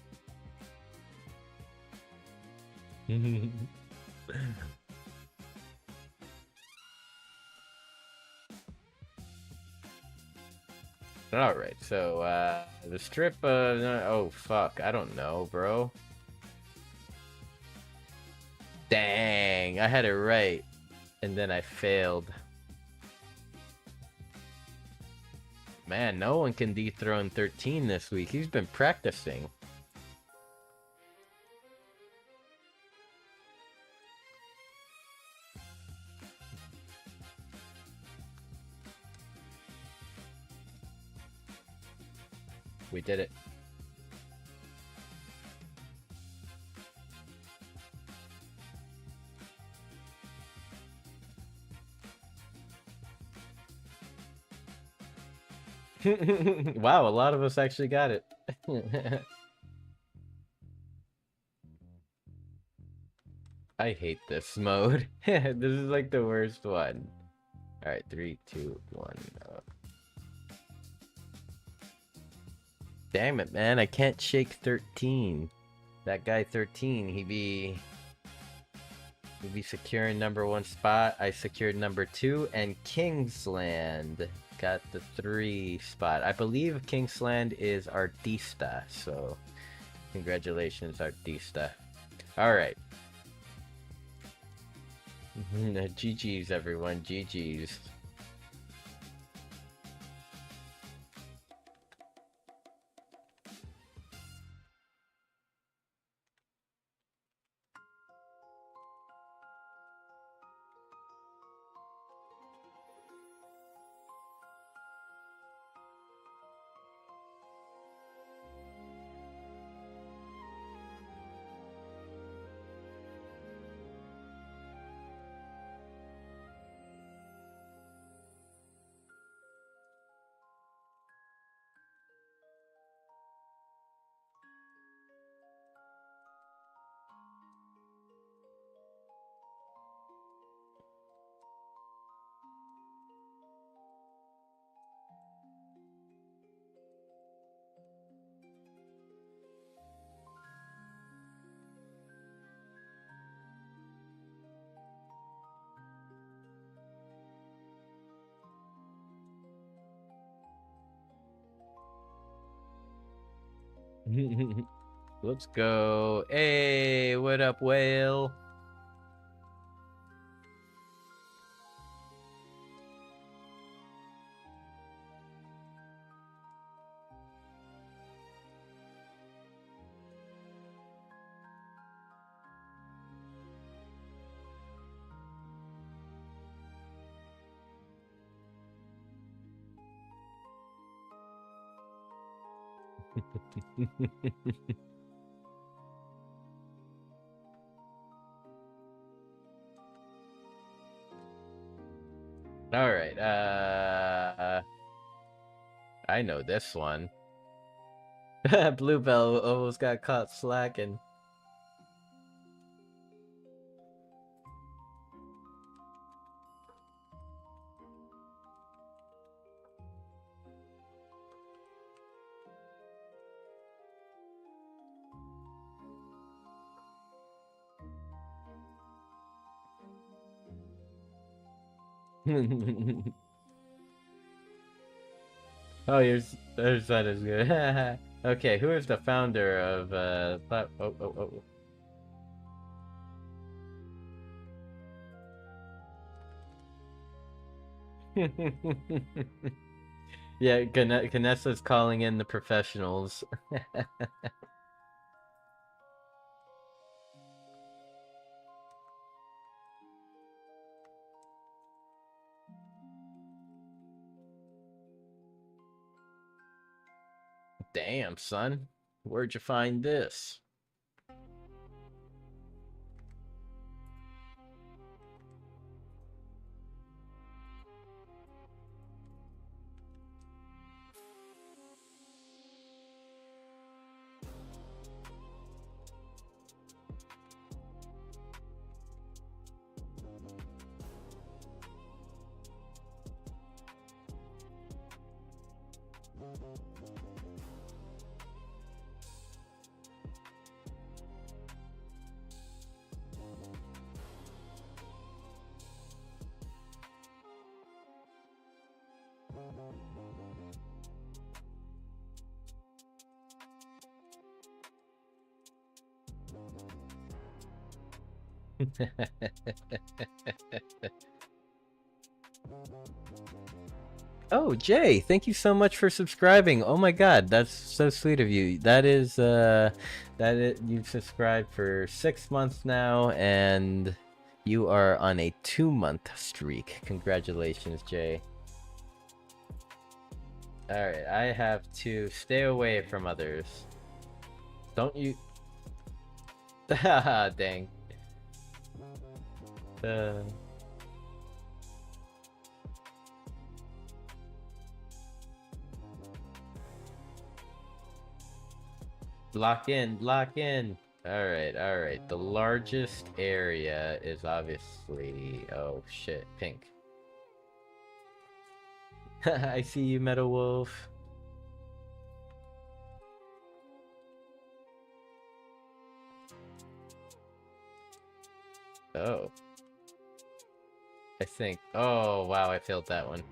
Alright, so, the strip of... Oh, fuck. I don't know, bro. Dang, I had it right. And then I failed. Man, no one can dethrone 13 this week. He's been practicing. We did it. Wow, a lot of us actually got it. I hate this mode. This is like the worst one. Alright, 3, 2, 1. Damn it, man. I can't shake 13. That guy 13, he'd be securing #1 spot. I secured #2, and Kingsland got the 3 spot. I believe Kingsland is Artista, so congratulations, Artista. Alright. GG's, everyone. GG's. Let's go. Hey, what up, whale? All right. I know this one. Bluebell almost got caught slacking. Oh, yours that is good. Okay, who is the founder of oh. Yeah, Ganessa's calling in the professionals. Damn, son. Where'd you find this? Oh, Jay, thank you so much for subscribing. Oh my god, that's so sweet of you. You've subscribed for 6 months now, and you are on a 2-month streak. Congratulations, Jay. Alright, I have to stay away from others. Don't you... Haha, dang. Lock in, lock in. Alright, alright. The largest area is obviously... Oh, shit. Pink. I see you, Metal Wolf. Oh. I think... Oh, wow, I failed that one.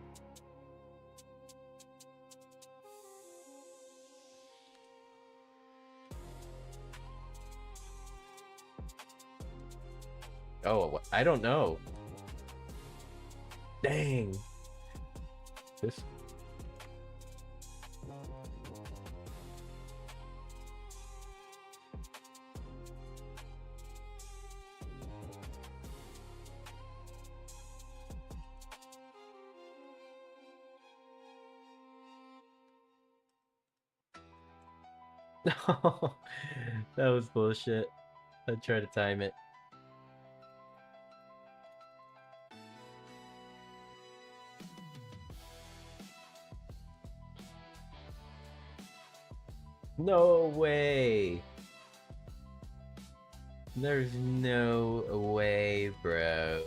Oh, I don't know. Dang. This... No, that was bullshit. I tried to time it. No way. There's no way, bro.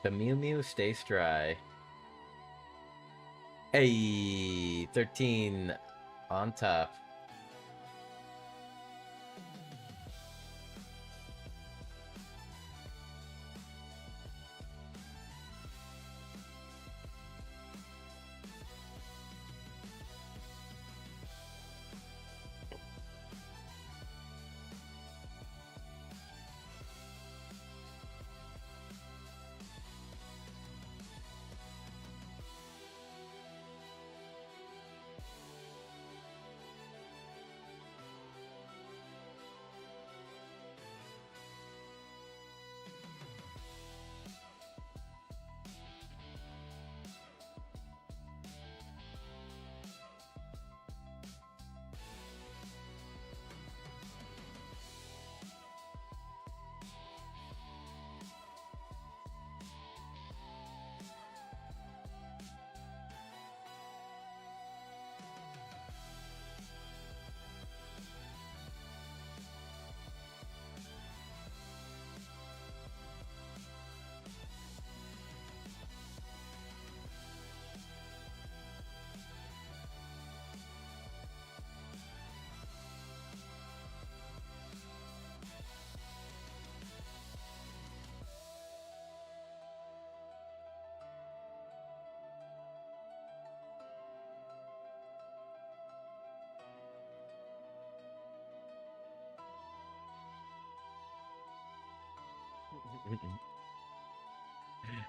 The Mew Mew stays dry. Hey, 13 on top.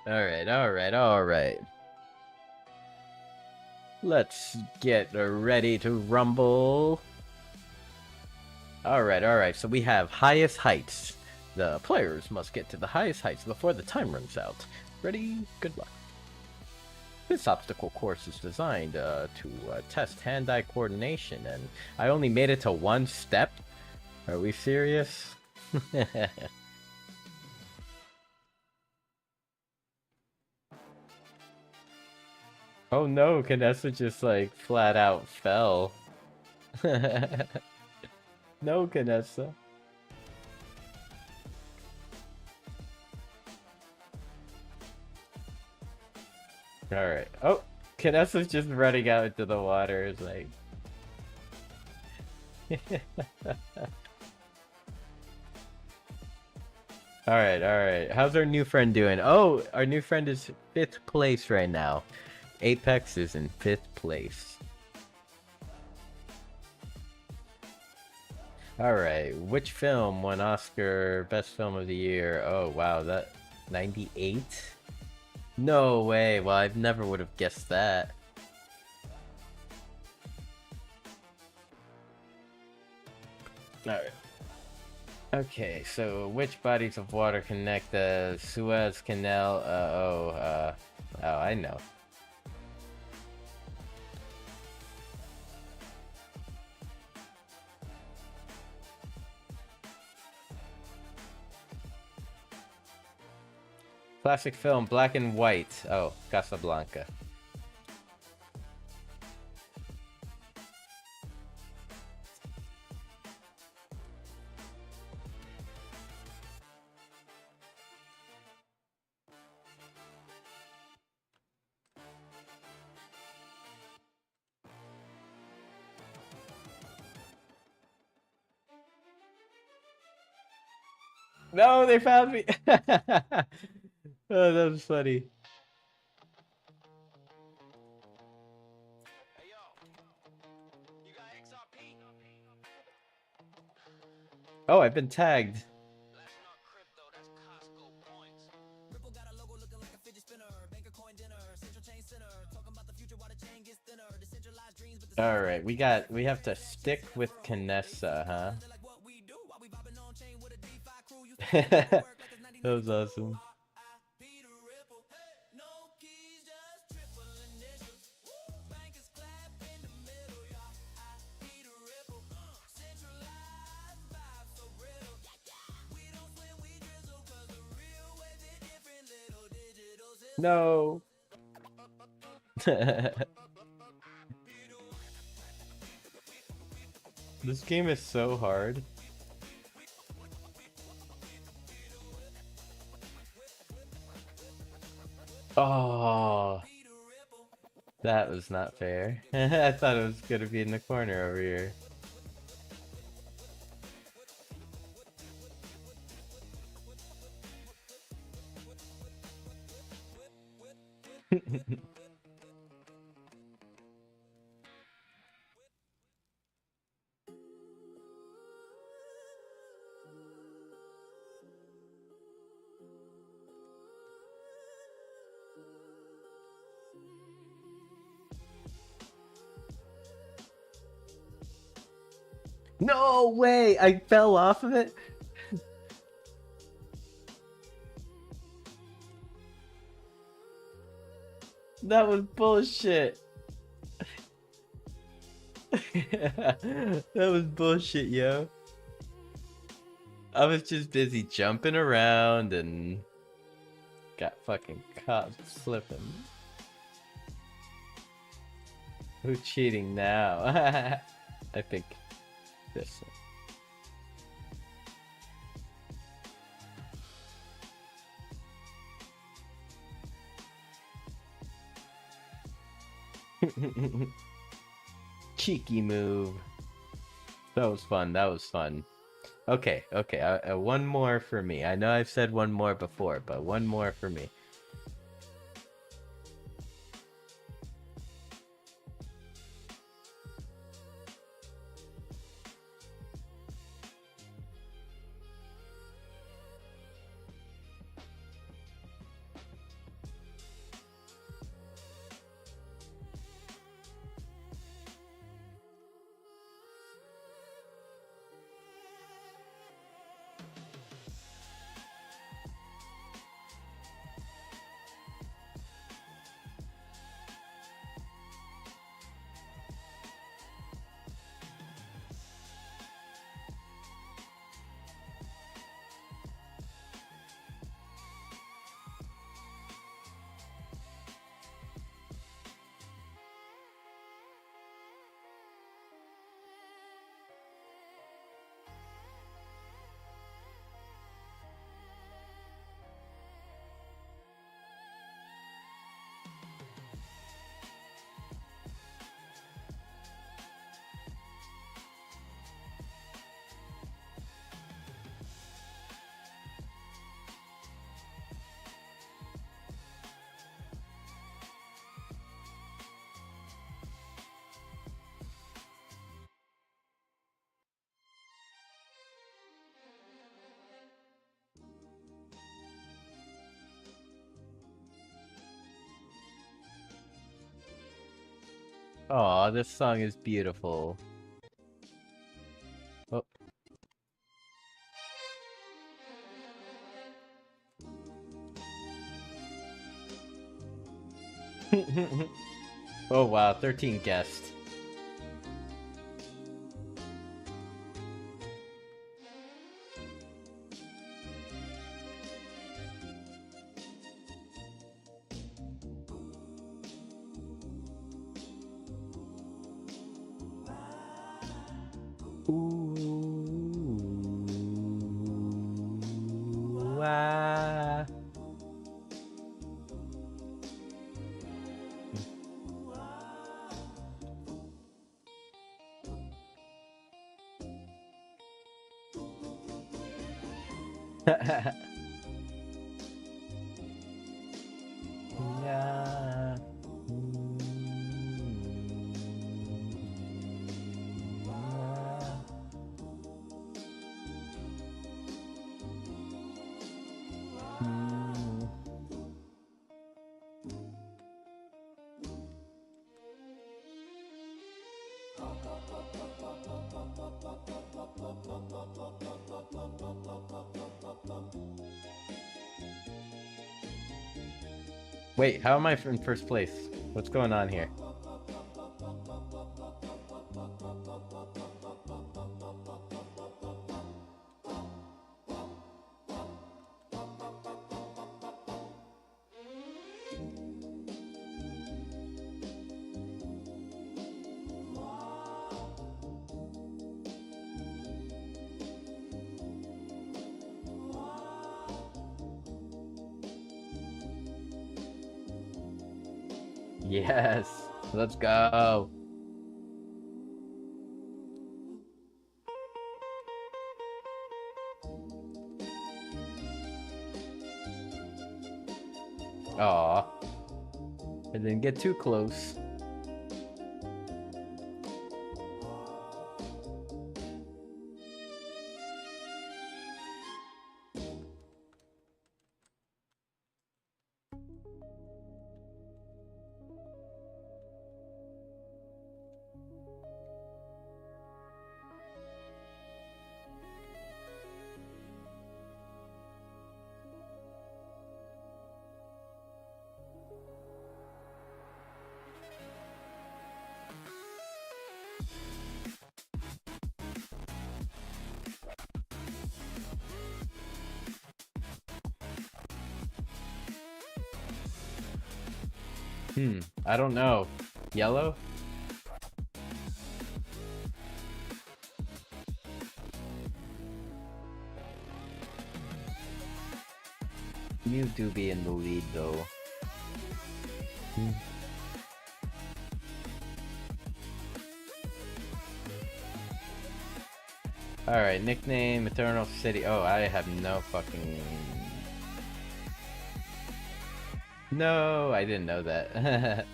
Alright, alright, alright. Let's get ready to rumble. Alright, so we have highest heights. The players must get to the highest heights before the time runs out. Ready? Good luck. This obstacle course is designed to test hand-eye coordination, and I only made it to one step? Are we serious? Oh no, Canessa just like flat out fell. No, Canessa. Alright. Oh, Canessa's just running out into the water. It's like... Alright. How's our new friend doing? Oh, our new friend is 5th place right now. Apex is in 5th place. Alright, which film won Oscar Best Film of the Year? Oh wow, that 98? No way, well I never would have guessed that. Alright. Okay, so which bodies of water connect the Suez Canal? Oh, I know. Classic film, black and white. Oh, Casablanca. No, they found me. Oh, that was funny. Oh, I've been tagged. Alright, we have to stick with Canessa, huh? That was awesome. No. This game is so hard. Oh, that was not fair. I thought it was gonna be in the corner over here. No way! I fell off of it? That was bullshit. That was bullshit, yo. I was just busy jumping around and got fucking caught slipping. Who's cheating now? I think this one. Cheeky move. That was fun. That was fun. Okay. One more for me. I know I've said one more before, but one more for me. Oh, this song is beautiful. Oh. Oh wow, 13 guests. Ooh, ah. Yeah. Wait, how am I in first place? What's going on here? Yes, let's go. Aw, I didn't get too close. I don't know. Yellow? You do be in the lead though. Alright, nickname, Eternal City. Oh, I have no fucking... No, I didn't know that.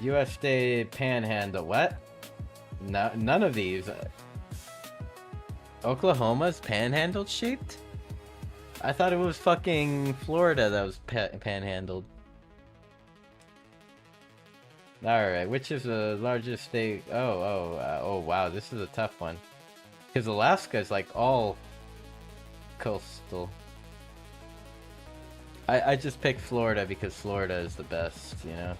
USA Panhandle. What? No, none of these. Oklahoma's panhandle shaped? I thought it was fucking Florida that was panhandled. Alright, which is the largest state? Oh, wow, this is a tough one. Because Alaska is like all coastal. I just picked Florida because Florida is the best, you know?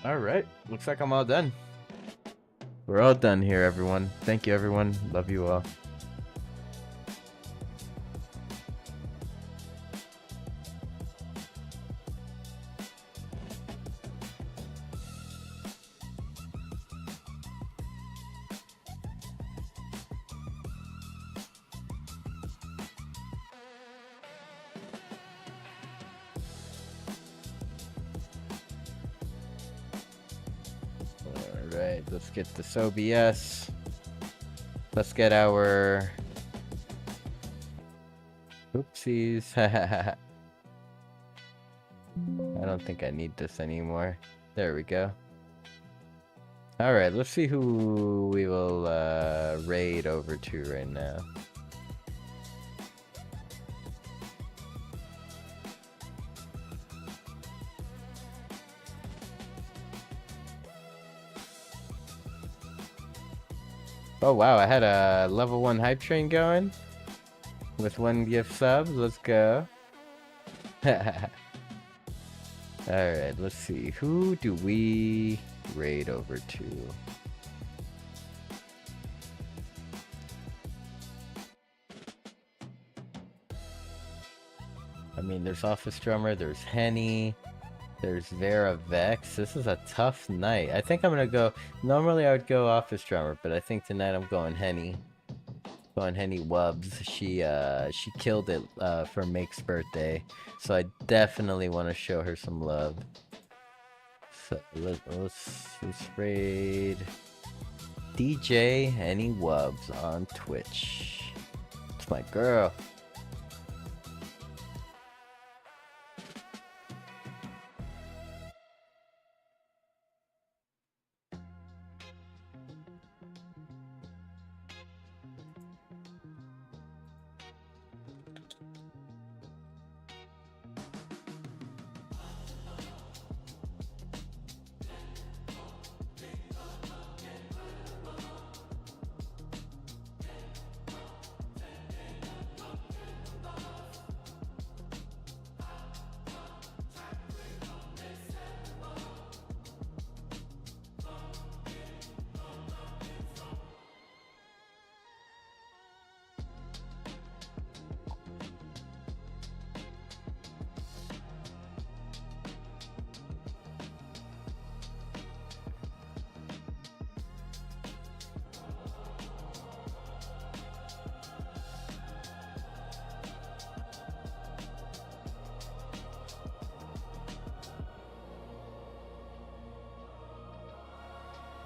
All right, looks like I'm all done. We're all done here, everyone. Thank you, everyone. Love you all. Alright, let's get this OBS. Let's get our... Oopsies. I don't think I need this anymore. There we go. Alright, let's see who we will raid over to right now. Oh wow, I had a level 1 hype train going with 1 gift sub. Let's go. Alright, let's see. Who do we raid over to? I mean, there's Office Drummer, there's Henny. There's Vera Vex. This is a tough night. I think I'm gonna go... Normally I would go Office Drummer, but I think tonight I'm going Henny. Going Henny Wubs. She killed it for Make's birthday. So I definitely want to show her some love. So let's raid DJ Henny Wubs on Twitch. It's my girl.